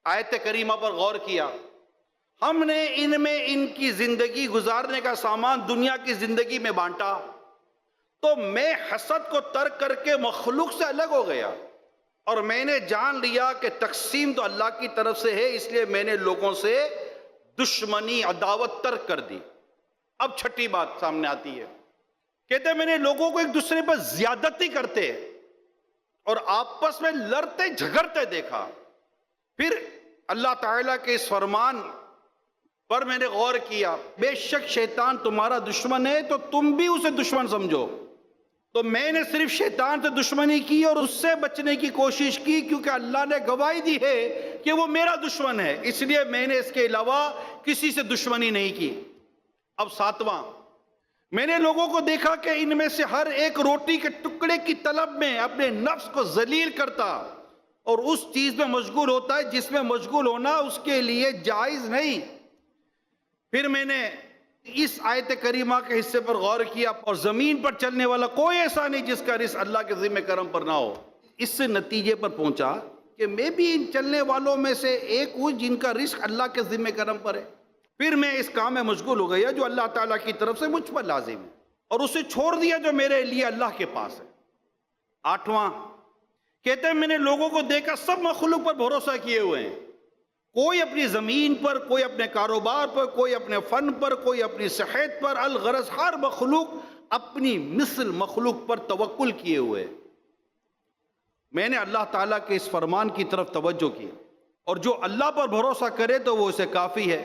آیت کریمہ پر غور کیا، ہم نے ان میں ان کی زندگی گزارنے کا سامان دنیا کی زندگی میں بانٹا تو میں حسد کو ترک کر کے مخلوق سے الگ ہو گیا اور میں نے جان لیا کہ تقسیم تو اللہ کی طرف سے ہے، اس لیے میں نے لوگوں سے دشمنی عداوت ترک کر دی. اب چھٹی بات سامنے آتی ہے، کہتے ہیں میں نے لوگوں کو ایک دوسرے پر زیادتی کرتے اور آپس میں لڑتے جھگڑتے دیکھا. پھر اللہ تعالیٰ کے اس فرمان پر میں نے غور کیا بے شک شیطان تمہارا دشمن ہے تو تم بھی اسے دشمن سمجھو. تو میں نے صرف شیطان سے دشمنی کی اور اس سے بچنے کی کوشش کی کیونکہ اللہ نے گواہی دی ہے کہ وہ میرا دشمن ہے، اس لیے میں نے اس کے علاوہ کسی سے دشمنی نہیں کی. اب 7واں، میں نے لوگوں کو دیکھا کہ ان میں سے ہر ایک روٹی کے ٹکڑے کی طلب میں اپنے نفس کو ذلیل کرتا اور اس چیز میں مشغول ہوتا ہے جس میں مشغول ہونا اس کے لیے جائز نہیں. پھر میں نے اس آیت کریمہ کے حصے پر غور کیا، اور زمین پر چلنے والا کوئی ایسا نہیں جس کا رزق اللہ کے ذمہ کرم پر نہ ہو. اس سے نتیجے پر پہنچا کہ میں بھی ان چلنے والوں میں سے ایک ہوں جن کا رزق اللہ کے ذمہ کرم پر ہے. پھر میں اس کام میں مشغول ہو گیا جو اللہ تعالیٰ کی طرف سے مجھ پر لازم ہے اور اسے چھوڑ دیا جو میرے لیے اللہ کے پاس ہے. 8واں کہتے ہیں میں نے لوگوں کو دیکھا سب مخلوق پر بھروسہ کیے ہوئے ہیں، کوئی اپنی زمین پر، کوئی اپنے کاروبار پر، کوئی اپنے فن پر، کوئی اپنی صحت پر، الغرض ہر مخلوق اپنی مثل مخلوق پر توکل کیے ہوئے. میں نے اللہ تعالیٰ کے اس فرمان کی طرف توجہ کی، اور جو اللہ پر بھروسہ کرے تو وہ اسے کافی ہے،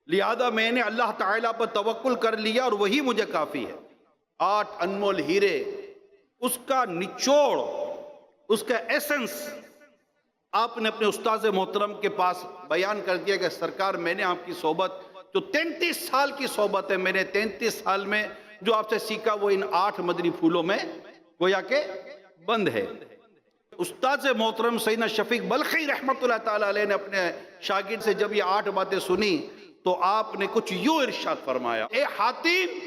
لہذا میں نے اللہ تعالیٰ پر توکل کر لیا اور وہی مجھے کافی ہے. 8 انمول ہیرے، اس کا نچوڑ، اس کا ایسنس آپ نے اپنے استاذ محترم کے پاس بیان کر دیا کہ سرکار میں نے آپ کی صحبت جو 33 سال کی صحبت ہے، میں نے 33 سال میں جو آپ سے سیکھا وہ ان 8 مدنی پھولوں میں گویا کہ بند ہے. استاذ محترم سیدنا شفیق بلخی رحمۃ اللہ تعالیٰ علیہ نے اپنے شاگرد سے جب یہ 8 باتیں سنی تو آپ نے کچھ یوں ارشاد فرمایا، اے حاتم،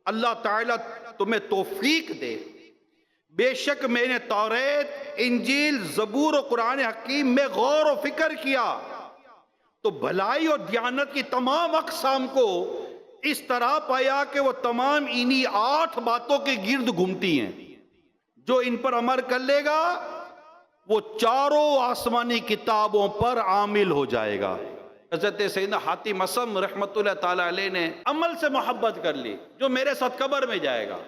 اللہ تعالیٰ تمہیں توفیق دے، بے شک میں نے توریت، انجیل، زبور و قرآن حکیم میں غور و فکر کیا تو بھلائی اور دیانت کی تمام اقسام کو اس طرح پایا کہ وہ تمام انہی 8 باتوں کے گرد گھومتی ہیں. جو ان پر عمل کر لے گا وہ چاروں آسمانی کتابوں پر عامل ہو جائے گا. حضرت سیدنا حاتم اصم رحمت اللہ تعالی علیہ نے عمل سے محبت کر لی، جو میرے ساتھ قبر میں جائے گا.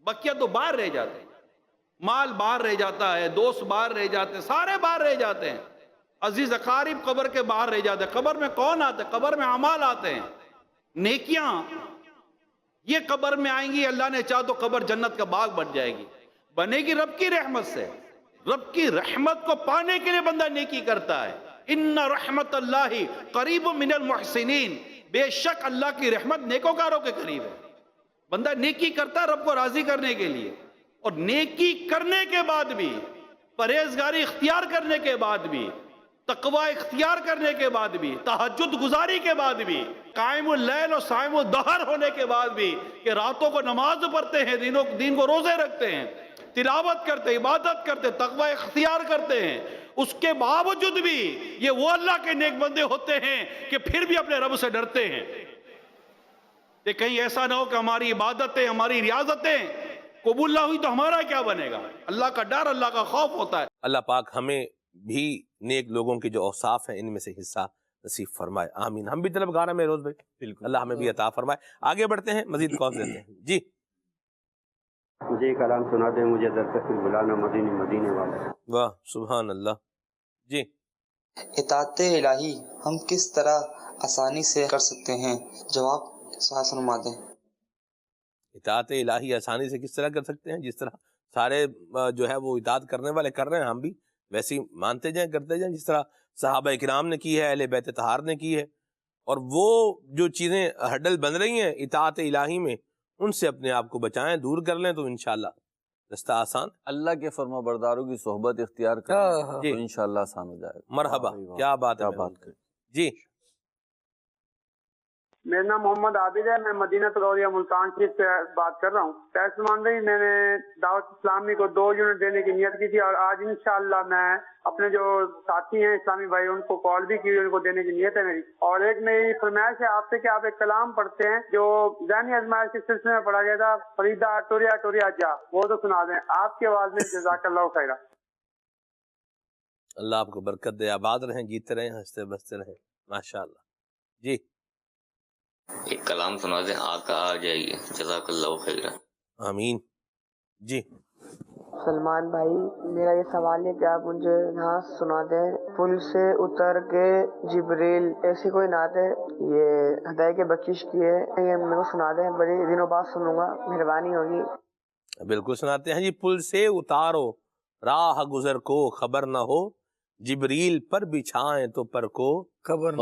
بقیہ تو باہر رہ جاتے ہیں، مال باہر رہ جاتا ہے، دوست باہر رہ جاتے ہیں، سارے باہر رہ جاتے ہیں، عزیز اقارب قبر کے باہر رہ جاتے ہیں. قبر میں کون آتے ہیں؟ قبر میں اعمال آتے ہیں، نیکیاں. یہ قبر میں آئیں گی، اللہ نے چاہ تو قبر جنت کا باغ بن جائے گی، بنے گی رب کی رحمت سے. رب کی رحمت کو پانے کے لیے بندہ نیکی کرتا ہے. ان رحمت اللہ قریب من المحسنین، بے شک اللہ کی رحمت نیکوکاروں کے قریب ہے. بندہ نیکی کرتا ہے رب کو راضی کرنے کے لیے، اور نیکی کرنے کے بعد بھی، پرہیزگاری اختیار کرنے کے بعد بھی، تقوی اختیار کرنے کے بعد بھی، تہجد گزاری کے بعد بھی، قائم اللیل اور صائم الدہر ہونے کے بعد بھی، کہ راتوں کو نماز پڑھتے ہیں، دین کو روزے رکھتے ہیں، تلاوت کرتے، عبادت کرتے، تقوی اختیار کرتے ہیں، اس کے باوجود بھی یہ وہ اللہ کے نیک بندے ہوتے ہیں کہ پھر بھی اپنے رب سے ڈرتے ہیں کہ کہیں ایسا نہ ہو کہ ہماری عبادتیں، ہماری ریاضتیں قبول نہ ہوئی تو ہمارا کیا بنے گا. اللہ کا ڈر، اللہ کا خوف ہوتا ہے. اللہ پاک ہمیں بھی نیک لوگوں کے جو اوصاف ہیں ان میں سے حصہ نصیب فرمائے. آمین. ہم بھی طلبگار ہیں روز بھائی، بالکل اللہ ہمیں بھی عطا فرمائے. آگے بڑھتے ہیں، مزید کال دیتے ہیں. جی مجھے کلام سنا دیں، مجھے درکش بلانا مدینے والا. واہ سبحان اللہ. جی اطاعت الہی ہم کس طرح آسانی سے کر سکتے ہیں؟ جواب فرما دیں. اطاعت الہی آسانی سے کس طرح کر سکتے ہیں؟ جس طرح سارے جو ہے وہ اطاعت کرنے والے کر رہے ہیں، ہم بھی ویسے ہی مانتے جائیں، کرتے جائیں، جس طرح صحابہ کرام نے کی ہے، اہل بیت طہار نے کی ہے. اور وہ جو چیزیں ہڈل بن رہی ہیں اطاعت الہی میں، ان سے اپنے آپ کو بچائیں، دور کر لیں، تو انشاءاللہ رستہ آسان. اللہ کے فرما برداروں کی صحبت اختیار کریں تو انشاءاللہ آسان ہو جائے گا. مرحبا. کیا بات ہے. جی میرا نام محمد عابد ہے، میں مدینہ طلوریہ ملتان شریف سے بات کر رہا ہوں. سلمان بھائی، میں نے دعوت اسلامی کو 2 یونٹ دینے کی نیت کی تھی، اور آج انشاءاللہ میں اپنے جو ساتھی ہیں اسلامی بھائی ان کو کال بھی کی، ان کو دینے کی نیت ہے میری. اور ایک میری فرمائش ہے آپ سے کہ آپ ایک کلام پڑھتے ہیں جو ذہنی آزمائش کے سلسلے میں پڑھا گیا تھا، فریدہ ٹوریا ٹوریا جا، وہ تو سنا دیں آپ کی آواز میں. جزاک اللہ خیرہ. اللہ آپ کو برکت دے، آباد رہیں، جیتے رہیں، ہنستے بستے رہیں. ماشاءاللہ. جی ایک کلام سنا دیں، آقا آ جائیے. جزاک اللہ خیرہ. آمین. جی سلمان بھائی، میرا یہ سوال ہے کہ آپ مجھے نعت سنا دیں، پل سے اتر کے جبریل، ایسی کوئی نعت ہے، یہ ہدایت کے بخشش کی ہے، یہ میرے کو سنا دیں، بڑے دنوں بعد سنوں گا، مہربانی ہوگی۔ بالکل سناتے ہیں جی۔ پل سے اتارو راہ گزر کو خبر نہ ہو، جبریل پر بچھائیں تو پر کو خبر نہ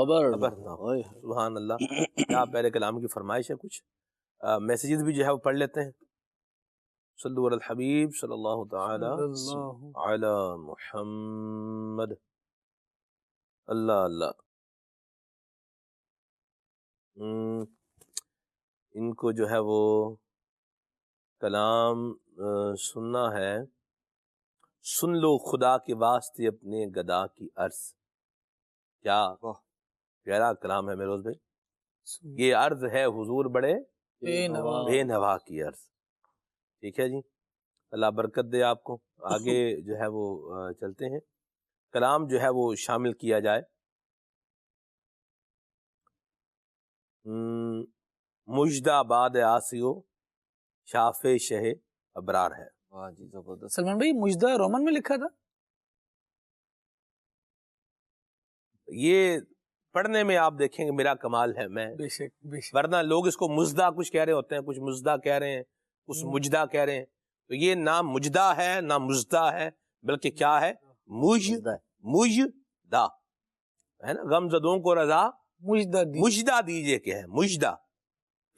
ہو۔ سبحان اللہ، کیا پہلے کلام کی فرمائش ہے۔ کچھ میسیجز بھی جو ہے وہ پڑھ لیتے ہیں۔ صلو علی الحبیب صلی اللہ تعالی علی محمد۔ اللہ اللہ، ان کو جو ہے وہ کلام سننا ہے۔ سن لو خدا کے واسطے اپنے گدا کی عرض، کیا پیارا کلام ہے میروز بھائی۔ یہ عرض ہے حضور بڑے بے نوا کی عرض۔ ٹھیک ہے جی، اللہ برکت دے آپ کو۔ آگے جو ہے وہ چلتے ہیں، کلام جو ہے وہ شامل کیا جائے۔ مجدہ باد آسیو شاف شہ ابرار ہے۔ واہ جی زبردست۔ سلمان بھائی مجدہ رومن میں لکھا تھا؟ یہ پڑھنے میں آپ دیکھیں گے میرا کمال ہے، میں بے شک ورنہ لوگ اس کو مزدہ کچھ کہہ رہے ہوتے ہیں، کچھ مزدہ کہہ رہے ہیں، کچھ مجدہ کہہ رہے ہیں۔ تو یہ نہ مجدہ ہے نہ مزدہ ہے، بلکہ کیا ہے؟ مجدہ ہے نا۔ غم زدوں کو رضا مجدہ دیجئے، کیا ہے؟ مجدہ،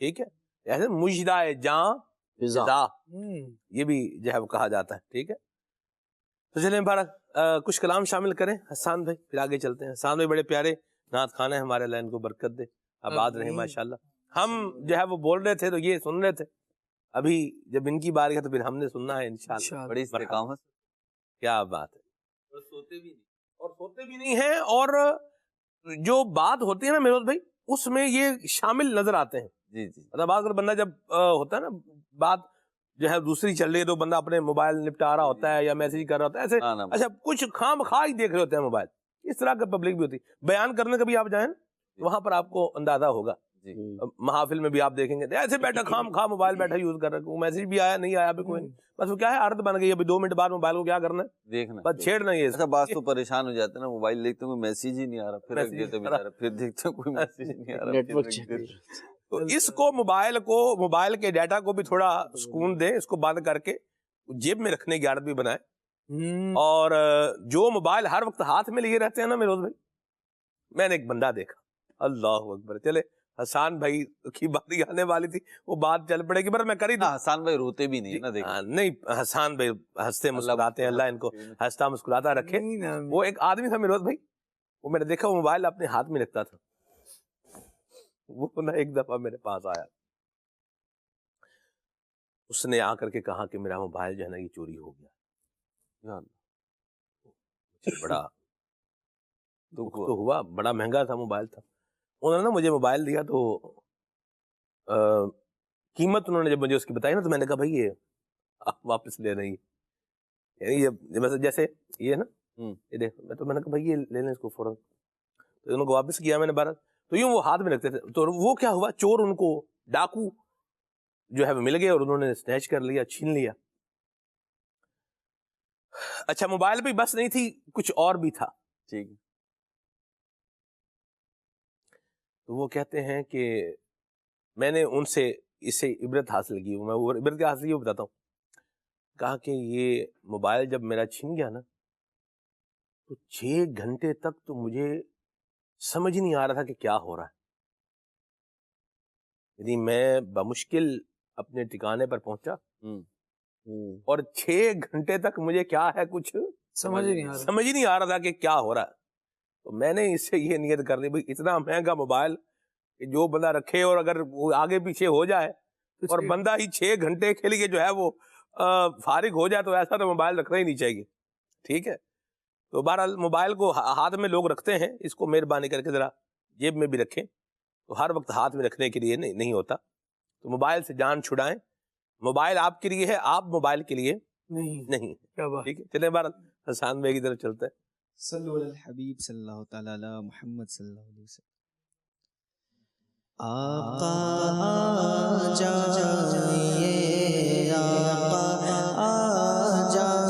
ٹھیک ہے۔ ایسے مجدہ جاں فضا، یہ بھی جو ہے وہ کہا جاتا ہے، ٹھیک ہے۔ تو چلیں بھارت کچھ کلام شامل کریں حسان بھائی، پھر آگے چلتے ہیں۔ حسان بھائی بڑے پیارے نعت خوانے ہیں ہمارے، اللہ ان کو برکت دے، آباد رہے ماشاءاللہ۔ ہم جو ہے وہ بول رہے تھے تو یہ سن رہے تھے، ابھی جب ان کی باری ہے تو پھر ہم نے سننا ہے انشاءاللہ۔ بڑی استقامت، کیا بات ہے۔ اور سوتے بھی نہیں ہیں، اور جو بات ہوتی ہے نا میروز بھائی، اس میں یہ شامل نظر آتے ہیں۔ جی جی، مطلب اگر بندہ جب ہوتا ہے نا بات جو ہے دوسری چل رہی ہے تو بندہ اپنے موبائل نپٹا رہا ہوتا ہے یا میسج کر رہا ہوتا ہے، ایسے اچھا کچھ خام خواہ ہی دیکھ رہے ہوتے ہیں موبائل۔ اس طرح کا پبلک بھی ہوتی ہے۔ بیان کرنے کبھی آپ جائیں وہاں پر آپ کو اندازہ ہوگا، محافل میں بھی آپ دیکھیں گے ایسے بیٹھا خام خواہ موبائل بیٹھا یوز کر رہا ہے، میسج بھی آیا نہیں آیا بھی کوئی نہیں، بس وہ کیا ہے عادت بن گئی، ابھی 2 منٹ بعد موبائل کو کیا کرنا ہے، دیکھنا، بس چھیڑنا ہی ہے۔ اچھا بعض تو پریشان ہو جاتے ہیں نا، موبائل دیکھتے ہیں کوئی میسج ہی نہیں آ رہا، پھر رکھ دیتے بیچارہ، پھر دیکھتے ہیں کوئی میسج ہی نہیں آ رہا۔ تو اس کو موبائل کے ڈیٹا کو بھی تھوڑا سکون دیں، اس کو بند کر کے جیب میں رکھنے کی عادت بھی بنائیں۔ اور جو موبائل ہر وقت ہاتھ میں لیے رہتے ہیں نا میروز بھائی، میں نے ایک بندہ دیکھا، اللہ اکبر۔ چلے حسان بھائی کی باری آنے والی تھی، وہ بات چل پڑے گی، پر میں کری دوں۔ حسان بھائی روتے بھی نہیں نا، دیکھا نہیں، حسان بھائی ہنستے مسکراتے ہیں، اللہ ان کو ہنستا مسکراتا رکھے۔ وہ ایک آدمی تھا میروز بھائی، وہ میں نے دیکھا وہ موبائل اپنے ہاتھ میں رکھتا تھا، وہ نا ایک دفعہ میرے پاس آیا، اس نے آ کر کے کہا کہ میرا موبائل جو ہے نا یہ چوری ہو گیا۔ بڑا دکھ تو ہوا، بڑا مہنگا تھا موبائل تھا۔ انہوں نے نا مجھے موبائل دیا تو قیمت انہوں نے جب مجھے اس کی بتائی نا تو میں نے کہا بھائی یہ آپ واپس لے رہی ہے، یعنی جیسے یہ نا یہ دیکھ، تو میں نے کہا بھائی یہ لے لیں اس کو فوراً، تو انہوں کو واپس کیا میں نے بارہ، تو یوں وہ ہاتھ میں رکھتے تھے، تو وہ کیا ہوا، چور ان کو ڈاکو جو ہے وہ مل گئے اور انہوں نے سنیچ کر لیا، چھین لیا۔ اچھا موبائل بھی بس نہیں تھی، کچھ اور بھی تھا، ٹھیک۔ تو وہ کہتے ہیں کہ میں نے ان سے اسے عبرت حاصل کی، میں وہ عبرت کیا حاصل کی وہ بتاتا ہوں۔ کہا کہ یہ موبائل جب میرا چھن گیا نا تو 6 گھنٹے تک تو مجھے سمجھ نہیں آ رہا تھا کہ کیا ہو رہا ہے، یعنی میں بمشکل اپنے ٹھکانے پر پہنچا اور 6 گھنٹے تک مجھے کیا ہے کچھ سمجھ نہیں آ رہا تھا کہ کیا ہو رہا ہے۔ تو میں نے اس سے یہ نیت کر لی بھائی اتنا مہنگا موبائل کہ جو بندہ رکھے اور اگر وہ آگے پیچھے ہو جائے اور بندہ ہی 6 گھنٹے کے لیے جو ہے وہ فارغ ہو جائے تو ایسا تو موبائل رکھنا ہی نہیں چاہیے، ٹھیک ہے۔ تو بہرحال موبائل کو ہاتھ میں لوگ رکھتے ہیں، اس کو مہربانی کر کے ذرا جیب میں بھی رکھیں، تو ہر وقت ہاتھ میں رکھنے کے لیے نہیں ہوتا، تو موبائل سے جان چھڑائیں۔ موبائل آپ کے لیے ہے، آپ موبائل کے لیے نہیں، ٹھیک ہے۔ چلیں بہرحال حسان بھائی کی طرف چلتے ہیں۔ صلو علی الحبیب صلی اللہ تعالی علی محمد صلی اللہ علیہ وسلم۔ آقا آ جائیے، آقا آ جائیے۔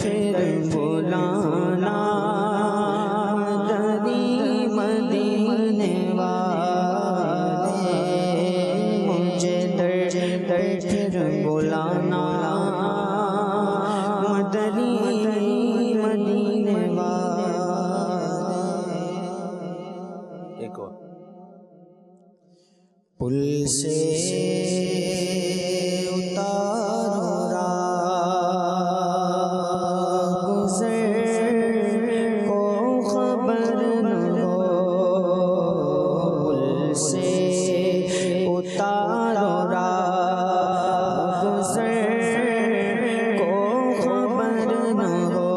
پھر پل سے اتارو راہ گزر کو خبر نہ ہو، پل سے اتارو راہ گزر کو خبر نہ ہو،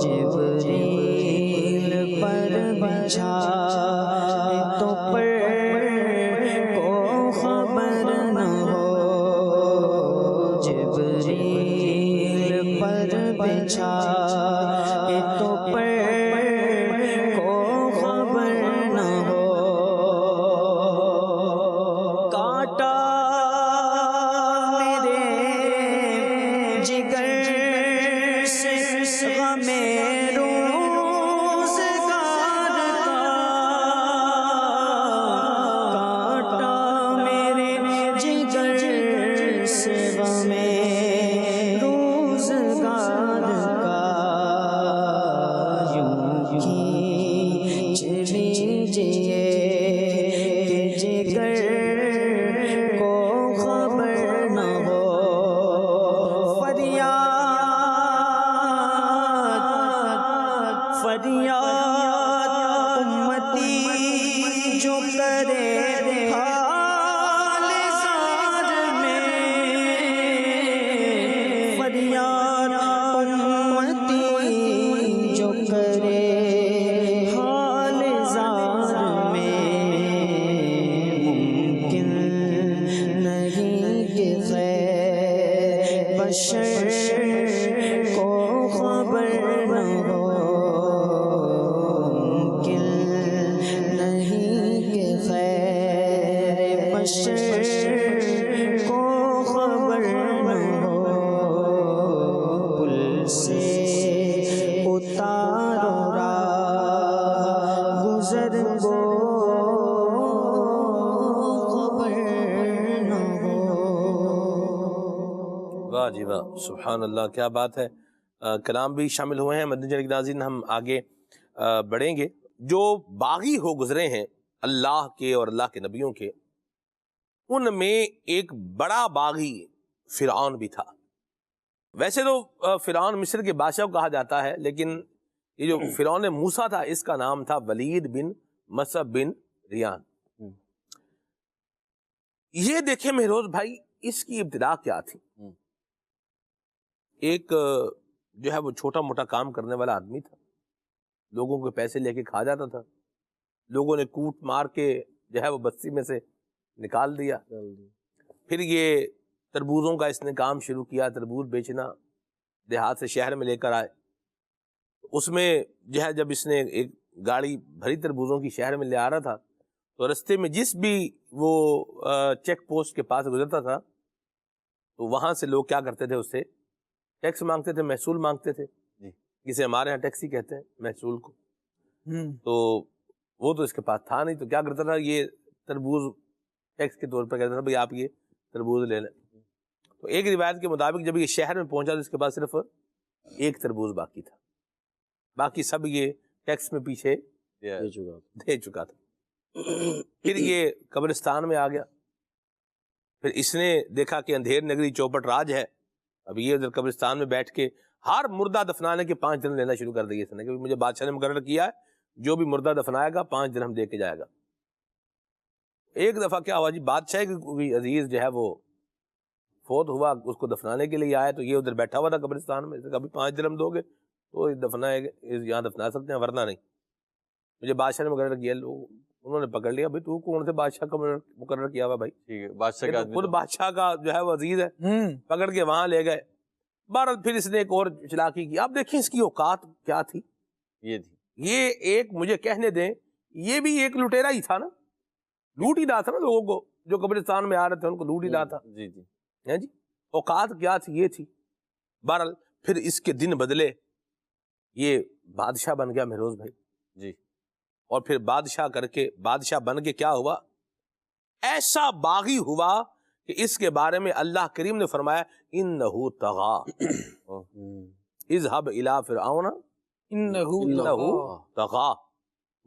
جبریل پر بچھا تو پر کو خبر نہ ہو، جبریل پر بچھا تو پر کو خبر نہ ہو، کانٹا میرے جگر سے غم روزگار کا، کانٹا میرے جگر سے غم روزگار کا، یوں کھینچ لیجئے کہ جگر کو خبر نہ ہو، فریاد امتی جو کرے حال زار میں، فریاد امتی جو کرے حال زار میں، ممکن نہیں کہ خیر بشر کو خبر نہ ہو، ممکن نہیں کہ خیر بشر کو خبر نہ ہو، پل سے اتارو راہ گزر کو خبر نہ ہو۔ واہ جی واہ، سبحان اللہ، کیا بات ہے۔ کلام بھی شامل ہوئے ہیں۔ مدنی چینل کے ناظرین، ہم آگے بڑھیں گے۔ جو باغی ہو گزرے ہیں اللہ کے اور اللہ کے نبیوں کے، ان میں ایک بڑا باغی فرعون بھی تھا۔ ویسے تو فرعون مصر کے بادشاہ کو کہا جاتا ہے، لیکن یہ جو فرعون موسیٰ تھا، اس کا نام تھا ولید بن مصعب بن ریان۔ یہ دیکھیں مہروز بھائی، اس کی ابتدا کیا تھی؟ ایک جو ہے وہ چھوٹا موٹا کام کرنے والا آدمی تھا، لوگوں کے پیسے لے کے کھا جاتا تھا، لوگوں نے کوٹ مار کے جو ہے وہ بستی میں سے نکال دیا۔ پھر یہ تربوزوں کا اس نے کام شروع کیا، تربوز بیچنا، دیہات سے شہر میں لے کر آئے۔ اس میں جو ہے جب اس نے ایک گاڑی بھری تربوزوں کی شہر میں لے آ رہا تھا، تو رستے میں جس بھی وہ چیک پوسٹ کے پاس گزرتا تھا، تو وہاں سے لوگ کیا کرتے تھے، اس سے ٹیکس مانگتے تھے، محصول مانگتے تھے، جسے ہمارے ہاں ٹیکسی کہتے ہیں محصول کو۔ تو وہ تو اس کے پاس تھا نہیں، تو کیا کرتا تھا، یہ تربوز ٹیکس کے طور پر کہتا تھا بھئی آپ یہ تربوز لے لیں۔ تو ایک روایت کے مطابق جب یہ شہر میں پہنچا تو اس کے پاس صرف ایک تربوز باقی تھا، باقی سب یہ ٹیکس میں پیچھے دے چکا تھا۔ پھر یہ قبرستان میں آ گیا، پھر اس نے دیکھا کہ اندھیر نگری چوپٹ راج ہے۔ اب یہ ادھر قبرستان میں بیٹھ کے ہر مردہ دفنانے کے 5 درہم لینا شروع کر دیے اس نے، کہ مجھے بادشاہ نے مقرر کیا ہے جو بھی مردہ دفنائے گا 5 درہم دے کے جائے گا۔ ایک دفعہ کیا ہوا جی، بادشاہ کی کوئی عزیز جو ہے وہ فوت ہوا، اس کو دفنانے کے لیے آیا، تو یہ ادھر بیٹھا ہوا تھا قبرستان میں۔ کبھی 5 درہم دو گے تو دفنائے گے، یہاں دفنا سکتے ہیں، ورنہ نہیں۔ مجھے بادشاہ نے مقرر کیا، لوگ انہوں نے پکڑ لیا، بھائی تو کون سے بادشاہ کا مقرر کیا ہوا بھائی؟ ٹھیک ہے، بادشاہ کا خود بادشاہ کا جو ہے وہ عزیز ہے، پکڑ کے وہاں لے گئے۔ بہرحال پھر اس نے ایک اور چلاکی کی۔ آپ دیکھیں اس کی اوقات کیا تھی۔ یہ ایک مجھے کہنے دیں، یہ بھی ایک لٹیرا ہی تھا نا، لوٹ ہی رہا تھا نا لوگوں کو، جو قبرستان میں آ رہے تھے ان کو لوٹ ہی رہا تھا۔ جی اوقات کیا تھی، یہ تھی۔ بہرحال پھر اس کے دن بدلے، یہ بادشاہ بن گیا مہروز بھائی جی، اور پھر بادشاہ بن کے کیا ہوا، ایسا باغی ہوا کہ اس کے بارے میں اللہ کریم نے فرمایا انہ طغا اذهب الى فرعون انہ طغا۔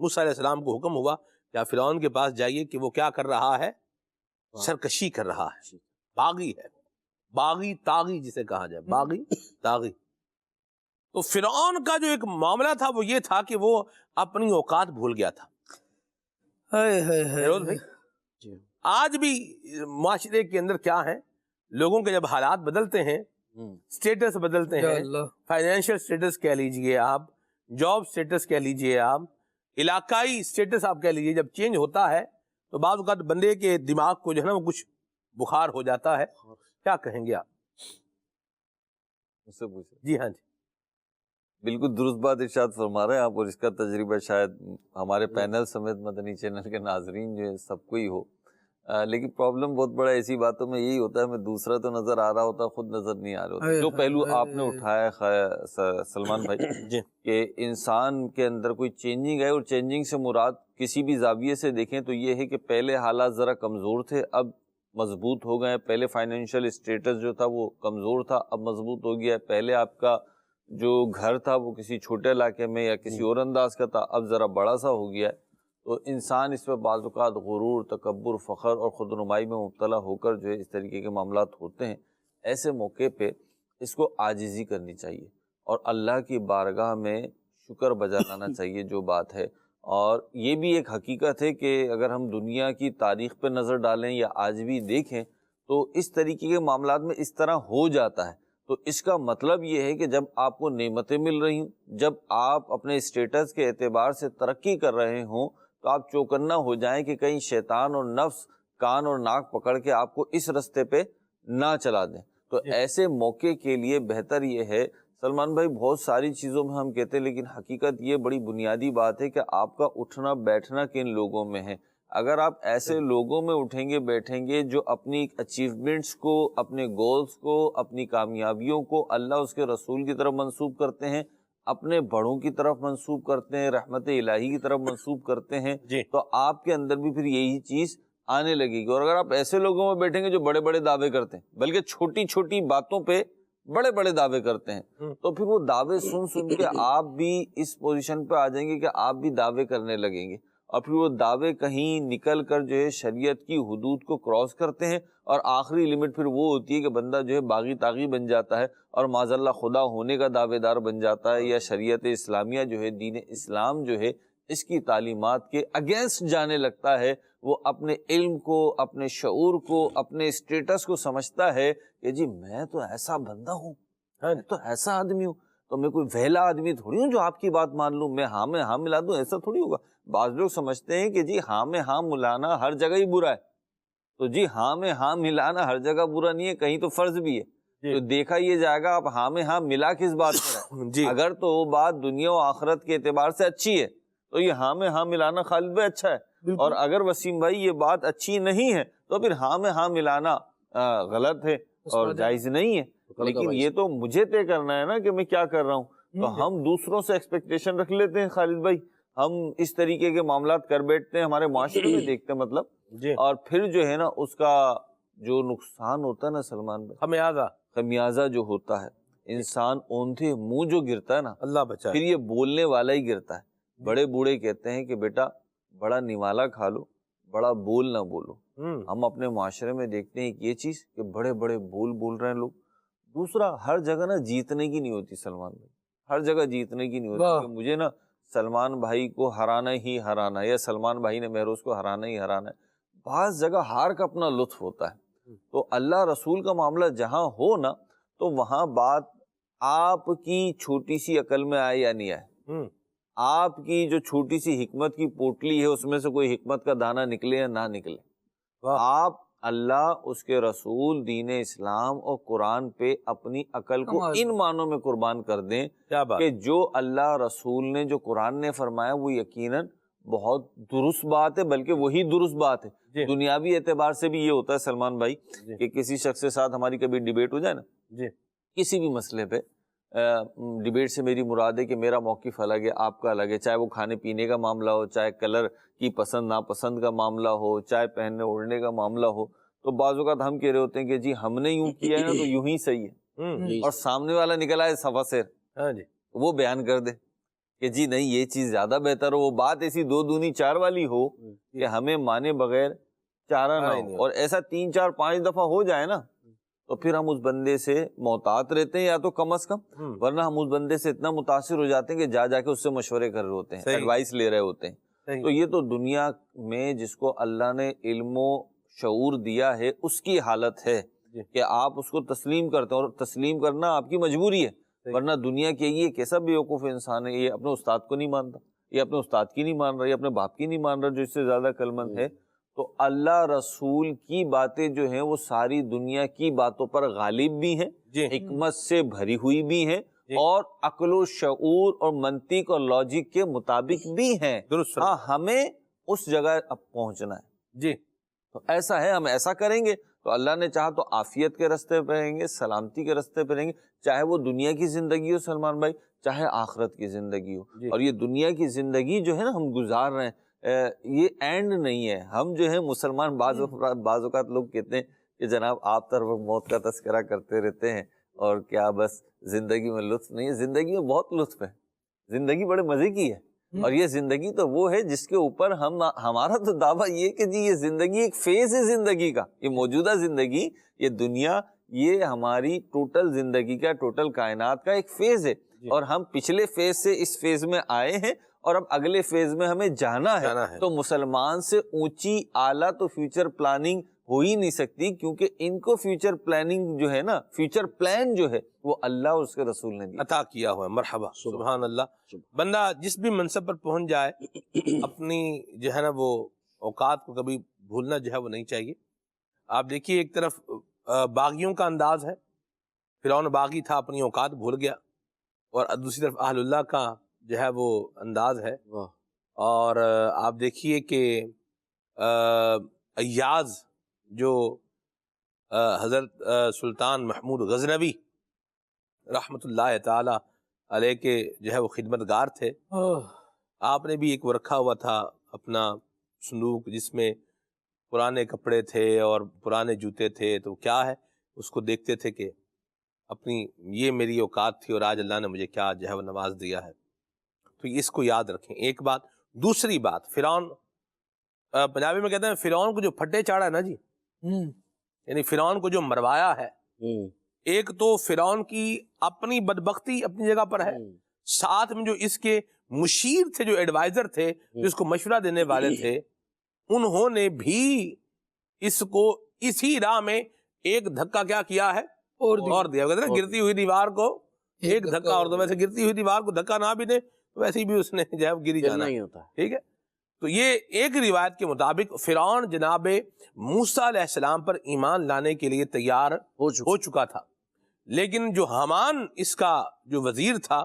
موسیٰ علیہ السلام کو حکم ہوا یا فرعون کے پاس جائیے کہ وہ کیا کر رہا ہے؟ سرکشی کر رہا ہے، باغی ہے، باغی طاغی جسے کہا جائے، باغی طاغی۔ تو فرعون کا جو ایک معاملہ تھا وہ یہ تھا کہ وہ اپنی اوقات بھول گیا تھا۔ فیروز بھائی، آج بھی معاشرے کے اندر کیا ہے، لوگوں کے جب حالات بدلتے ہیں، سٹیٹس بدلتے ہیں، فائنینشیل سٹیٹس کہہ لیجئے آپ، جاب سٹیٹس کہہ لیجئے آپ، علاقائی سٹیٹس آپ کہہ لیجئے، جب چینج ہوتا ہے تو بعض اوقات بندے کے دماغ کو جو ہے نا وہ کچھ بخار ہو جاتا ہے۔ کیا کہیں گے آپ؟ مجھ سے پوچھیں۔ جی ہاں جی، بالکل درست بات ارشاد فرما رہے ہیں آپ، اور اس کا تجربہ شاید ہمارے پینل سمیت مدنی چینل کے ناظرین جو ہے سب کو ہی ہو، لیکن پرابلم بہت بڑا ایسی باتوں میں یہی ہوتا ہے، میں دوسرا تو نظر آ رہا ہوتا، خود نظر نہیں آ رہا ہوتا۔ جو پہلو آپ نے اٹھایا سلمان بھائی کہ انسان کے اندر کوئی چینجنگ ہے، اور چینجنگ سے مراد کسی بھی زاویے سے دیکھیں تو یہ ہے کہ پہلے حالات ذرا کمزور تھے، اب مضبوط ہو گئے۔ پہلے فائنینشیل اسٹیٹس جو تھا وہ کمزور تھا، اب مضبوط ہو گیا ہے۔ پہلے آپ کا جو گھر تھا وہ کسی چھوٹے علاقے میں یا کسی اور انداز کا تھا، اب ذرا بڑا سا ہو گیا ہے۔ تو انسان اس پہ بعض اوقات غرور، تکبر، فخر اور خود نمائی میں مبتلا ہو کر جو ہے اس طریقے کے معاملات ہوتے ہیں۔ ایسے موقع پہ اس کو عاجزی کرنی چاہیے اور اللہ کی بارگاہ میں شکر بجا لانا چاہیے جو بات ہے۔ اور یہ بھی ایک حقیقت ہے کہ اگر ہم دنیا کی تاریخ پہ نظر ڈالیں یا آج بھی دیکھیں تو اس طریقے کے معاملات میں اس طرح ہو جاتا ہے۔ تو اس کا مطلب یہ ہے کہ جب آپ کو نعمتیں مل رہی ہوں، جب آپ اپنے اسٹیٹس کے اعتبار سے ترقی کر رہے ہوں، تو آپ چوکنا ہو جائیں کہ کہیں شیطان اور نفس کان اور ناک پکڑ کے آپ کو اس رستے پہ نہ چلا دیں۔ تو ایسے موقع کے لیے بہتر یہ ہے سلمان بھائی، بہت ساری چیزوں میں ہم کہتے ہیں لیکن حقیقت یہ بڑی بنیادی بات ہے کہ آپ کا اٹھنا بیٹھنا کن لوگوں میں ہے۔ اگر آپ ایسے لوگوں میں اٹھیں گے بیٹھیں گے جو اپنی اچیومنٹس کو، اپنے گولز کو، اپنی کامیابیوں کو اللہ اس کے رسول کی طرف منسوب کرتے ہیں، اپنے بڑوں کی طرف منسوب کرتے ہیں، رحمت الہی کی طرف منسوب کرتے ہیں، تو آپ کے اندر بھی پھر یہی چیز آنے لگے گی۔ اور اگر آپ ایسے لوگوں میں بیٹھیں گے جو بڑے بڑے دعوے کرتے ہیں، بلکہ چھوٹی چھوٹی باتوں پہ بڑے بڑے دعوے کرتے ہیں، تو پھر وہ دعوے سن سن کے آپ بھی اس پوزیشن پہ آ جائیں گے کہ آپ بھی دعوے کرنے لگیں گے، اور پھر وہ دعوے کہیں نکل کر جو ہے شریعت کی حدود کو کراس کرتے ہیں، اور آخری لمٹ پھر وہ ہوتی ہے کہ بندہ جو ہے باغی طاغی بن جاتا ہے اور معاذ اللہ خدا ہونے کا دعوے دار بن جاتا ہے، یا شریعت اسلامیہ جو ہے، دین اسلام جو ہے، اس کی تعلیمات کے اگینسٹ جانے لگتا ہے۔ وہ اپنے علم کو، اپنے شعور کو، اپنے اسٹیٹس کو سمجھتا ہے کہ جی میں تو ایسا بندہ ہوں، میں تو ایسا آدمی ہوں، تو میں کوئی ویلا آدمی تھوڑی ہوں جو آپ کی بات مان لوں، میں ہاں ملا دوں، ایسا تھوڑی ہوگا۔ بعض لوگ سمجھتے ہیں کہ جی ہاں میں ہاں ملانا ہر جگہ ہی برا ہے، تو جی ہاں میں ہاں ملانا ہر جگہ برا نہیں ہے، کہیں تو فرض بھی ہے۔ تو دیکھا یہ جائے گا آپ ہاں میں ہاں ملا کس بات پر ہے۔ اگر تو وہ بات دنیا و آخرت کے اعتبار سے اچھی ہے تو یہ ہاں میں ہاں ملانا خالد بھائی اچھا ہے، اور اگر وسیم بھائی یہ بات اچھی نہیں ہے تو پھر ہاں میں ہاں ملانا غلط ہے اور جائز نہیں ہے۔ لیکن یہ تو مجھے طے کرنا ہے نا کہ میں کیا کر رہا ہوں۔ تو ہم دوسروں سے ایکسپیکٹیشن رکھ لیتے ہیں خالد بھائی، ہم اس طریقے کے معاملات کر بیٹھتے ہیں، ہمارے معاشرے میں دیکھتے ہیں مطلب، اور پھر جو ہے نا اس کا جو نقصان ہوتا ہے نا سلمان بھائی، خمیازہ جو ہوتا ہے، انسان اوندھے منہ جو گرتا ہے نا، اللہ بچائے، پھر یہ بولنے والا ہی گرتا ہے۔ بڑے بوڑھے کہتے ہیں کہ بیٹا بڑا نوالا کھا لو، بڑا بول نہ بولو۔ ہم اپنے معاشرے میں دیکھتے ہیں یہ چیز کہ بڑے بڑے بول رہے ہیں لوگ۔ دوسرا، ہر جگہ نا جیتنے کی نہیں ہوتی سلمان بھائی، ہر جگہ جیتنے کی نہیں ہوتی کہ مجھے نا سلمان بھائی کو ہرانا ہی ہرانا ہے، یا سلمان بھائی نے مہروز کو ہرانا ہی ہرانا ہے۔ بعض جگہ ہار کا اپنا لطف ہوتا ہے۔ تو اللہ رسول کا معاملہ جہاں ہو نا، تو وہاں بات آپ کی چھوٹی سی عقل میں آئے یا نہیں آئے، آپ کی جو چھوٹی سی حکمت کی پوٹلی ہے اس میں سے کوئی حکمت کا دانہ نکلے یا نہ نکلے، آپ اللہ، اس کے رسول، دین اسلام اور قرآن پہ اپنی عقل کو ان معنوں میں قربان کر دیں کہ جو اللہ رسول نے، جو قرآن نے فرمایا وہ یقیناً بہت درست بات ہے، بلکہ وہی درست بات ہے۔ دنیاوی اعتبار سے بھی یہ ہوتا ہے سلمان بھائی کہ کسی شخص کے ساتھ ہماری کبھی ڈیبیٹ ہو جائے نا، کسی بھی مسئلے پہ، ڈیبیٹ سے میری مراد ہے کہ میرا موقف الگ ہے، آپ کا الگ ہے، چاہے وہ کھانے پینے کا معاملہ ہو، چاہے کلر کی پسند ناپسند کا معاملہ ہو، چاہے پہننے اوڑھنے کا معاملہ ہو، تو بعض اوقات ہم کہہ رہے ہوتے ہیں کہ جی ہم نے یوں کیا ہے نا تو یوں ہی صحیح ہے، اور سامنے والا نکلا ہے صفا سیر، وہ بیان کر دے کہ جی نہیں یہ چیز زیادہ بہتر ہو، وہ بات ایسی 2 دونی 4 والی ہو کہ ہمیں مانے بغیر چارہ نہ ہو، اور ایسا 3 4 5 دفعہ ہو جائے نا تو پھر ہم اس بندے سے محتاط رہتے ہیں، یا تو کم از کم، ورنہ ہم اس بندے سے اتنا متاثر ہو جاتے ہیں کہ جا کے اس سے مشورے کر رہے ہوتے ہیں، ایڈوائس لے رہے ہوتے ہیں۔ تو یہ تو دنیا میں جس کو اللہ نے علم و شعور دیا ہے اس کی حالت ہے کہ آپ اس کو تسلیم کرتے ہیں، اور تسلیم کرنا آپ کی مجبوری ہے، ورنہ دنیا کے یہ کیسا بیوقوف انسان ہے، یہ اپنے استاد کو نہیں مانتا، یہ اپنے استاد کی نہیں مان رہا، یہ اپنے باپ کی نہیں مان رہا جو اس سے زیادہ عقلمند ہے۔ تو اللہ رسول کی باتیں جو ہیں وہ ساری دنیا کی باتوں پر غالب بھی ہیں، حکمت سے بھری ہوئی بھی ہیں، اور عقل و شعور اور منطق اور لاجک کے مطابق بھی ہیں۔ ہاں ہمیں اس جگہ اب پہنچنا ہے جی، تو ایسا ہے، ہم ایسا کریں گے تو اللہ نے چاہا تو عافیت کے رستے پہ رہیں گے، سلامتی کے رستے پہ رہیں گے، چاہے وہ دنیا کی زندگی ہو سلمان بھائی، چاہے آخرت کی زندگی ہو۔ اور یہ دنیا کی زندگی جو ہے نا ہم گزار رہے ہیں، یہ اینڈ نہیں ہے۔ ہم جو ہے مسلمان بعض اوقات لوگ کہتے ہیں کہ جناب آپ تو موت کا تذکرہ کرتے رہتے ہیں اور کیا بس زندگی میں لطف نہیں ہے؟ زندگی میں بہت لطف ہے، زندگی بڑے مزے کی ہے، اور یہ زندگی تو وہ ہے جس کے اوپر ہمارا تو دعویٰ یہ کہ جی یہ زندگی ایک فیز ہے زندگی کا، یہ موجودہ زندگی، یہ دنیا، یہ ہماری ٹوٹل زندگی کا، ٹوٹل کائنات کا ایک فیز ہے، اور ہم پچھلے فیز سے اس فیز میں آئے ہیں اور اب اگلے فیز میں ہمیں جانا ہے۔ تو مسلمان سے اونچی اعلیٰ تو فیوچر پلاننگ ہو ہی نہیں سکتی، کیونکہ ان کو فیوچر پلاننگ جو ہے نا، فیوچر پلان جو ہے وہ اللہ اور اس کے رسول نے عطا کیا ہوا ہے۔ مرحبا، سبحان اللہ۔ بندہ جس بھی منصب پر پہنچ جائے اپنی جو ہے نا وہ اوقات کو کبھی بھولنا جو ہے وہ نہیں چاہیے۔ آپ دیکھیے ایک طرف باغیوں کا انداز ہے، فرعون باغی تھا، اپنی اوقات بھول گیا، اور دوسری طرف اہل اللہ کا جو ہے وہ انداز ہے۔ اور آپ دیکھیے کہ ایاز جو حضرت سلطان محمود غزنوی رحمت اللہ تعالی علیہ کے جو ہے وہ خدمتگار تھے، آپ نے بھی ایک وہ رکھا ہوا تھا اپنا صندوق جس میں پرانے کپڑے تھے اور پرانے جوتے تھے، تو کیا ہے اس کو دیکھتے تھے کہ اپنی یہ میری اوقات تھی اور آج اللہ نے مجھے کیا جو ہے وہ نواز دیا ہے۔ تو اس کو یاد رکھیں، ایک بات۔ دوسری بات، فرعون، پنجابی میں کہتے ہیں فرعون کو جو پھٹے چاڑا ہے نا جی، یعنی فرعون کو جو مروایا ہے، ایک تو فرعون کی اپنی بدبختی اپنی جگہ پر ہے، ساتھ میں جو اس کے مشیر تھے، جو ایڈوائزر تھے، جو اس کو مشورہ دینے والے تھے، انہوں نے بھی اس کو اسی راہ میں ایک دھکا کیا کیا ہے اور دیا۔ کہتے ہیں گرتی ہوئی دیوار کو ایک دھکا اور دو، ویسے گرتی ہوئی دیوار کو دھکا نہ بھی دے تو ویسے بھی اس نے جو ہے گری جانا ہے، ٹھیک ہے۔ تو یہ ایک روایت کے مطابق فرعون جناب موسیٰ علیہ السلام پر ایمان لانے کے لیے تیار ہو چکا تھا، لیکن جو حامان اس کا جو وزیر تھا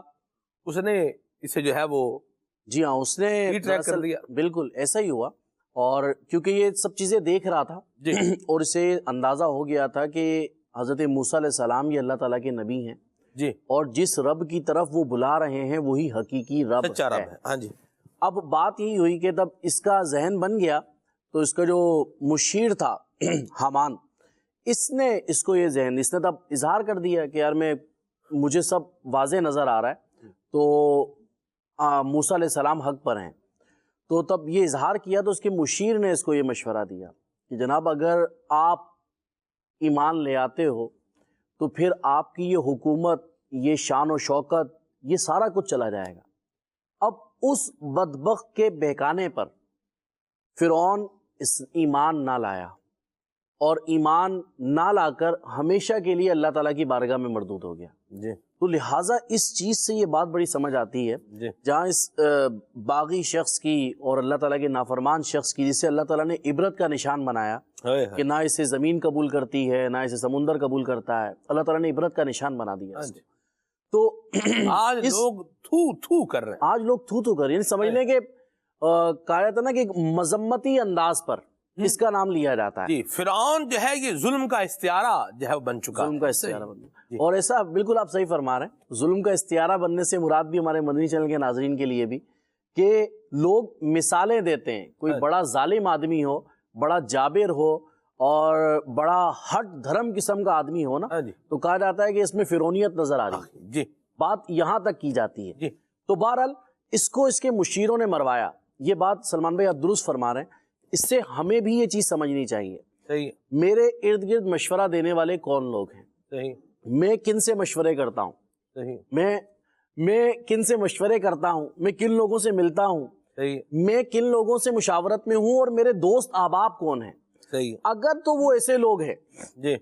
اس نے اسے جو ہے وہ جی ہاں اس نے ٹریک کر دیا۔ بالکل ایسا ہی ہوا، اور کیونکہ یہ سب چیزیں دیکھ رہا تھا اور اسے اندازہ ہو گیا تھا کہ حضرت موسیٰ علیہ السلام یہ اللہ تعالیٰ کے نبی ہیں جی، اور جس رب کی طرف وہ بلا رہے ہیں وہی حقیقی رب سچا رب ہے۔ ہاں جی، اب بات یہی ہوئی کہ تب اس کا ذہن بن گیا، تو اس کا جو مشیر تھا حامان، اس نے اس کو یہ ذہن، اس نے تب اظہار کر دیا کہ یار مجھے سب واضح نظر آ رہا ہے، تو موسیٰ علیہ السلام حق پر ہیں۔ تو تب یہ اظہار کیا تو اس کے مشیر نے اس کو یہ مشورہ دیا کہ جناب اگر آپ ایمان لے آتے ہو تو پھر آپ کی یہ حکومت، یہ شان و شوکت، یہ سارا کچھ چلا جائے گا۔ اب اس بدبخت کے بہکانے پر فرعون اس ایمان نہ لایا، اور ایمان نہ لا کر ہمیشہ کے لیے اللہ تعالیٰ کی بارگاہ میں مردود ہو گیا جی۔ تو لہٰذا اس چیز سے یہ بات بڑی سمجھ آتی ہے جی، جہاں اس باغی شخص کی اور اللہ تعالیٰ کے نافرمان شخص کی، جسے اللہ تعالیٰ نے عبرت کا نشان بنایا کہ نہ اسے زمین قبول کرتی ہے نہ اسے سمندر قبول کرتا ہے، اللہ تعالیٰ نے عبرت کا نشان بنا دیا اس کو۔ تو آج لوگ تھو کر رہے ہیں، آج لوگ تھو کر رہے ہیں، سمجھ لیں کہ کہا جاتا ہے نا کہ ایک مذمتی انداز پر اس کا نام لیا جاتا ہے۔ جی، فرعون جو ہے یہ ظلم کا استعارہ جو ہے بن چکا، ظلم کا استعارہ بن چکا، اور ایسا بالکل آپ صحیح فرما رہے ہیں، ظلم کا استعارہ بننے سے مراد بھی ہمارے مدنی چینل کے ناظرین کے لیے بھی کہ لوگ مثالیں دیتے ہیں، کوئی بڑا ظالم آدمی ہو، بڑا جابر ہو اور بڑا ہٹ دھرم قسم کا آدمی ہو نا، تو کہا جاتا ہے کہ اس میں فرعونیت نظر آ رہی ہے، جی، بات یہاں تک کی جاتی ہے۔ تو بہرحال اس کو اس کے مشیروں نے مروایا. یہ بات سلمان بھائی آپ درست فرما رہے ہیں. اس سے ہمیں بھی یہ چیز سمجھنی چاہیے. صحیح. میرے ارد گرد مشورہ دینے والے کون لوگ ہیں؟ صحیح. میں کن سے مشورے کرتا ہوں؟ صحیح. میں کن سے مشورے کرتا ہوں؟ میں کن لوگوں سے ملتا ہوں؟ صحیح. میں کن لوگوں سے مشاورت میں ہوں؟ اور میرے دوست احباب کون ہیں؟ صحیح. اگر تو وہ ایسے لوگ ہیں جی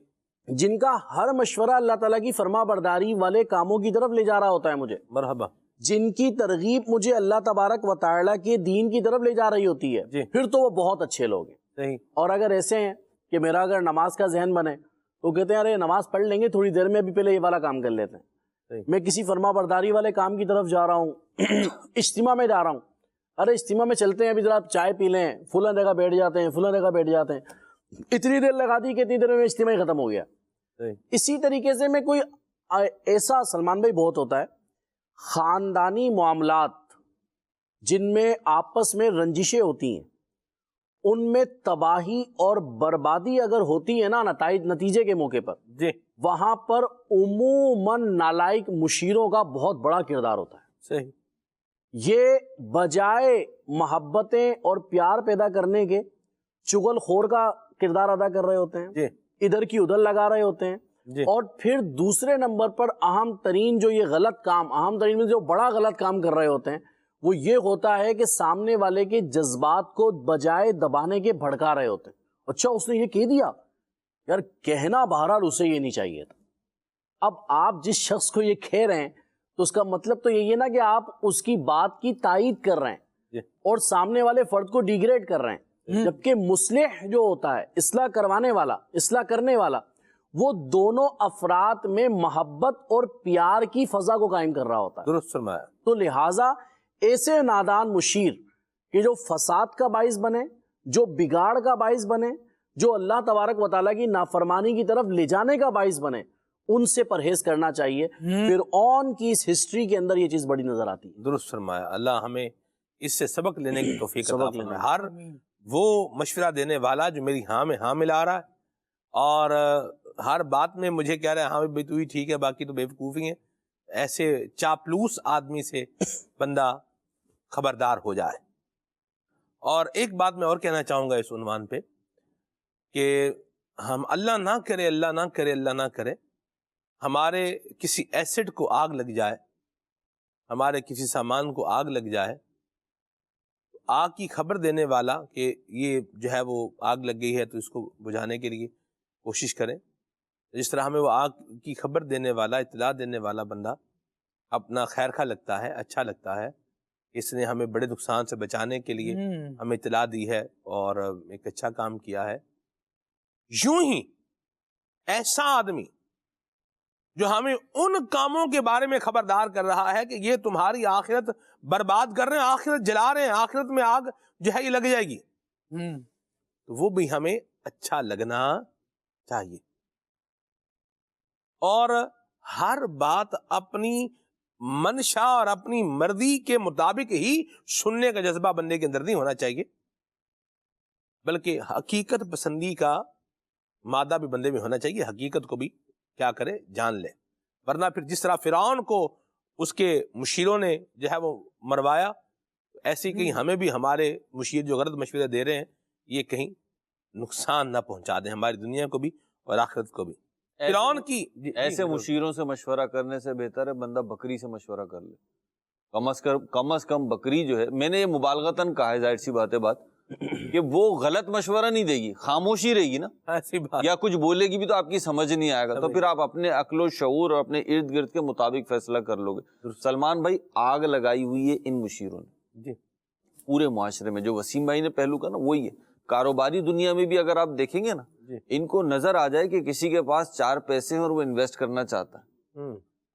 جن کا ہر مشورہ اللہ تعالیٰ کی فرما برداری والے کاموں کی طرف لے جا رہا ہوتا ہے مجھے، مرحبا، جن کی ترغیب مجھے اللہ تبارک و تعالیٰ کے دین کی طرف لے جا رہی ہوتی ہے، جی پھر تو وہ بہت اچھے لوگ ہیں. صحیح. اور اگر ایسے ہیں کہ میرا اگر نماز کا ذہن بنے تو کہتے ہیں ارے نماز پڑھ لیں گے تھوڑی دیر میں، ابھی پہلے یہ والا کام کر لیتے ہیں. صحیح. میں کسی فرما برداری والے کام کی طرف جا رہا ہوں، اجتماع میں جا رہا ہوں، ارے اجتماع میں چلتے ہیں ابھی ذرا چائے پی لیں، فلاں جگہ بیٹھ جاتے ہیں، فلاں جگہ بیٹھ جاتے ہیں. اتنی دیر لگا دی کہ اتنی دیر میں اجتماع ختم ہو گیا. اسی طریقے سے میں کوئی ایسا، سلمان بھائی بہت ہوتا ہے خاندانی معاملات جن میں آپس میں رنجشیں ہوتی ہیں، ان میں تباہی اور بربادی اگر ہوتی ہے نا نتیجے کے موقع پر، جی وہاں پر عموماً نالائق مشیروں کا بہت بڑا کردار ہوتا ہے. صحیح. یہ بجائے محبتیں اور پیار پیدا کرنے کے چغل خور کا کردار ادا کر رہے ہوتے ہیں. جی. ادھر کی ادھر لگا رہے ہوتے ہیں. جی. اور پھر دوسرے نمبر پر اہم ترین جو یہ غلط کام، اہم ترین میں جو بڑا غلط کام کر رہے ہوتے ہیں وہ یہ ہوتا ہے کہ سامنے والے کے جذبات کو بجائے دبانے کے بھڑکا رہے ہوتے ہیں. اچھا اس نے یہ کہہ دیا، یار کہنا بہرحال اسے یہ نہیں چاہیے تھا. اب آپ جس شخص کو یہ کہہ رہے ہیں تو اس کا مطلب تو یہی ہے نا کہ آپ اس کی بات کی تائید کر رہے ہیں اور سامنے والے فرد کو ڈیگریڈ کر رہے ہیں. جبکہ مصلح جو ہوتا ہے، اصلاح کروانے والا، اصلاح کرنے والا، وہ دونوں افراد میں محبت اور پیار کی فضا کو قائم کر رہا ہوتا ہے. درست فرمایا. تو لہٰذا ایسے نادان مشیر کہ جو فساد کا باعث بنے، جو بگاڑ کا باعث بنے، جو اللہ تبارک و تعالیٰ کی نافرمانی کی طرف لے جانے کا باعث بنے، ان سے پرہیز کرنا چاہیے. فرعون کی اس ہسٹری کے اندر یہ چیز بڑی نظر آتی ہے. درست فرمایا. اللہ ہمیں اس سے سبق لینے کی توفیق عطا فرمائے. ہر وہ مشورہ دینے والا جو میری ہاں میں ہاں ملا رہا ہے اور ہر بات میں مجھے کہہ رہا ہے ہاں بھائی تو ہی ٹھیک ہے باقی تو بیوقوفی ہیں، ایسے چاپلوس آدمی سے بندہ خبردار ہو جائے. اور ایک بات میں اور کہنا چاہوں گا اس عنوان پہ کہ ہم اللہ نہ کرے اللہ نہ کرے ہمارے کسی ایسٹ کو آگ لگ جائے، ہمارے کسی سامان کو آگ لگ جائے، آگ کی خبر دینے والا کہ یہ جو ہے وہ آگ لگ گئی ہے تو اس کو بجھانے کے لیے کوشش کریں. جس طرح ہمیں وہ آگ کی خبر دینے والا، اطلاع دینے والا بندہ اپنا خیر خواہ لگتا ہے، اچھا لگتا ہے، اس نے ہمیں بڑے نقصان سے بچانے کے لیے ہمیں اطلاع دی ہے اور ایک اچھا کام کیا ہے. یوں ہی ایسا آدمی جو ہمیں ان کاموں کے بارے میں خبردار کر رہا ہے کہ یہ تمہاری آخرت برباد کر رہے ہیں، آخرت جلا رہے ہیں، آخرت میں آگ جو ہے یہ لگ جائے گی، تو وہ بھی ہمیں اچھا لگنا چاہیے. اور ہر بات اپنی منشا اور اپنی مرضی کے مطابق ہی سننے کا جذبہ بندے کے اندر نہیں ہونا چاہیے، بلکہ حقیقت پسندی کا مادہ بھی بندے میں ہونا چاہیے. حقیقت کو بھی کیا کرے جان لے، ورنہ پھر جس طرح فرعون کو اس کے مشیروں نے جو ہے وہ مروایا، ایسی کہیں ہمیں بھی ہمارے مشیر جو غلط مشورے دے رہے ہیں یہ کہیں نقصان نہ پہنچا دیں، ہماری دنیا کو بھی اور آخرت کو بھی. فرعون کی ایسے مشیروں سے مشورہ کرنے سے بہتر ہے بندہ بکری سے مشورہ کر لے. کم از کم بکری جو ہے، میں نے یہ مبالغتاً کہا ہے، ظاہر سی بات کہ وہ غلط مشورہ نہیں دے گی، خاموشی رہے گی نا، یا کچھ بولے گی بھی تو آپ کی سمجھ نہیں آئے گا، تو پھر آپ اپنے عقل و شعور اور اپنے ارد گرد کے مطابق فیصلہ کر لو گے. سلمان بھائی آگ لگائی ہوئی ہے ان مشیروں نے پورے معاشرے میں. جو وسیم بھائی نے پہلو کا نا وہی ہے، کاروباری دنیا میں بھی اگر آپ دیکھیں گے نا، ان کو نظر آ جائے کہ کسی کے پاس 4 پیسے ہیں اور وہ انویسٹ کرنا چاہتا ہے،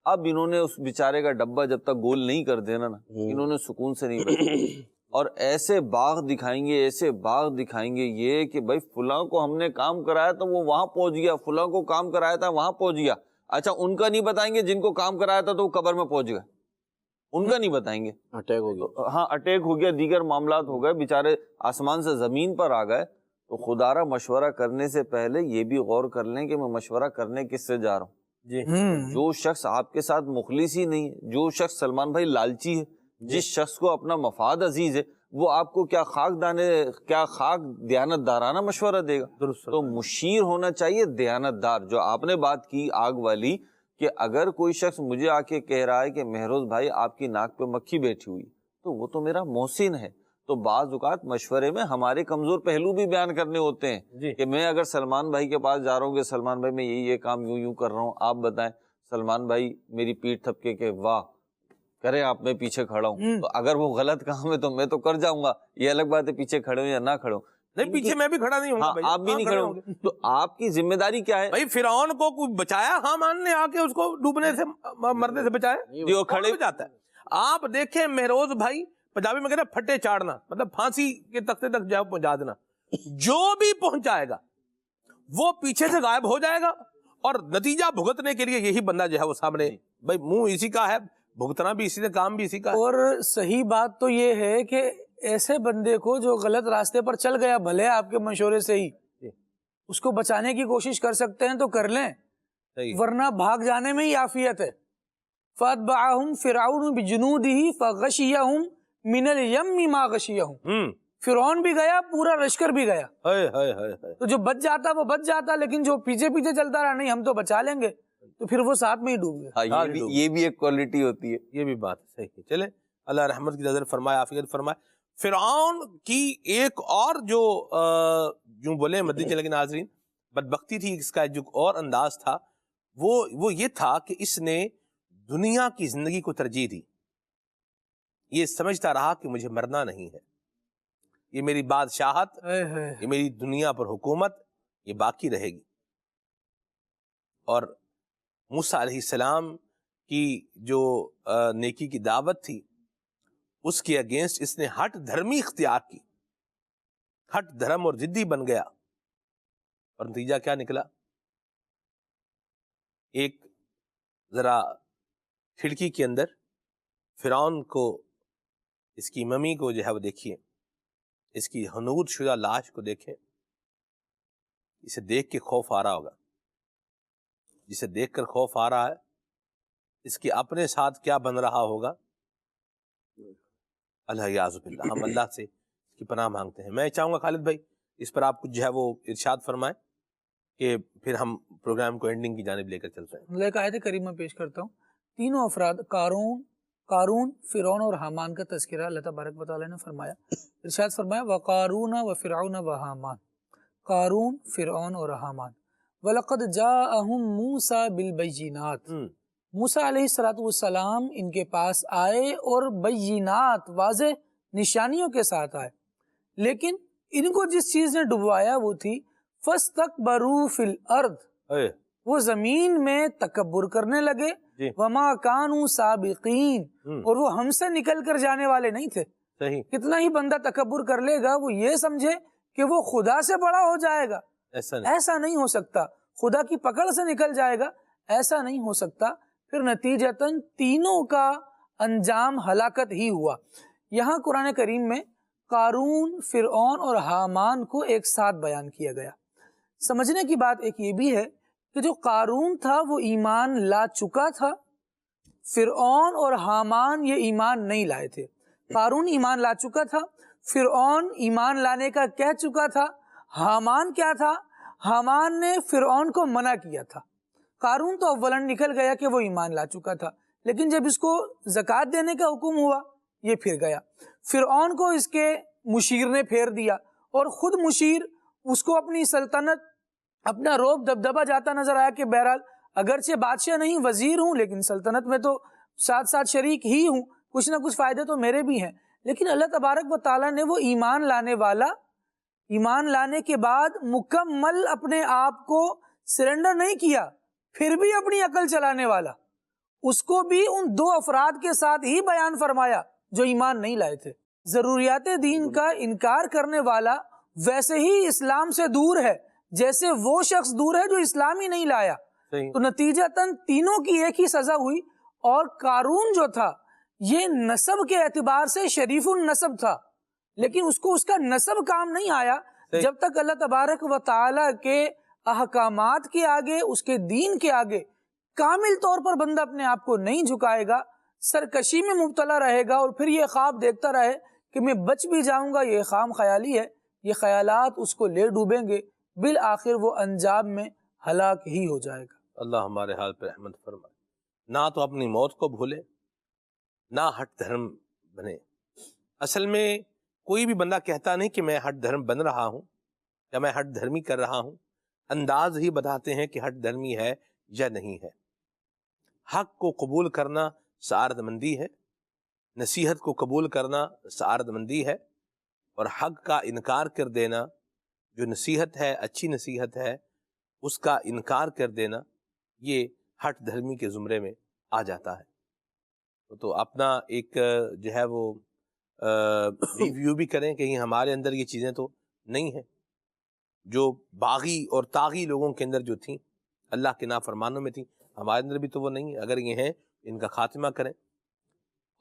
اب انہوں نے اس بیچارے کا ڈبہ جب تک گول نہیں کر دینا نا، انہوں نے سکون سے نہیں بیٹھا. اور ایسے باغ دکھائیں گے، ایسے باغ دکھائیں گے یہ کہ بھائی فلاں کو ہم نے کام کرایا تو وہ وہاں پہنچ گیا، فلاں کو کام کرایا تھا وہاں پہنچ گیا. اچھا ان کا نہیں بتائیں گے جن کو کام کرایا تھا تو وہ قبر میں پہنچ گئے، ان کا نہیں بتائیں گے، اٹیک ہو گیا. ہاں اٹیک ہو گیا، دیگر معاملات ہو گئے، بیچارے آسمان سے زمین پر آ گئے. تو خدا را مشورہ کرنے سے پہلے یہ بھی غور کر لیں کہ میں مشورہ کرنے کس سے جا رہا ہوں. جو شخص آپ کے ساتھ مخلص ہی نہیں ہے، جو شخص سلمان بھائی لالچی ہے، جس شخص کو اپنا مفاد عزیز ہے وہ آپ کو کیا خاک دیانت دارانہ مشورہ دے گا؟ تو مشیر ہونا چاہیے دیانت دار. جو آپ نے بات کی آگ والی کہ اگر کوئی شخص مجھے آ کے کہہ رہا ہے کہ مہروز بھائی آپ کی ناک پہ مکھی بیٹھی ہوئی تو وہ تو میرا محسن ہے. تو بعض اوقات مشورے میں ہمارے کمزور پہلو بھی بیان کرنے ہوتے ہیں کہ میں اگر سلمان بھائی کے پاس جا رہا ہوں کہ سلمان بھائی میں یہ کام یوں کر رہا ہوں آپ بتائیں. سلمان بھائی میری پیٹھ تھپکے کہ واہ کریں آپ، میں پیچھے کھڑا ہوں. تو اگر وہ غلط کام ہے تو میں تو کر جاؤں گا، یہ الگ بات ہے پیچھے کھڑے ہوں یا نہ کھڑے ہوں. نہیں پیچھے میں بھی کھڑا نہیں ہوں گا، آپ بھی نہیں کھڑے ہوں گے. تو آپ کی ذمہ داری کیا ہے؟ بھائی فرعون کو کوئی بچایا حامان نے آ کے اس کو ڈوبنے سے مرنے سے بچایا جو کھڑے جاتا ہے. آپ دیکھیں مہروز بھائی پنجابی میں کہتے ہیں پھٹے چاڑنا، مطلب پھانسی کے تختے تک جا پہنچا دینا. جو بھی پہنچائے گا وہ پیچھے سے غائب ہو جائے گا اور نتیجہ بھگتنے کے لیے یہی بندہ جو ہے وہ سامنے. بھائی منہ اسی کا ہے، بھگتنا بھی اسی سے، کام بھی اسی کا ہے. اور صحیح بات تو یہ ہے کہ ایسے بندے کو جو غلط راستے پر چل گیا بھلے آپ کے مشورے سے ہی، اس کو بچانے کی کوشش کر سکتے ہیں تو کر لیں، ورنہ بھاگ جانے میں ہی عافیت ہے. فَأَتْبَعَهُمْ فِرْعَوْنُ بِجُنُودِهِ فَغَشِيَهُمْ مِنَ الْيَمِّ مَا غَشِيَهُمْ. فرعون بھی گیا، پورا لشکر بھی گیا. تو جو بچ جاتا وہ بچ جاتا، لیکن جو پیچھے پیچھے چلتا رہا نہیں ہم تو بچا لیں گے، تو پھر وہ ساتھ میں ہی ڈوب گیا. یہ بھی ایک کوالٹی ہوتی ہے. یہ بھی بات صحیح ہے. چلیں اللہ رحمت کی نظر فرمائے، عافیت فرمائے. فرعون کی ایک اور جو یوں بولے مدنی چینل کے ناظرین بدبختی تھی، اس کا جو اور انداز تھا وہ یہ تھا کہ اس نے دنیا کی زندگی کو ترجیح دی. یہ سمجھتا رہا کہ مجھے مرنا نہیں ہے، یہ میری بادشاہت، یہ میری دنیا پر حکومت یہ باقی رہے گی. اور موسیٰ علیہ السلام کی جو نیکی کی دعوت تھی اس کے اگینسٹ اس نے ہٹ دھرمی اختیار کی، ہٹ دھرم اور ضدی بن گیا. اور نتیجہ کیا نکلا؟ ایک ذرا کھڑکی کے اندر فرعون کو، اس کی ممی کو جو ہے وہ دیکھیے، اس کی حنود شدہ لاش کو دیکھیں. اسے دیکھ کے خوف آ رہا ہوگا، جسے دیکھ کر خوف آ رہا ہے اس کے اپنے ساتھ کیا بن رہا ہوگا. اللہ یعوذ باللہ، ہم اللہ سے اس کی پناہ مانگتے ہیں. میں چاہوں گا خالد بھائی اس پر آپ کچھ جو ہے وہ ارشاد فرمائیں کہ پھر ہم پروگرام کو اینڈنگ کی جانب لے کر چلتے ہیں. ایک آیت کریمہ پیش کرتا ہوں. تینوں افراد قارون، فرعون اور حامان کا تذکرہ اللہ تبارک و تعالیٰ نے فرمایا. ارشاد فرمایا وقارون وفرعون وحامان. قارون، فرعون اور حامان. وَلَقَدْ جَاءَهُمْ مُوسَى بِالْبَيِّنَاتِ. موسیٰ علیہ السلام ان کے پاس آئے اور بینات، واضح نشانیوں کے ساتھ آئے، لیکن ان کو جس چیز نے ڈبوایا وہ تھی فَاسْتَكْبَرُوا فِي الْأَرْضِ. وہ زمین میں تکبر کرنے لگے. وَمَا كَانُوا سَابِقِينَ. اور وہ ہم سے نکل کر جانے والے نہیں تھے. کتنا ہی بندہ تکبر کر لے گا وہ یہ سمجھے کہ وہ خدا سے بڑا ہو جائے گا، ایسا نہیں ہو سکتا. خدا کی پکڑ سے نکل جائے گا، ایسا نہیں ہو سکتا. پھر نتیجتاً تینوں کا انجام ہلاکت ہی ہوا. یہاں قرآن کریم میں قارون، فرعون اور حامان کو ایک ساتھ بیان کیا گیا. سمجھنے کی بات ایک یہ بھی ہے کہ جو قارون تھا وہ ایمان لا چکا تھا، فرعون اور حامان یہ ایمان نہیں لائے تھے. قارون ایمان لا چکا تھا، فرعون ایمان لانے کا کہہ چکا تھا. حامان کیا تھا؟ حامان نے فرعون کو منع کیا تھا. قارون تو اولاً نکل گیا کہ وہ ایمان لا چکا تھا، لیکن جب اس کو زکوٰۃ دینے کا حکم ہوا یہ پھر گیا. فرعون کو اس کے مشیر نے پھیر دیا اور خود مشیر اس کو اپنی سلطنت، اپنا روب دبدبہ جاتا نظر آیا کہ بہرحال اگرچہ بادشاہ نہیں وزیر ہوں لیکن سلطنت میں تو ساتھ ساتھ شریک ہی ہوں، کچھ نہ کچھ فائدے تو میرے بھی ہیں. لیکن اللہ تبارک و تعالیٰ نے وہ ایمان لانے والا، ایمان لانے کے بعد مکمل اپنے آپ کو سرنڈر نہیں کیا، پھر بھی اپنی عقل چلانے والا، اس کو بھی ان دو افراد کے ساتھ ہی بیان فرمایا جو ایمان نہیں لائے تھے. ضروریات دین کا انکار کرنے والا ویسے ہی اسلام سے دور ہے جیسے وہ شخص دور ہے جو اسلام ہی نہیں لایا. تو نتیجتاً تینوں کی ایک ہی سزا ہوئی. اور قارون جو تھا یہ نسب کے اعتبار سے شریف النسب تھا، لیکن اس کو اس کا نسب کام نہیں آیا. جب تک اللہ تبارک و تعالیٰ کے احکامات کے آگے، اس کے دین کے آگے کامل طور پر بندہ اپنے آپ کو نہیں جھکائے گا، سرکشی میں مبتلا رہے گا اور پھر یہ خواب دیکھتا رہے کہ میں بچ بھی جاؤں گا، یہ خام خیالی ہے، یہ خیالات اس کو لے ڈوبیں گے، بالآخر وہ انجام میں ہلاک ہی ہو جائے گا۔ اللہ ہمارے حال پر رحمت فرمائے۔ نہ تو اپنی موت کو بھولے، نہ ہٹ دھرم بنے۔ اصل میں کوئی بھی بندہ کہتا نہیں کہ میں ہٹ دھرم بن رہا ہوں یا میں ہٹ دھرمی کر رہا ہوں، انداز ہی بتاتے ہیں کہ ہٹ دھرمی ہے یا نہیں ہے۔ حق کو قبول کرنا سعادت مندی ہے، نصیحت کو قبول کرنا سعادت مندی ہے، اور حق کا انکار کر دینا، جو نصیحت ہے، اچھی نصیحت ہے، اس کا انکار کر دینا، یہ ہٹ دھرمی کے زمرے میں آ جاتا ہے۔ تو اپنا ایک جو ہے وہ ریویو بھی کریں، کہیں ہمارے اندر یہ چیزیں تو نہیں ہیں جو باغی اور طاغی لوگوں کے اندر جو تھیں، اللہ کے نافرمانوں میں تھیں، ہمارے اندر بھی تو وہ نہیں ہے۔ اگر یہ ہیں ان کا خاتمہ کریں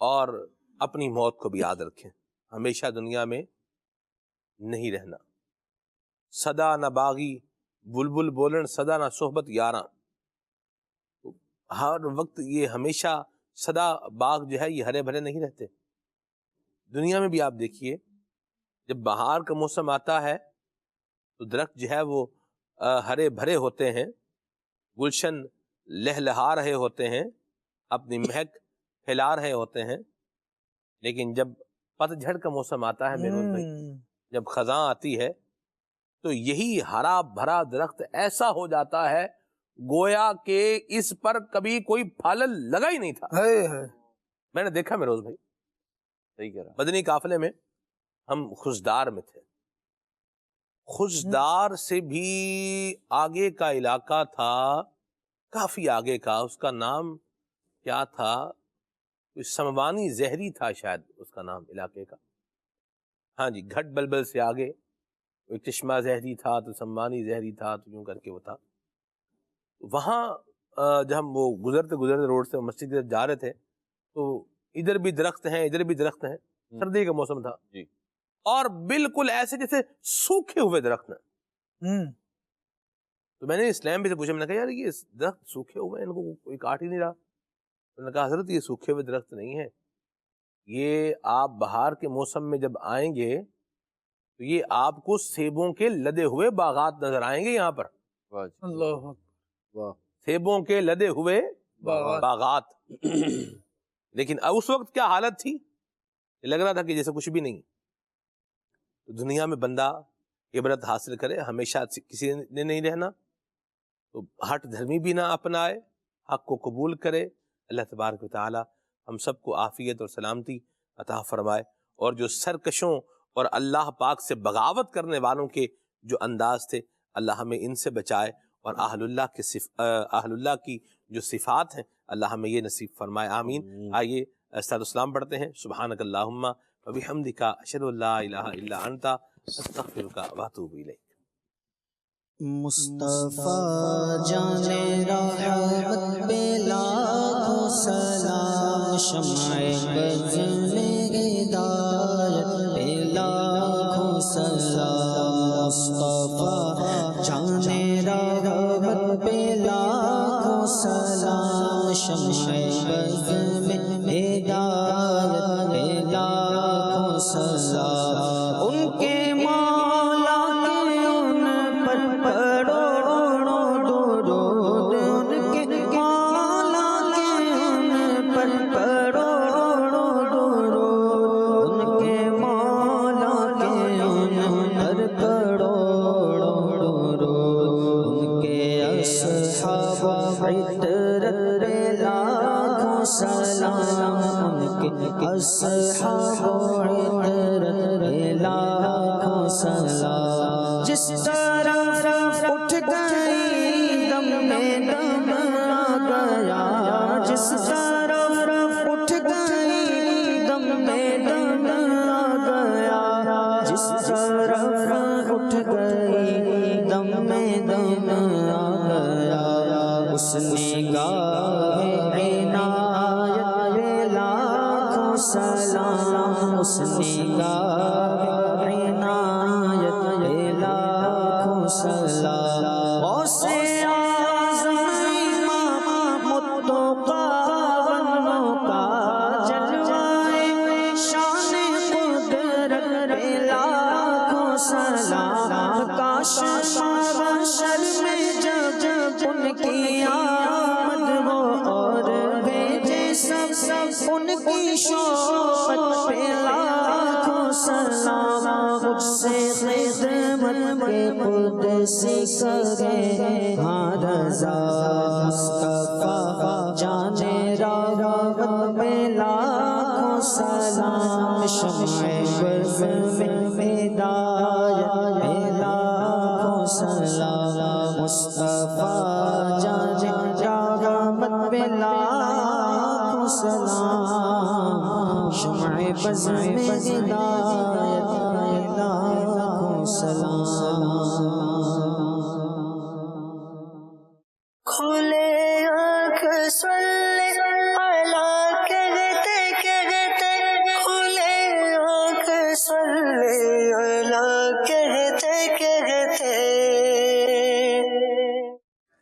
اور اپنی موت کو بھی یاد رکھیں۔ ہمیشہ دنیا میں نہیں رہنا۔ صدا نہ باغی بلبل بولن، صدا نہ صحبت یاراں۔ ہر وقت یہ ہمیشہ صدا باغ جو ہے یہ ہرے بھرے نہیں رہتے۔ دنیا میں بھی آپ دیکھیے، جب بہار کا موسم آتا ہے تو درخت جو ہے وہ ہرے بھرے ہوتے ہیں، گلشن لہلہا رہے ہوتے ہیں، اپنی مہک پھیلا رہے ہوتے ہیں، لیکن جب پت جھڑ کا موسم آتا ہے میرے بھائی، جب خزاں آتی ہے تو یہی ہرا بھرا درخت ایسا ہو جاتا ہے گویا کہ اس پر کبھی کوئی پھل لگا ہی نہیں تھا۔ میں نے دیکھا میروز بھائی، صحیح کہہ رہا، مدنی قافلے میں ہم خزدار میں تھے۔ خزدار سے بھی آگے کا علاقہ تھا، کافی آگے کا، اس کا نام کیا تھا، سموانی زہری تھا شاید اس کا نام علاقے کا۔ ہاں جی، گھٹ بلبل سے آگے ایک چشمہ زہری تھا، تو سموانی زہری تھا، تو یوں کر کے وہ تھا۔ وہاں جب ہم وہ گزرتے روڈ سے مسجد کی طرف جا رہے تھے تو ادھر بھی درخت ہیں، ادھر بھی درخت ہیں، سردی کا موسم تھا جی، اور بالکل ایسے جیسے سوکھے ہوئے درخت ہیں۔ تو میں نے اسلام بھی سے پوچھا، میں نے کہا یار یہ درخت سوکھے ہوئے ہیں، ان کو کوئی کاٹ ہی نہیں رہا۔ انہوں نے کہا حضرت یہ سوکھے ہوئے درخت نہیں ہیں، یہ آپ بہار کے موسم میں جب آئیں گے تو یہ آپ کو سیبوں کے لدے ہوئے باغات نظر آئیں گے یہاں پر۔ اللہ سیبوں کے لدے ہوئے باغات۔ لیکن اب اس وقت کیا حالت تھی، لگ رہا تھا کہ جیسے کچھ بھی نہیں۔ تو دنیا میں بندہ عبرت حاصل کرے، ہمیشہ کسی نے نہیں رہنا، تو ہٹ دھرمی بھی نہ اپنائے، حق کو قبول کرے۔ اللہ تبارک و تعالی ہم سب کو عافیت اور سلامتی عطا فرمائے، اور جو سرکشوں اور اللہ پاک سے بغاوت کرنے والوں کے جو انداز تھے، اللہ ہمیں ان سے بچائے، اور اہل اللہ کی جو صفات ہیں اللہ ہمیں یہ نصیب فرمائے، آمین۔ آئیے استاد اسلام پڑھتے ہیں۔ سبحانک اللہم و بحمدک، اشہد ان لا الہ الا انت، استغفرک و اتوب الیک۔ مصطفیٰ جان رحمت پہ لاکھوں سلام، شمع بز میں ہدایت پہ لاکھوں سلام، مصطفیٰ جان رحمت پہ لاکھوں سلام، شمع بز میں ہدایت پہ لاکھوں سلام، ان کے اصحاب عطرت پہ لاکھوں سلام، جس طرف اٹھ گئی دم میں دم آ گیا، جس طرف اٹھ گئی دم میں دم آ گیا، جس طرف اٹھ گئی دم میں دم آ گیا، اس نگاہ عنایت پہ لاکھوں سلام، اس نگاہ عنایت پہ لاکھوں سلام، غوث اعظم امام متقی کا کے قدسی کرے ہاں رضا مصطفیٰ جانے رغبت میں لاکھوں سلام شمع برف میں ہدایت میں لاکھوں سلام مصطفیٰ جانے رغبت میں لاکھوں سلام شمع بزم میں ہدایت میں لاکھوں سلام